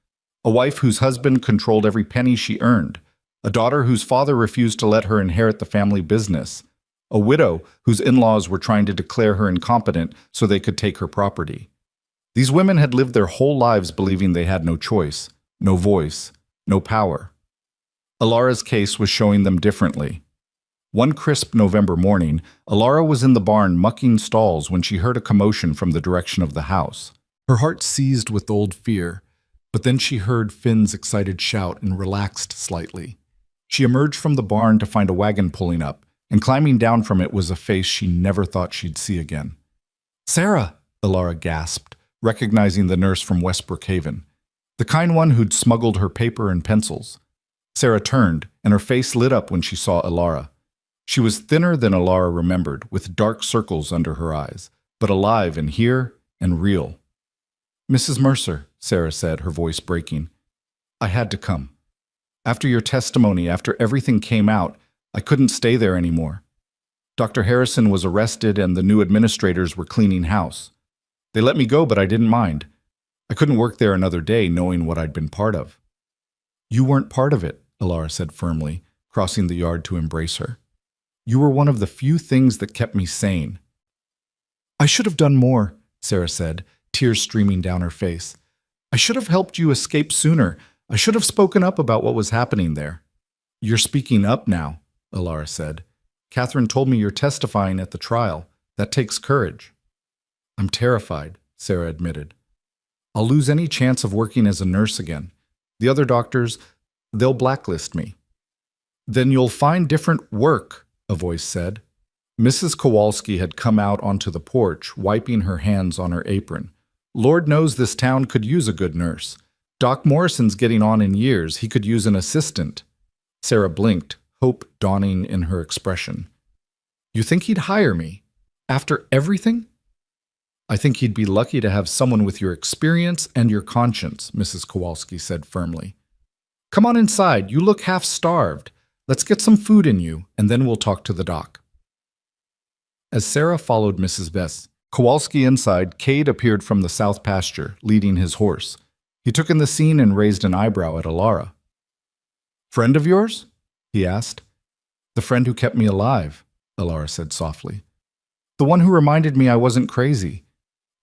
A wife whose husband controlled every penny she earned, a daughter whose father refused to let her inherit the family business, a widow whose in-laws were trying to declare her incompetent so they could take her property. These women had lived their whole lives believing they had no choice, no voice, no power. Alara's case was showing them differently. One crisp November morning, Alara was in the barn mucking stalls when she heard a commotion from the direction of the house. Her heart seized with old fear, but then she heard Finn's excited shout and relaxed slightly. She emerged from the barn to find a wagon pulling up, and climbing down from it was a face she never thought she'd see again. Sarah, Alara gasped, recognizing the nurse from Westbrook Haven, the kind one who'd smuggled her paper and pencils. Sarah turned, and her face lit up when she saw Alara. She was thinner than Alara remembered, with dark circles under her eyes, but alive and here and real. Mrs. Mercer, Sarah said, her voice breaking, I had to come. After your testimony, after everything came out, I couldn't stay there anymore. Dr. Harrison was arrested and the new administrators were cleaning house. They let me go, but I didn't mind. I couldn't work there another day knowing what I'd been part of. You weren't part of it, Alara said firmly, crossing the yard to embrace her. You were one of the few things that kept me sane. I should have done more, Sarah said, tears streaming down her face. I should have helped you escape sooner. I should have spoken up about what was happening there. You're speaking up now, Alara said. Catherine told me you're testifying at the trial. That takes courage. I'm terrified, Sarah admitted. I'll lose any chance of working as a nurse again. The other doctors, they'll blacklist me. Then you'll find different work, a voice said. Mrs. Kowalski had come out onto the porch, wiping her hands on her apron. Lord knows this town could use a good nurse. Doc Morrison's getting on in years. He could use an assistant. Sarah blinked, hope dawning in her expression. You think he'd hire me? After everything? I think he'd be lucky to have someone with your experience and your conscience, Mrs. Kowalski said firmly. Come on inside. You look half starved. Let's get some food in you, and then we'll talk to the doc. As Sarah followed Mrs. Kowalski inside, Cade appeared from the south pasture, leading his horse. He took in the scene and raised an eyebrow at Alara. "Friend of yours?" he asked. "The friend who kept me alive," Alara said softly. "The one who reminded me I wasn't crazy,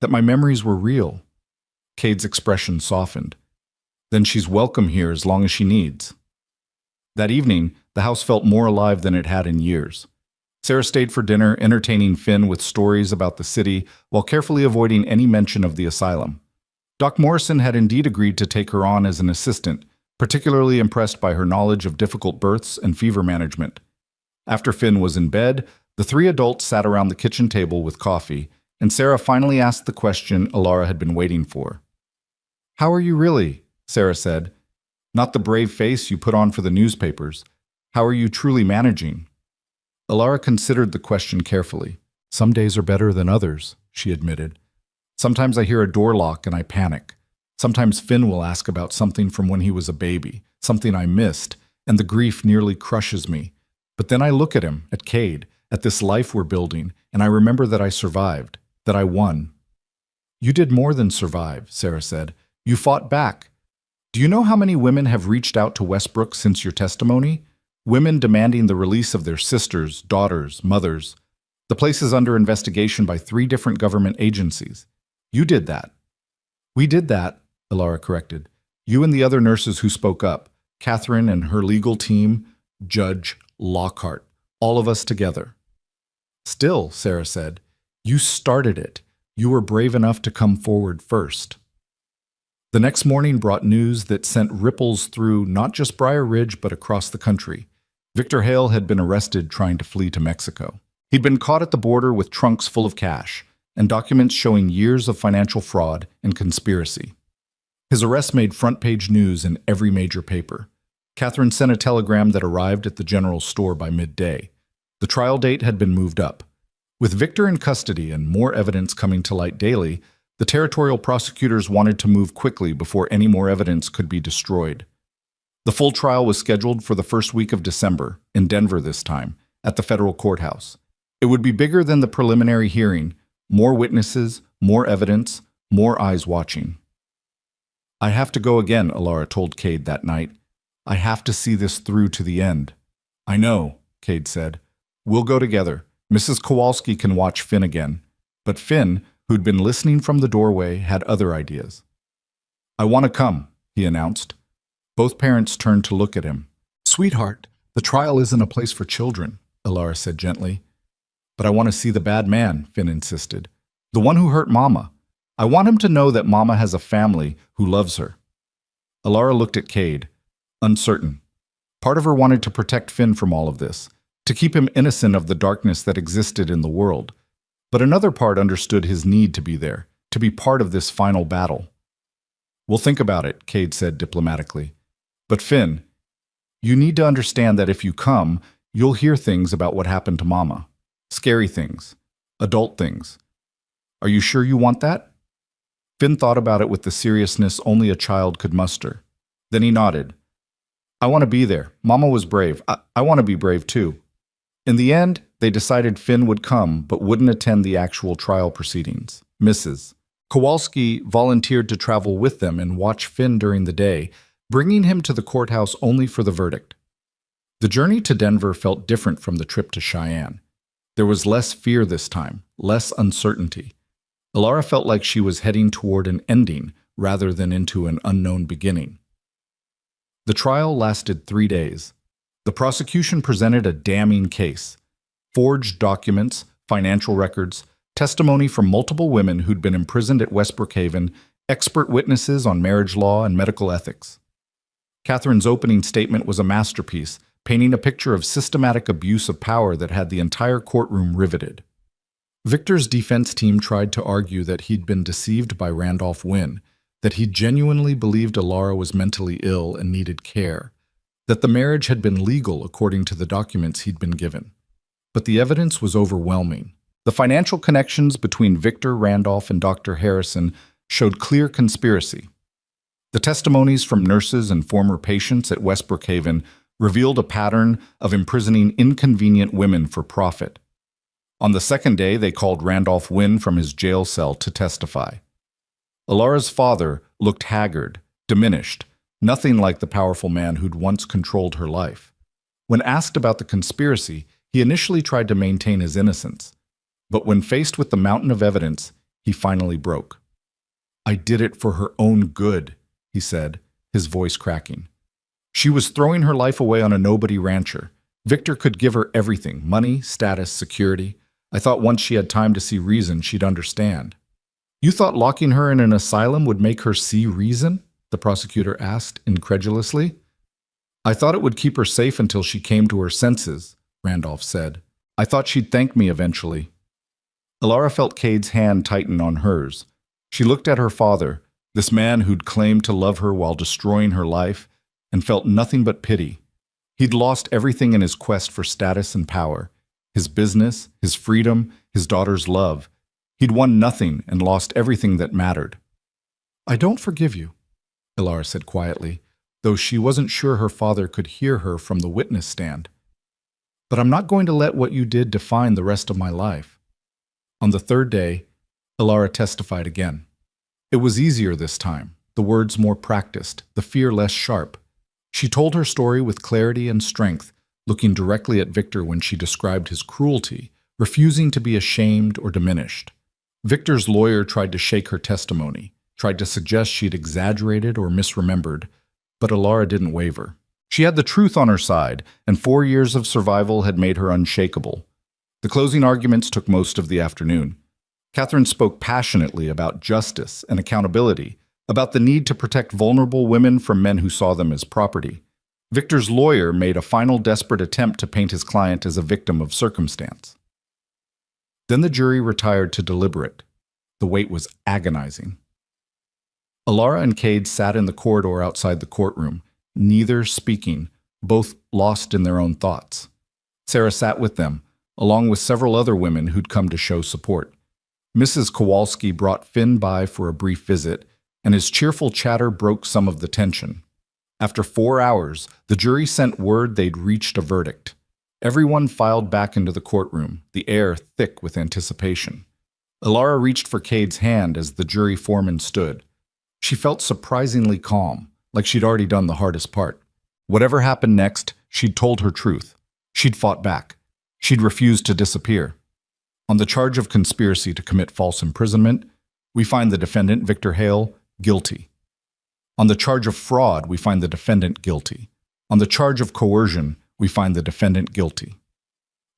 that my memories were real." Cade's expression softened. "Then she's welcome here as long as she needs." That evening, the house felt more alive than it had in years. Sarah stayed for dinner, entertaining Finn with stories about the city while carefully avoiding any mention of the asylum. Doc Morrison had indeed agreed to take her on as an assistant, particularly impressed by her knowledge of difficult births and fever management. After Finn was in bed, the three adults sat around the kitchen table with coffee, and Sarah finally asked the question Alara had been waiting for. "How are you really?" Sarah said. "Not the brave face you put on for the newspapers. How are you truly managing?" Alara considered the question carefully. "Some days are better than others," she admitted. "Sometimes I hear a door lock and I panic. Sometimes Finn will ask about something from when he was a baby, something I missed, and the grief nearly crushes me. But then I look at him, at Cade, at this life we're building, and I remember that I survived, that I won." "You did more than survive," Sarah said. "You fought back. Do you know how many women have reached out to Westbrook since your testimony? Women demanding the release of their sisters, daughters, mothers. The place is under investigation by 3 different government agencies. You did that." "We did that," Alara corrected. "You and the other nurses who spoke up, Catherine and her legal team, Judge Lockhart, all of us together." "Still," Sarah said, "you started it. You were brave enough to come forward first." The next morning brought news that sent ripples through not just Briar Ridge but across the country. Victor Hale had been arrested trying to flee to Mexico. He'd been caught at the border with trunks full of cash and documents showing years of financial fraud and conspiracy. His arrest made front-page news in every major paper. Catherine sent a telegram that arrived at the general store by midday. The trial date had been moved up. With Victor in custody and more evidence coming to light daily, the territorial prosecutors wanted to move quickly before any more evidence could be destroyed. The full trial was scheduled for the first week of December, in Denver this time, at the federal courthouse. It would be bigger than the preliminary hearing, more witnesses, more evidence, more eyes watching. "I have to go again," Alara told Cade that night. "I have to see this through to the end." "I know," Cade said. "We'll go together. Mrs. Kowalski can watch Finn again." But Finn, who'd been listening from the doorway, had other ideas. "I want to come," he announced. Both parents turned to look at him. "Sweetheart, the trial isn't a place for children," Alara said gently. "But I want to see the bad man," Finn insisted. "The one who hurt Mama. I want him to know that Mama has a family who loves her." Alara looked at Cade, uncertain. Part of her wanted to protect Finn from all of this, to keep him innocent of the darkness that existed in the world. But another part understood his need to be there, to be part of this final battle. "We'll think about it," Cade said diplomatically. "But Finn, you need to understand that if you come, you'll hear things about what happened to Mama. Scary things. Adult things. Are you sure you want that?" Finn thought about it with the seriousness only a child could muster. Then he nodded. "I want to be there. Mama was brave. I want to be brave too." In the end, they decided Finn would come but wouldn't attend the actual trial proceedings. Mrs. Kowalski volunteered to travel with them and watch Finn during the day, bringing him to the courthouse only for the verdict. The journey to Denver felt different from the trip to Cheyenne. There was less fear this time, less uncertainty. Alara felt like she was heading toward an ending rather than into an unknown beginning. The trial lasted 3 days. The prosecution presented a damning case. Forged documents, financial records, testimony from multiple women who'd been imprisoned at West Brookhaven, expert witnesses on marriage law and medical ethics. Catherine's opening statement was a masterpiece, painting a picture of systematic abuse of power that had the entire courtroom riveted. Victor's defense team tried to argue that he'd been deceived by Randolph Wynn, that he genuinely believed Alara was mentally ill and needed care, that the marriage had been legal according to the documents he'd been given. But the evidence was overwhelming. The financial connections between Victor, Randolph, and Dr. Harrison showed clear conspiracy. The testimonies from nurses and former patients at West Brookhaven revealed a pattern of imprisoning inconvenient women for profit. On the second day, they called Randolph Wynn from his jail cell to testify. Alara's father looked haggard, diminished, nothing like the powerful man who'd once controlled her life. When asked about the conspiracy, he initially tried to maintain his innocence. But when faced with the mountain of evidence, he finally broke. "I did it for her own good," he said, his voice cracking. She was throwing her life away on a nobody rancher. Victor could give her everything: money, status, security. I thought once she had time to see reason, she'd understand. "You thought locking her in an asylum would make her see reason?" the prosecutor asked incredulously. "I thought it would keep her safe until she came to her senses," Randolph said. "I thought she'd thank me eventually." Alara felt Cade's hand tighten on hers. She looked at her father, this man who'd claimed to love her while destroying her life, and felt nothing but pity. He'd lost everything in his quest for status and power: his business, his freedom, his daughter's love. He'd won nothing and lost everything that mattered. "I don't forgive you," Alara said quietly, though she wasn't sure her father could hear her from the witness stand. "But I'm not going to let what you did define the rest of my life." On the third day, Alara testified again. It was easier this time, the words more practiced, the fear less sharp. She told her story with clarity and strength, looking directly at Victor when she described his cruelty, refusing to be ashamed or diminished. Victor's lawyer tried to shake her testimony, tried to suggest she'd exaggerated or misremembered, but Alara didn't waver. She had the truth on her side, and 4 years of survival had made her unshakable. The closing arguments took most of the afternoon. Catherine spoke passionately about justice and accountability, about the need to protect vulnerable women from men who saw them as property. Victor's lawyer made a final desperate attempt to paint his client as a victim of circumstance. Then the jury retired to deliberate. The wait was agonizing. Alara and Cade sat in the corridor outside the courtroom, neither speaking, both lost in their own thoughts. Sarah sat with them, along with several other women who'd come to show support. Mrs. Kowalski brought Finn by for a brief visit, and his cheerful chatter broke some of the tension. After 4 hours, the jury sent word they'd reached a verdict. Everyone filed back into the courtroom, the air thick with anticipation. Alara reached for Cade's hand as the jury foreman stood. She felt surprisingly calm, like she'd already done the hardest part. Whatever happened next, she'd told her truth. She'd fought back. She'd refused to disappear. On the charge of conspiracy to commit false imprisonment, we find the defendant, Victor Hale, guilty. On the charge of fraud, we find the defendant guilty. On the charge of coercion, we find the defendant guilty.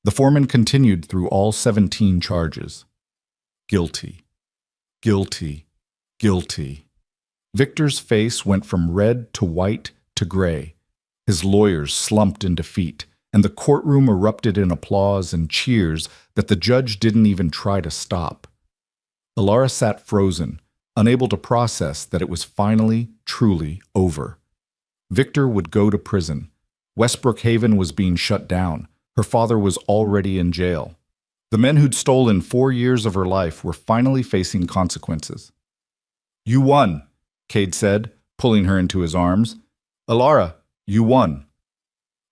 The foreman continued through all 17 charges. Guilty. Guilty. Guilty. Victor's face went from red to white to gray. His lawyers slumped in defeat, and the courtroom erupted in applause and cheers that the judge didn't even try to stop. Alara sat frozen, unable to process that it was finally, truly over. Victor would go to prison. Westbrook Haven was being shut down. Her father was already in jail. The men who'd stolen 4 years of her life were finally facing consequences. "You won," Cade said, pulling her into his arms. "Alara, you won."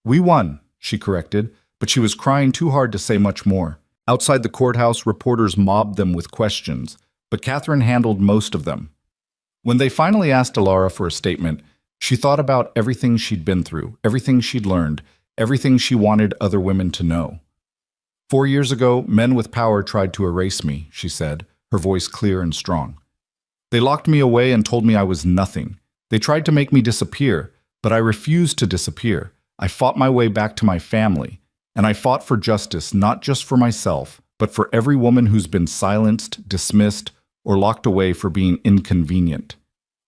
"We won," she corrected, but she was crying too hard to say much more. Outside the courthouse, reporters mobbed them with questions, but Catherine handled most of them. When they finally asked Alara for a statement, she thought about everything she'd been through, everything she'd learned, everything she wanted other women to know. 4 years ago, men with power tried to erase me, she said, her voice clear and strong. They locked me away and told me I was nothing. They tried to make me disappear, but I refused to disappear. I fought my way back to my family, and I fought for justice not just for myself, but for every woman who's been silenced, dismissed, or locked away for being inconvenient.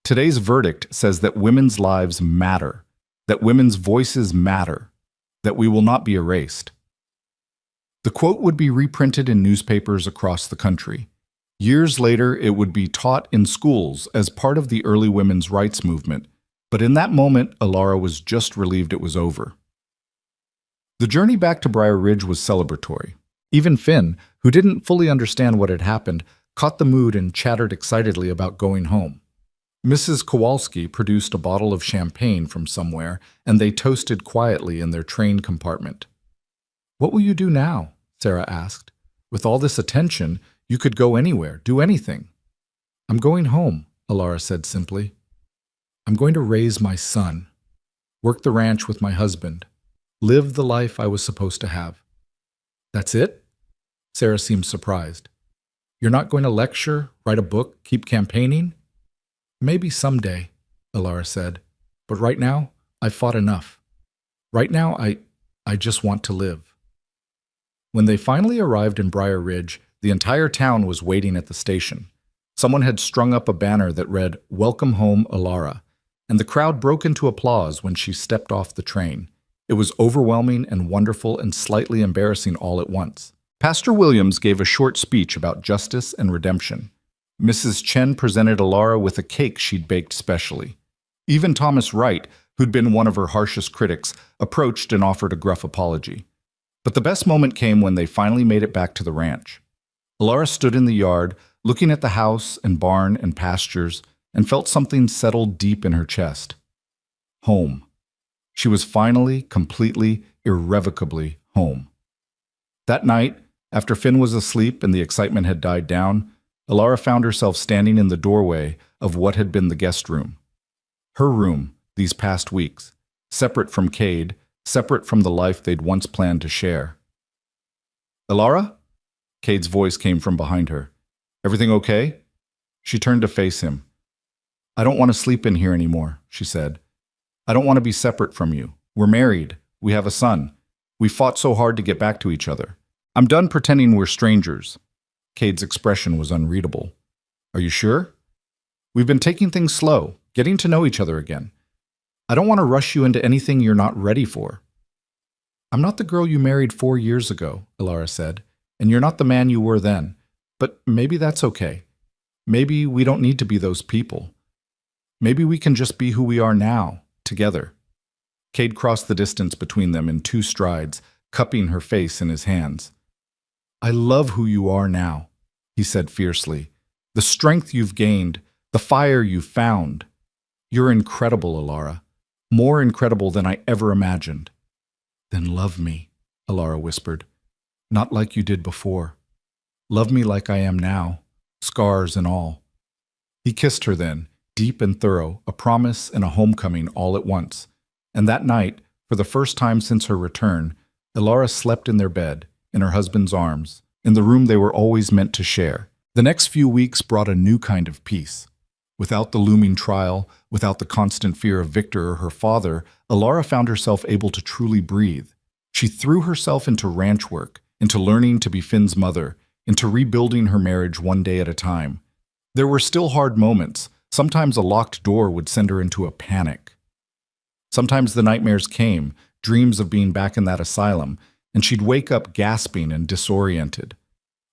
Today's verdict says that women's lives matter, that women's voices matter, that we will not be erased. The quote would be reprinted in newspapers across the country. Years later, it would be taught in schools as part of the early women's rights movement, but in that moment, Alara was just relieved it was over. The journey back to Briar Ridge was celebratory. Even Finn, who didn't fully understand what had happened, caught the mood and chattered excitedly about going home. Mrs. Kowalski produced a bottle of champagne from somewhere, and they toasted quietly in their train compartment. "What will you do now?" Sarah asked. "With all this attention, you could go anywhere, do anything." "I'm going home," Alara said simply. I'm going to raise my son, work the ranch with my husband, live the life I was supposed to have. That's it? Sarah seemed surprised. You're not going to lecture, write a book, keep campaigning? Maybe someday, Alara said. But right now, I've fought enough. Right now, I just want to live. When they finally arrived in Briar Ridge, the entire town was waiting at the station. Someone had strung up a banner that read, "Welcome home, Alara," and the crowd broke into applause when she stepped off the train. It was overwhelming and wonderful and slightly embarrassing all at once. Pastor Williams gave a short speech about justice and redemption. Mrs. Chen presented Alara with a cake she'd baked specially. Even Thomas Wright, who'd been one of her harshest critics, approached and offered a gruff apology. But the best moment came when they finally made it back to the ranch. Alara stood in the yard, looking at the house and barn and pastures, and felt something settle deep in her chest. Home. She was finally, completely, irrevocably home. That night, after Finn was asleep and the excitement had died down, Alara found herself standing in the doorway of what had been the guest room. Her room, these past weeks, separate from Cade, separate from the life they'd once planned to share. Alara? Cade's voice came from behind her. Everything okay? She turned to face him. I don't want to sleep in here anymore, she said. I don't want to be separate from you. We're married. We have a son. We fought so hard to get back to each other. I'm done pretending we're strangers. Cade's expression was unreadable. Are you sure? We've been taking things slow, getting to know each other again. I don't want to rush you into anything you're not ready for. I'm not the girl you married 4 years ago, Alara said, and you're not the man you were then. But maybe that's okay. Maybe we don't need to be those people. Maybe we can just be who we are now, together. Cade crossed the distance between them in 2 strides, cupping her face in his hands. I love who you are now, he said fiercely. The strength you've gained, the fire you've found. You're incredible, Alara. More incredible than I ever imagined. Then love me, Alara whispered. Not like you did before. Love me like I am now, scars and all. He kissed her then, deep and thorough, a promise and a homecoming all at once. And that night, for the first time since her return, Alara slept in their bed, in her husband's arms, in the room they were always meant to share. The next few weeks brought a new kind of peace. Without the looming trial, without the constant fear of Victor or her father, Alara found herself able to truly breathe. She threw herself into ranch work, into learning to be Finn's mother, into rebuilding her marriage one day at a time. There were still hard moments. Sometimes a locked door would send her into a panic. Sometimes the nightmares came, dreams of being back in that asylum, and she'd wake up gasping and disoriented.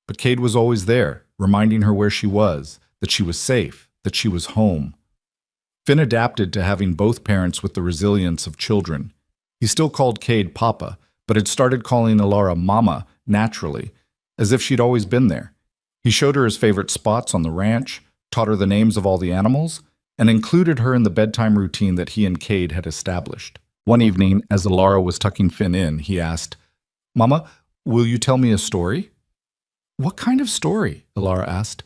But Cade was always there, reminding her where she was, that she was safe, that she was home. Finn adapted to having both parents with the resilience of children. He still called Cade Papa, but had started calling Alara Mama naturally, as if she'd always been there. He showed her his favorite spots on the ranch, taught her the names of all the animals, and included her in the bedtime routine that he and Cade had established. One evening, as Alara was tucking Finn in, he asked, Mama, will you tell me a story? What kind of story? Alara asked.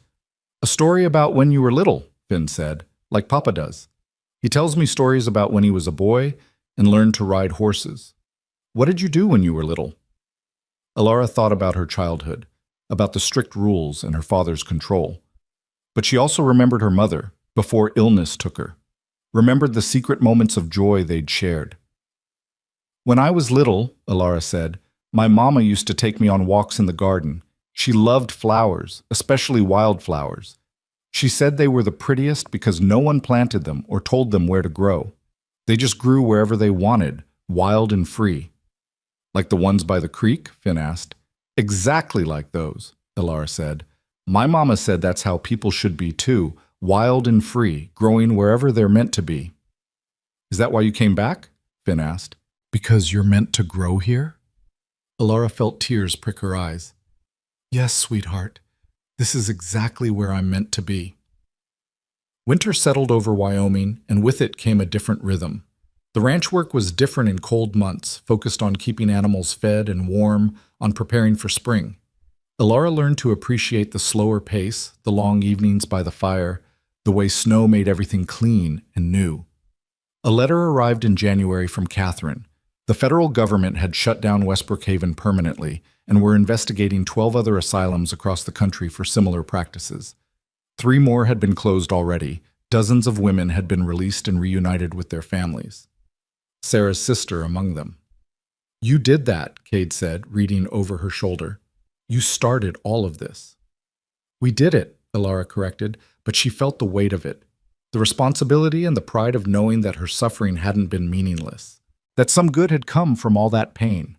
A story about when you were little, Finn said, like Papa does. He tells me stories about when he was a boy and learned to ride horses. What did you do when you were little? Alara thought about her childhood, about the strict rules and her father's control. But she also remembered her mother, before illness took her, remembered the secret moments of joy they'd shared. When I was little, Alara said, my mama used to take me on walks in the garden. She loved flowers, especially wildflowers. She said they were the prettiest because no one planted them or told them where to grow. They just grew wherever they wanted, wild and free. Like the ones by the creek? Finn asked. Exactly like those, Alara said. My mama said that's how people should be too, wild and free, growing wherever they're meant to be. Is that why you came back? Finn asked. Because you're meant to grow here? Alara felt tears prick her eyes. Yes, sweetheart. This is exactly where I'm meant to be. Winter settled over Wyoming, and with it came a different rhythm. The ranch work was different in cold months, focused on keeping animals fed and warm, on preparing for spring. Alara learned to appreciate the slower pace, the long evenings by the fire, the way snow made everything clean and new. A letter arrived in January from Catherine. The federal government had shut down West Brookhaven permanently and were investigating 12 other asylums across the country for similar practices. 3 more had been closed already. Dozens of women had been released and reunited with their families. Sarah's sister among them. "You did that," Cade said, reading over her shoulder. "You started all of this." "We did it," Elara corrected, but she felt the weight of it. The responsibility and the pride of knowing that her suffering hadn't been meaningless, that some good had come from all that pain.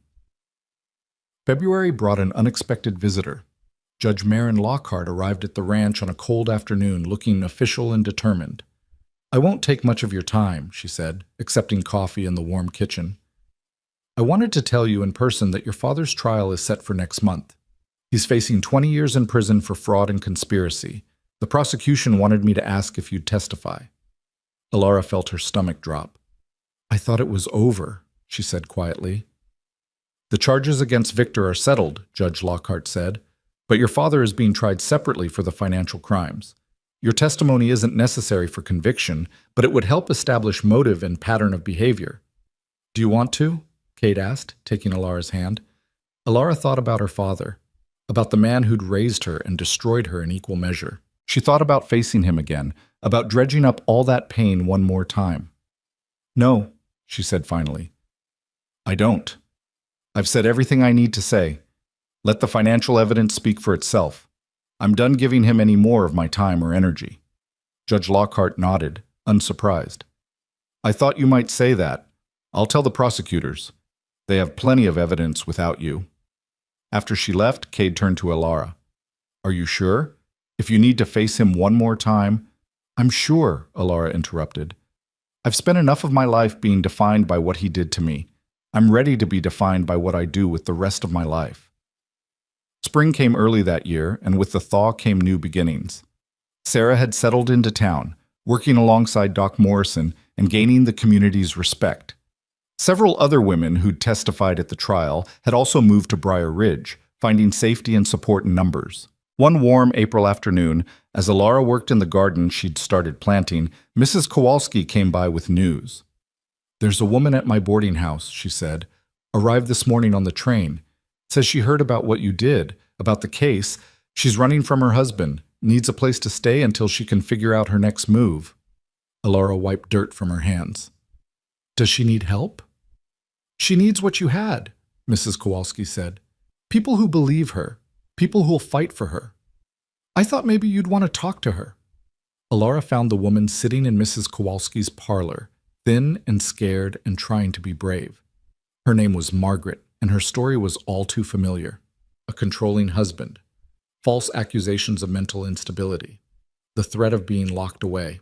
February brought an unexpected visitor. Judge Marin Lockhart arrived at the ranch on a cold afternoon, looking official and determined. "I won't take much of your time," she said, accepting coffee in the warm kitchen. "I wanted to tell you in person that your father's trial is set for next month. He's facing 20 years in prison for fraud and conspiracy. The prosecution wanted me to ask if you'd testify." Elara felt her stomach drop. "I thought it was over," she said quietly. "The charges against Victor are settled," Judge Lockhart said, "but your father is being tried separately for the financial crimes. Your testimony isn't necessary for conviction, but it would help establish motive and pattern of behavior." "Do you want to?" Cade asked, taking Elara's hand. Elara thought about her father, about the man who'd raised her and destroyed her in equal measure. She thought about facing him again, about dredging up all that pain one more time. "No," she said finally. "I don't. I've said everything I need to say. Let the financial evidence speak for itself. I'm done giving him any more of my time or energy." Judge Lockhart nodded, unsurprised. "I thought you might say that. I'll tell the prosecutors. They have plenty of evidence without you." After she left, Cade turned to Elara. "Are you sure? If you need to face him one more time—" "I'm sure," Elara interrupted. "I've spent enough of my life being defined by what he did to me. I'm ready to be defined by what I do with the rest of my life." Spring came early that year, and with the thaw came new beginnings. Sarah had settled into town, working alongside Doc Morrison and gaining the community's respect. Several other women who'd testified at the trial had also moved to Briar Ridge, finding safety and support in numbers. One warm April afternoon, as Elara worked in the garden she'd started planting, Mrs. Kowalski came by with news. "There's a woman at my boarding house," she said. "Arrived this morning on the train. Says she heard about what you did, about the case. She's running from her husband, needs a place to stay until she can figure out her next move." Elara wiped dirt from her hands. "Does she need help?" "She needs what you had," Mrs. Kowalski said. "People who believe her, people who'll fight for her. I thought maybe you'd want to talk to her." Elara found the woman sitting in Mrs. Kowalski's parlor, thin and scared and trying to be brave. Her name was Margaret, and her story was all too familiar. A controlling husband, false accusations of mental instability, the threat of being locked away.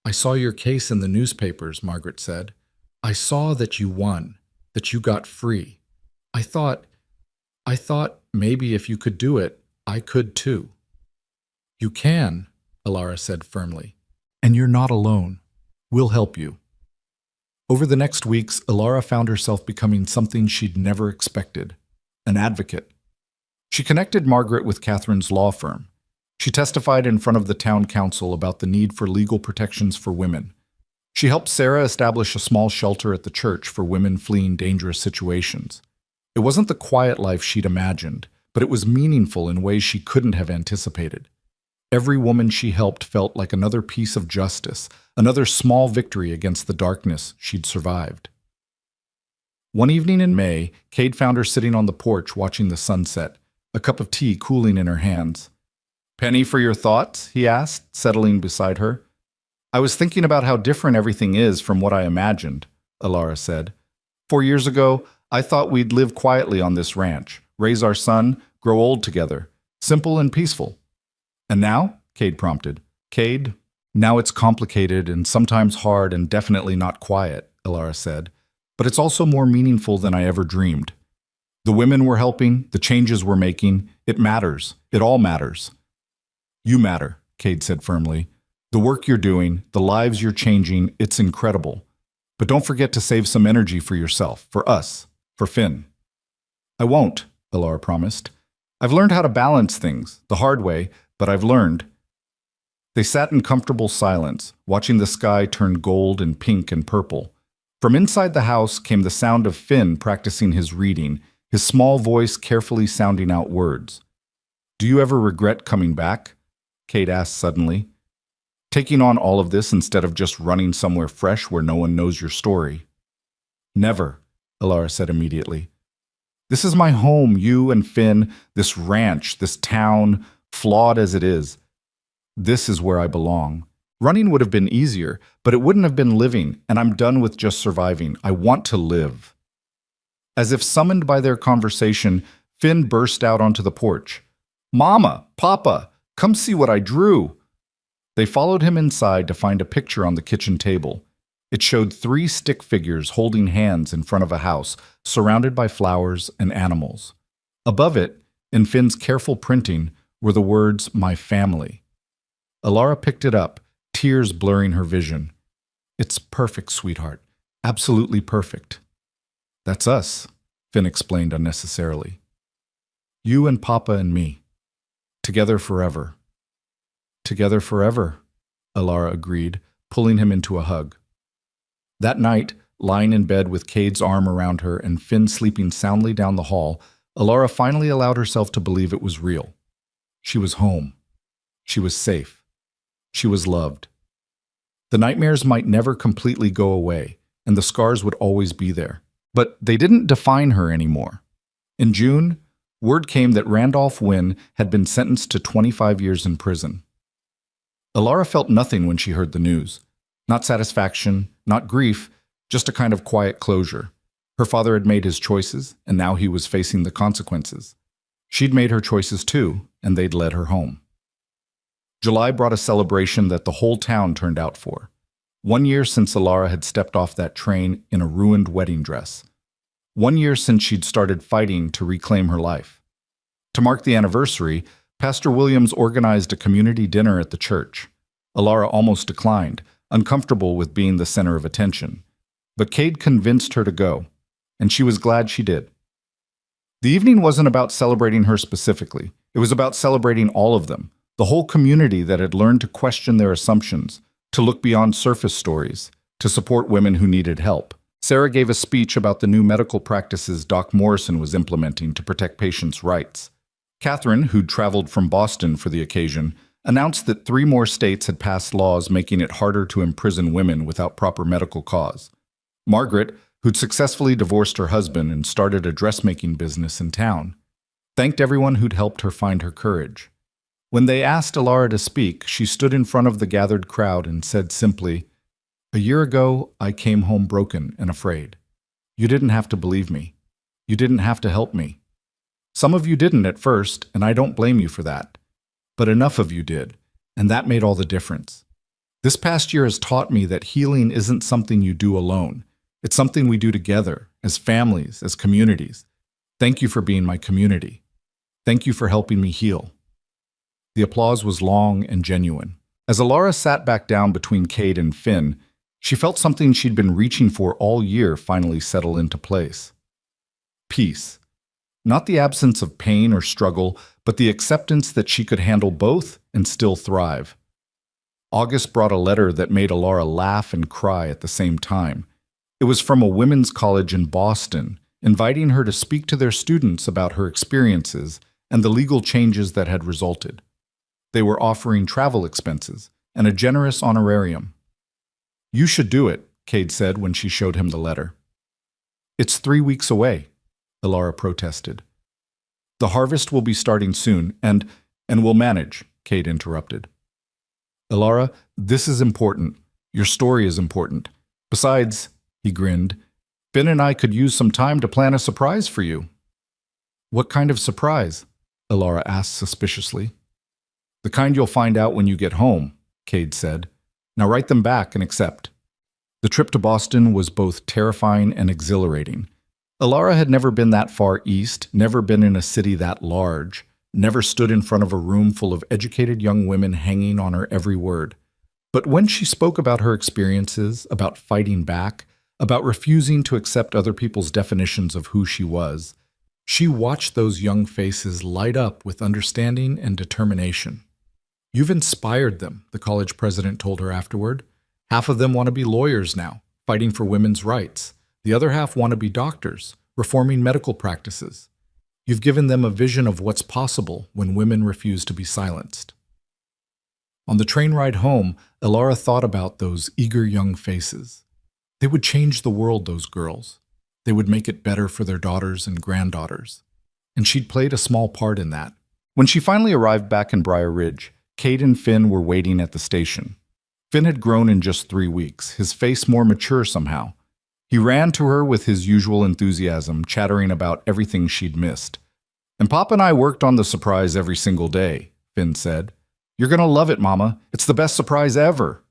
"I saw your case in the newspapers," Margaret said. "I saw that you won, that you got free. I thought maybe if you could do it, I could too." "You can," Elara said firmly. "And you're not alone. We'll help you." Over the next weeks, Elara found herself becoming something she'd never expected, an advocate. She connected Margaret with Catherine's law firm. She testified in front of the town council about the need for legal protections for women. She helped Sarah establish a small shelter at the church for women fleeing dangerous situations. It wasn't the quiet life she'd imagined, but it was meaningful in ways she couldn't have anticipated. Every woman she helped felt like another piece of justice, another small victory against the darkness she'd survived. One evening in May, Cade found her sitting on the porch watching the sunset, a cup of tea cooling in her hands. "Penny for your thoughts?" he asked, settling beside her. "I was thinking about how different everything is from what I imagined," Elara said. 4 years ago, I thought we'd live quietly on this ranch, raise our son, grow old together, simple and peaceful. "And now?" Cade prompted. "Cade, now it's complicated and sometimes hard and definitely not quiet," Elara said. "But it's also more meaningful than I ever dreamed. The women we're helping, the changes we're making, it matters. It all matters." "You matter," Cade said firmly. "The work you're doing, the lives you're changing, it's incredible. But don't forget to save some energy for yourself, for us, for Finn." "I won't," Elara promised. "I've learned how to balance things, the hard way, but I've learned." They sat in comfortable silence, watching the sky turn gold and pink and purple. From inside the house came the sound of Finn practicing his reading, his small voice carefully sounding out words. "Do you ever regret coming back?" Kate asked suddenly. "Taking on all of this instead of just running somewhere fresh where no one knows your story?" "Never," Alara said immediately. "This is my home, you and Finn, this ranch, this town, flawed as it is. This is where I belong. Running would have been easier, but it wouldn't have been living, and I'm done with just surviving. I want to live." As if summoned by their conversation, Finn burst out onto the porch. "Mama, Papa, come see what I drew." They followed him inside to find a picture on the kitchen table. It showed 3 stick figures holding hands in front of a house, surrounded by flowers and animals. Above it, in Finn's careful printing, were the words, "My family." Alara picked it up, tears blurring her vision. "It's perfect, sweetheart. Absolutely perfect." "That's us," Finn explained unnecessarily. "You and Papa and me. Together forever." "Together forever," Alara agreed, pulling him into a hug. That night, lying in bed with Cade's arm around her and Finn sleeping soundly down the hall, Alara finally allowed herself to believe it was real. She was home. She was safe. She was loved. The nightmares might never completely go away, and the scars would always be there. But they didn't define her anymore. In June, word came that Randolph Wynn had been sentenced to 25 years in prison. Alara felt nothing when she heard the news. Not satisfaction, not grief, just a kind of quiet closure. Her father had made his choices, and now he was facing the consequences. She'd made her choices too, and they'd led her home. July brought a celebration that the whole town turned out for. 1 year since Alara had stepped off that train in a ruined wedding dress. 1 year since she'd started fighting to reclaim her life. To mark the anniversary, Pastor Williams organized a community dinner at the church. Alara almost declined, uncomfortable with being the center of attention. But Cade convinced her to go, and she was glad she did. The evening wasn't about celebrating her specifically. It was about celebrating all of them, the whole community that had learned to question their assumptions, to look beyond surface stories, to support women who needed help. Sarah gave a speech about the new medical practices Doc Morrison was implementing to protect patients' rights. Catherine, who'd traveled from Boston for the occasion, announced that 3 more states had passed laws making it harder to imprison women without proper medical cause. Margaret, who'd successfully divorced her husband and started a dressmaking business in town, thanked everyone who'd helped her find her courage. When they asked Alara to speak, she stood in front of the gathered crowd and said simply, "A year ago, I came home broken and afraid. You didn't have to believe me. You didn't have to help me. Some of you didn't at first, and I don't blame you for that. But enough of you did, and that made all the difference. This past year has taught me that healing isn't something you do alone. It's something we do together, as families, as communities. Thank you for being my community. Thank you for helping me heal." The applause was long and genuine. As Alara sat back down between Cade and Finn, she felt something she'd been reaching for all year finally settle into place. Peace. Not the absence of pain or struggle, but the acceptance that she could handle both and still thrive. August brought a letter that made Alara laugh and cry at the same time. It was from a women's college in Boston, inviting her to speak to their students about her experiences and the legal changes that had resulted. They were offering travel expenses and a generous honorarium. "You should do it," Cade said when she showed him the letter. "It's 3 weeks away," Alara protested. "The harvest will be starting soon, and we'll manage," Cade interrupted. "Alara, this is important. Your story is important. Besides," he grinned, "Finn and I could use some time to plan a surprise for you." "What kind of surprise?" Alara asked suspiciously. "The kind you'll find out when you get home," Cade said. "Now write them back and accept." The trip to Boston was both terrifying and exhilarating. Alara had never been that far east, never been in a city that large, never stood in front of a room full of educated young women hanging on her every word. But when she spoke about her experiences, about fighting back, about refusing to accept other people's definitions of who she was, she watched those young faces light up with understanding and determination. You've inspired them, the college president told her afterward. Half of them want to be lawyers now, fighting for women's rights. The other half want to be doctors, reforming medical practices. You've given them a vision of what's possible when women refuse to be silenced. On the train ride home, Elara thought about those eager young faces. They would change the world, those girls. They would make it better for their daughters and granddaughters. And she'd played a small part in that. When she finally arrived back in Briar Ridge, Cade and Finn were waiting at the station. Finn had grown in just 3 weeks, his face more mature somehow. He ran to her with his usual enthusiasm, chattering about everything she'd missed. "And Pop and I worked on the surprise every single day," Finn said. "You're going to love it, Mama. It's the best surprise ever."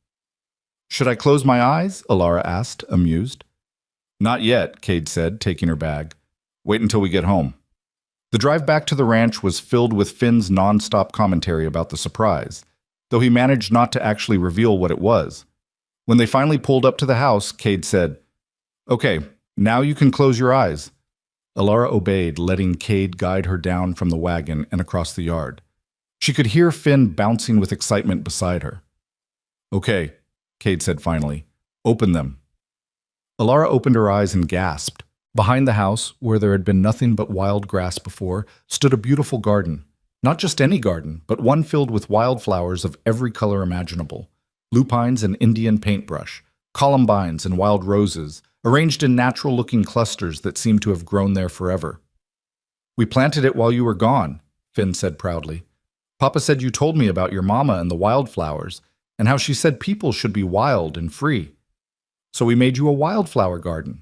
"Should I close my eyes?" Elara asked, amused. "Not yet," Cade said, taking her bag. "Wait until we get home." The drive back to the ranch was filled with Finn's non-stop commentary about the surprise, though he managed not to actually reveal what it was. When they finally pulled up to the house, Cade said, "Okay, now you can close your eyes." Elara obeyed, letting Cade guide her down from the wagon and across the yard. She could hear Finn bouncing with excitement beside her. "Okay," Cade said finally. "Open them." Elara opened her eyes and gasped. Behind the house, where there had been nothing but wild grass before, stood a beautiful garden. Not just any garden, but one filled with wildflowers of every color imaginable. Lupines and Indian paintbrush, columbines and wild roses, arranged in natural-looking clusters that seemed to have grown there forever. "We planted it while you were gone," Finn said proudly. "Papa said you told me about your mama and the wildflowers, and how she said people should be wild and free. So we made you a wildflower garden."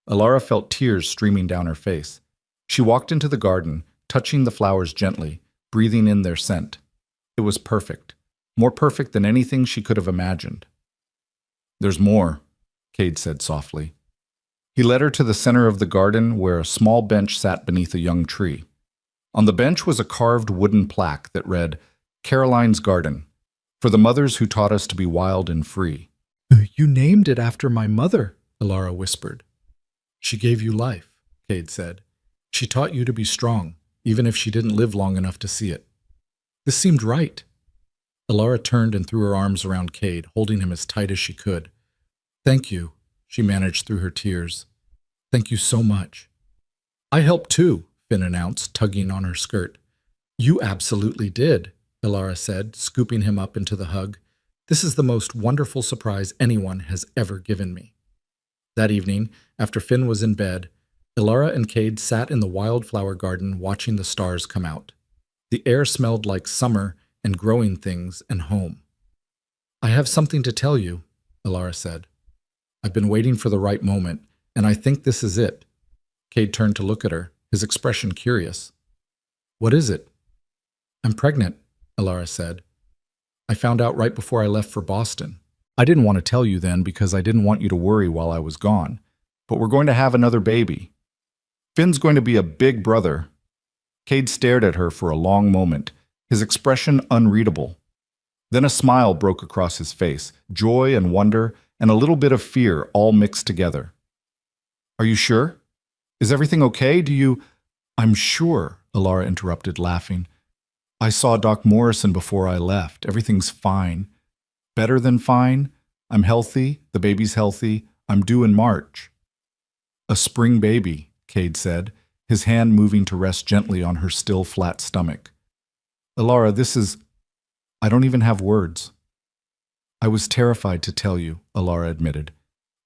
Elara felt tears streaming down her face. She walked into the garden, touching the flowers gently, breathing in their scent. It was perfect, more perfect than anything she could have imagined. "There's more," Cade said softly. He led her to the center of the garden where a small bench sat beneath a young tree. On the bench was a carved wooden plaque that read, "Caroline's Garden, for the mothers who taught us to be wild and free." "You named it after my mother," Elara whispered. "She gave you life," Cade said. "She taught you to be strong, even if she didn't live long enough to see it." This seemed right. Elara turned and threw her arms around Cade, holding him as tight as she could. "Thank you," she managed through her tears. "Thank you so much." "I helped too," Finn announced, tugging on her skirt. "You absolutely did," Elara said, scooping him up into the hug. "This is the most wonderful surprise anyone has ever given me." That evening, after Finn was in bed, Elara and Cade sat in the wildflower garden watching the stars come out. The air smelled like summer and growing things and home. "I have something to tell you," Elara said. "I've been waiting for the right moment, and I think this is it." Cade turned to look at her, his expression curious. "What is it?" "I'm pregnant," Elara said. "I found out right before I left for Boston. I didn't want to tell you then because I didn't want you to worry while I was gone, but we're going to have another baby. Finn's going to be a big brother." Cade stared at her for a long moment, his expression unreadable. Then a smile broke across his face, joy and wonder and a little bit of fear all mixed together. "Are you sure? Is everything okay? Do you—" "I'm sure," Elara interrupted, laughing. "I saw Doc Morrison before I left. Everything's fine. Better than fine. I'm healthy, the baby's healthy, I'm due in March." "A spring baby," Cade said, his hand moving to rest gently on her still flat stomach. "Elara, this is— I don't even have words." "I was terrified to tell you," Elara admitted.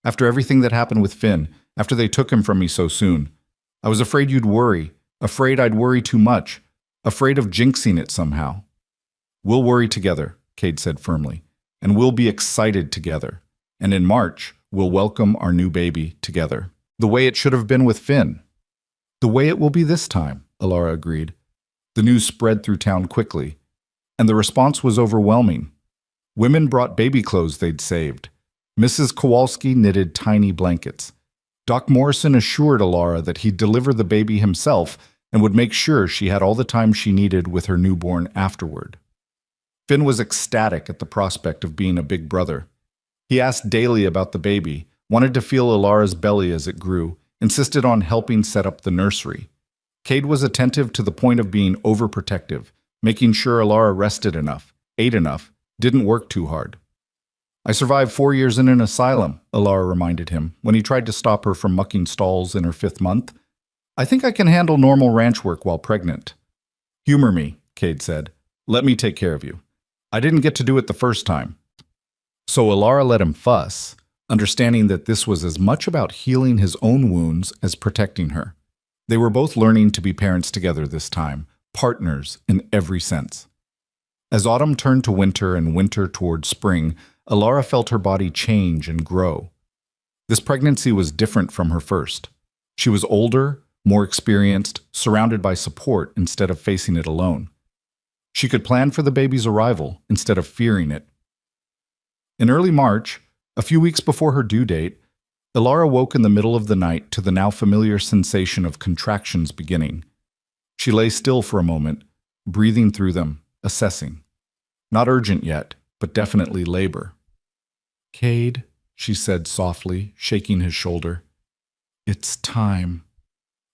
"After everything that happened with Finn, after they took him from me so soon, I was afraid you'd worry, afraid I'd worry too much, afraid of jinxing it somehow." "We'll worry together," Cade said firmly. "And we'll be excited together. And in March, we'll welcome our new baby together. The way it should have been with Finn." "The way it will be this time," Elara agreed. The news spread through town quickly, and the response was overwhelming. Women brought baby clothes they'd saved. Mrs. Kowalski knitted tiny blankets. Doc Morrison assured Elara that he'd deliver the baby himself and would make sure she had all the time she needed with her newborn afterward. Finn was ecstatic at the prospect of being a big brother. He asked daily about the baby, wanted to feel Elara's belly as it grew, insisted on helping set up the nursery. Cade was attentive to the point of being overprotective, making sure Elara rested enough, ate enough, didn't work too hard. I survived 4 years in an asylum, Alara reminded him, when he tried to stop her from mucking stalls in her 5th month. I think I can handle normal ranch work while pregnant. Humor me, Cade said. Let me take care of you. I didn't get to do it the first time. So Alara let him fuss, understanding that this was as much about healing his own wounds as protecting her. They were both learning to be parents together this time, partners in every sense. As autumn turned to winter and winter toward spring, Alara felt her body change and grow. This pregnancy was different from her first. She was older, more experienced, surrounded by support instead of facing it alone. She could plan for the baby's arrival instead of fearing it. In early March, a few weeks before her due date, Alara woke in the middle of the night to the now familiar sensation of contractions beginning. She lay still for a moment, breathing through them, assessing. Not urgent yet, but definitely labor. Cade, she said softly, shaking his shoulder. It's time.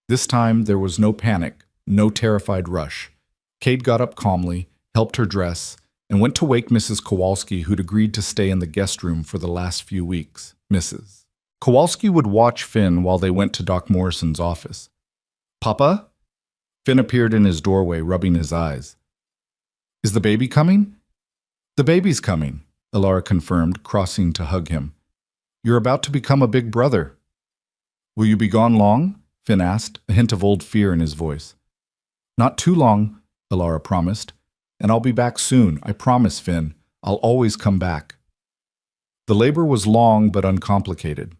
This time there was no panic, no terrified rush. Cade got up calmly, helped her dress, and went to wake Mrs. Kowalski, who'd agreed to stay in the guest room for the last few weeks. Mrs. Kowalski would watch Finn while they went to Doc Morrison's office. Papa? Finn appeared in his doorway, rubbing his eyes. Is the baby coming? The baby's coming, Alara confirmed, crossing to hug him. You're about to become a big brother. Will you be gone long? Finn asked, a hint of old fear in his voice. Not too long, Alara promised. And I'll be back soon, I promise, Finn. I'll always come back. The labor was long but uncomplicated.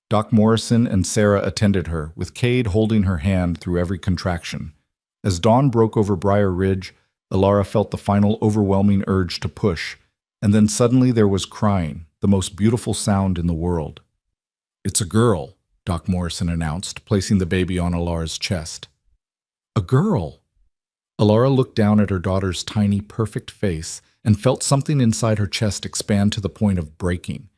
Doc Morrison and Sarah attended her, with Cade holding her hand through every contraction. As dawn broke over Briar Ridge, Alara felt the final overwhelming urge to push, and then suddenly there was crying, the most beautiful sound in the world. It's a girl, Doc Morrison announced, placing the baby on Alara's chest. A girl! Alara looked down at her daughter's tiny, perfect face and felt something inside her chest expand to the point of breaking.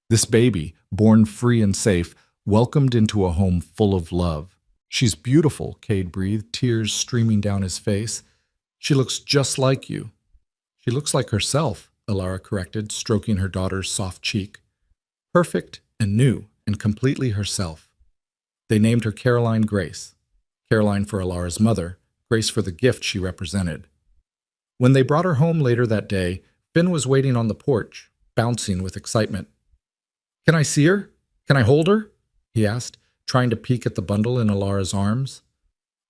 This baby, born free and safe, welcomed into a home full of love. She's beautiful, Cade breathed, tears streaming down his face. She looks just like you. She looks like herself, Alara corrected, stroking her daughter's soft cheek. Perfect and new and completely herself. They named her Caroline Grace. Caroline for Alara's mother, Grace for the gift she represented. When they brought her home later that day, Finn was waiting on the porch, bouncing with excitement. Can I see her? Can I hold her? He asked, trying to peek at the bundle in Alara's arms.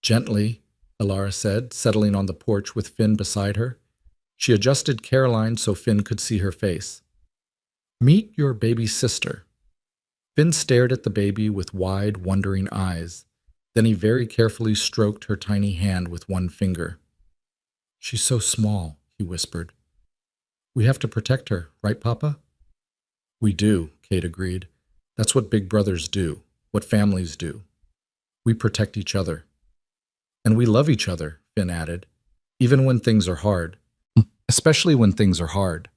Gently, Alara said, settling on the porch with Finn beside her. She adjusted Caroline so Finn could see her face. Meet your baby sister. Finn stared at the baby with wide, wondering eyes. Then he very carefully stroked her tiny hand with one finger. She's so small, he whispered. We have to protect her, right, Papa? We do, Kate agreed. That's what big brothers do, what families do. We protect each other. And we love each other, Finn added, even when things are hard. Especially when things are hard,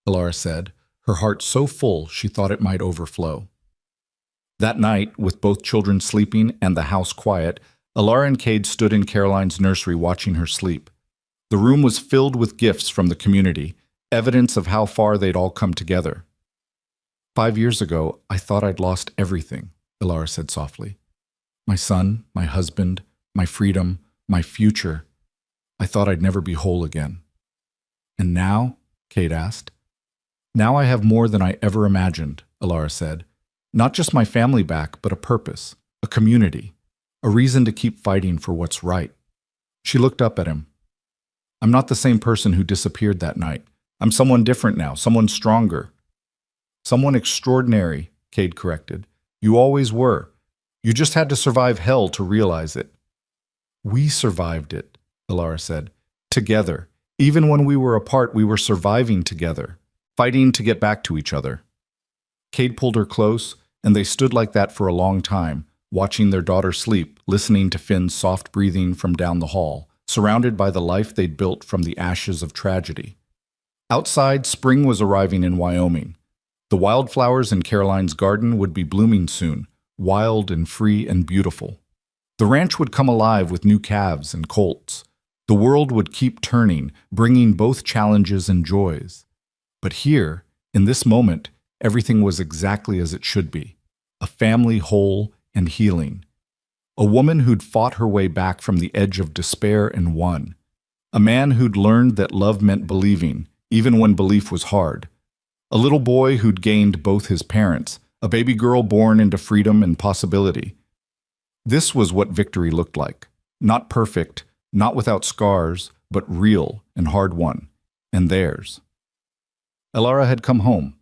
Alara said, her heart so full she thought it might overflow. That night, with both children sleeping and the house quiet, Alara and Cade stood in Caroline's nursery watching her sleep. The room was filled with gifts from the community, evidence of how far they'd all come together. 5 years ago, I thought I'd lost everything, Alara said softly. My son, my husband, my freedom, my future. I thought I'd never be whole again. And now? Cade asked. Now I have more than I ever imagined, Alara said. Not just my family back, but a purpose, a community, a reason to keep fighting for what's right. She looked up at him. I'm not the same person who disappeared that night. I'm someone different now, someone stronger. Someone extraordinary, Cade corrected. You always were. You just had to survive hell to realize it. We survived it, Alara said. Together. Even when we were apart, we were surviving together, fighting to get back to each other. Cade pulled her close, and they stood like that for a long time, watching their daughter sleep, listening to Finn's soft breathing from down the hall, surrounded by the life they'd built from the ashes of tragedy. Outside, spring was arriving in Wyoming. The wildflowers in Caroline's garden would be blooming soon, wild and free and beautiful. The ranch would come alive with new calves and colts. The world would keep turning, bringing both challenges and joys. But here, in this moment, everything was exactly as it should be. A family whole and healing. A woman who'd fought her way back from the edge of despair and won. A man who'd learned that love meant believing, even when belief was hard. A little boy who'd gained both his parents, a baby girl born into freedom and possibility. This was what victory looked like. Not perfect, not without scars, but real and hard-won. And theirs. Elara had come home.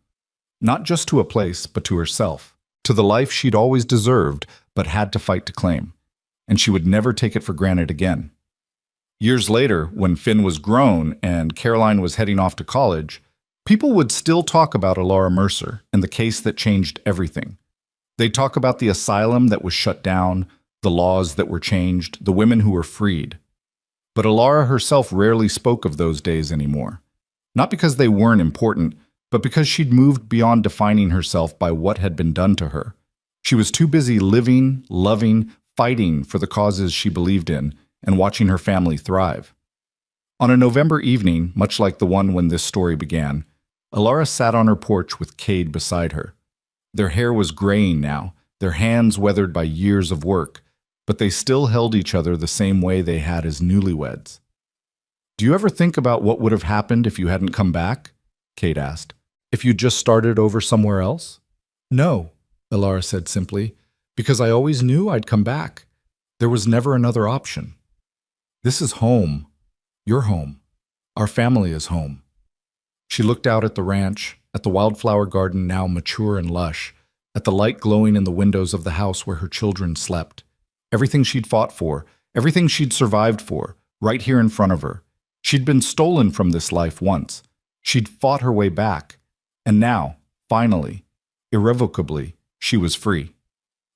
Not just to a place, but to herself. To the life she'd always deserved, but had to fight to claim. And she would never take it for granted again. Years later, when Finn was grown and Caroline was heading off to college, people would still talk about Elara Mercer and the case that changed everything. They'd talk about the asylum that was shut down, the laws that were changed, the women who were freed. But Elara herself rarely spoke of those days anymore. Not because they weren't important, but because she'd moved beyond defining herself by what had been done to her. She was too busy living, loving, fighting for the causes she believed in, and watching her family thrive. On a November evening, much like the one when this story began, Elara sat on her porch with Cade beside her. Their hair was graying now, their hands weathered by years of work, but they still held each other the same way they had as newlyweds. "Do you ever think about what would have happened if you hadn't come back?" Cade asked. "If you'd just started over somewhere else?" "No," Elara said simply, "because I always knew I'd come back. There was never another option. This is home. Your home. Our family is home." She looked out at the ranch, at the wildflower garden now mature and lush, at the light glowing in the windows of the house where her children slept. Everything she'd fought for, everything she'd survived for, right here in front of her. She'd been stolen from this life once. She'd fought her way back. And now, finally, irrevocably, she was free.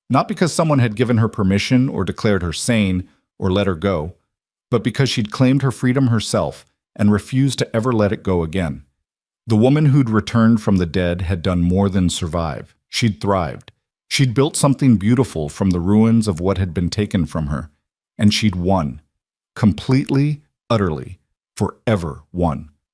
Not because someone had given her permission or declared her sane or let her go, but because she'd claimed her freedom herself and refused to ever let it go again. The woman who'd returned from the dead had done more than survive. She'd thrived. She'd built something beautiful from the ruins of what had been taken from her. And she'd won. Completely, utterly, forever won.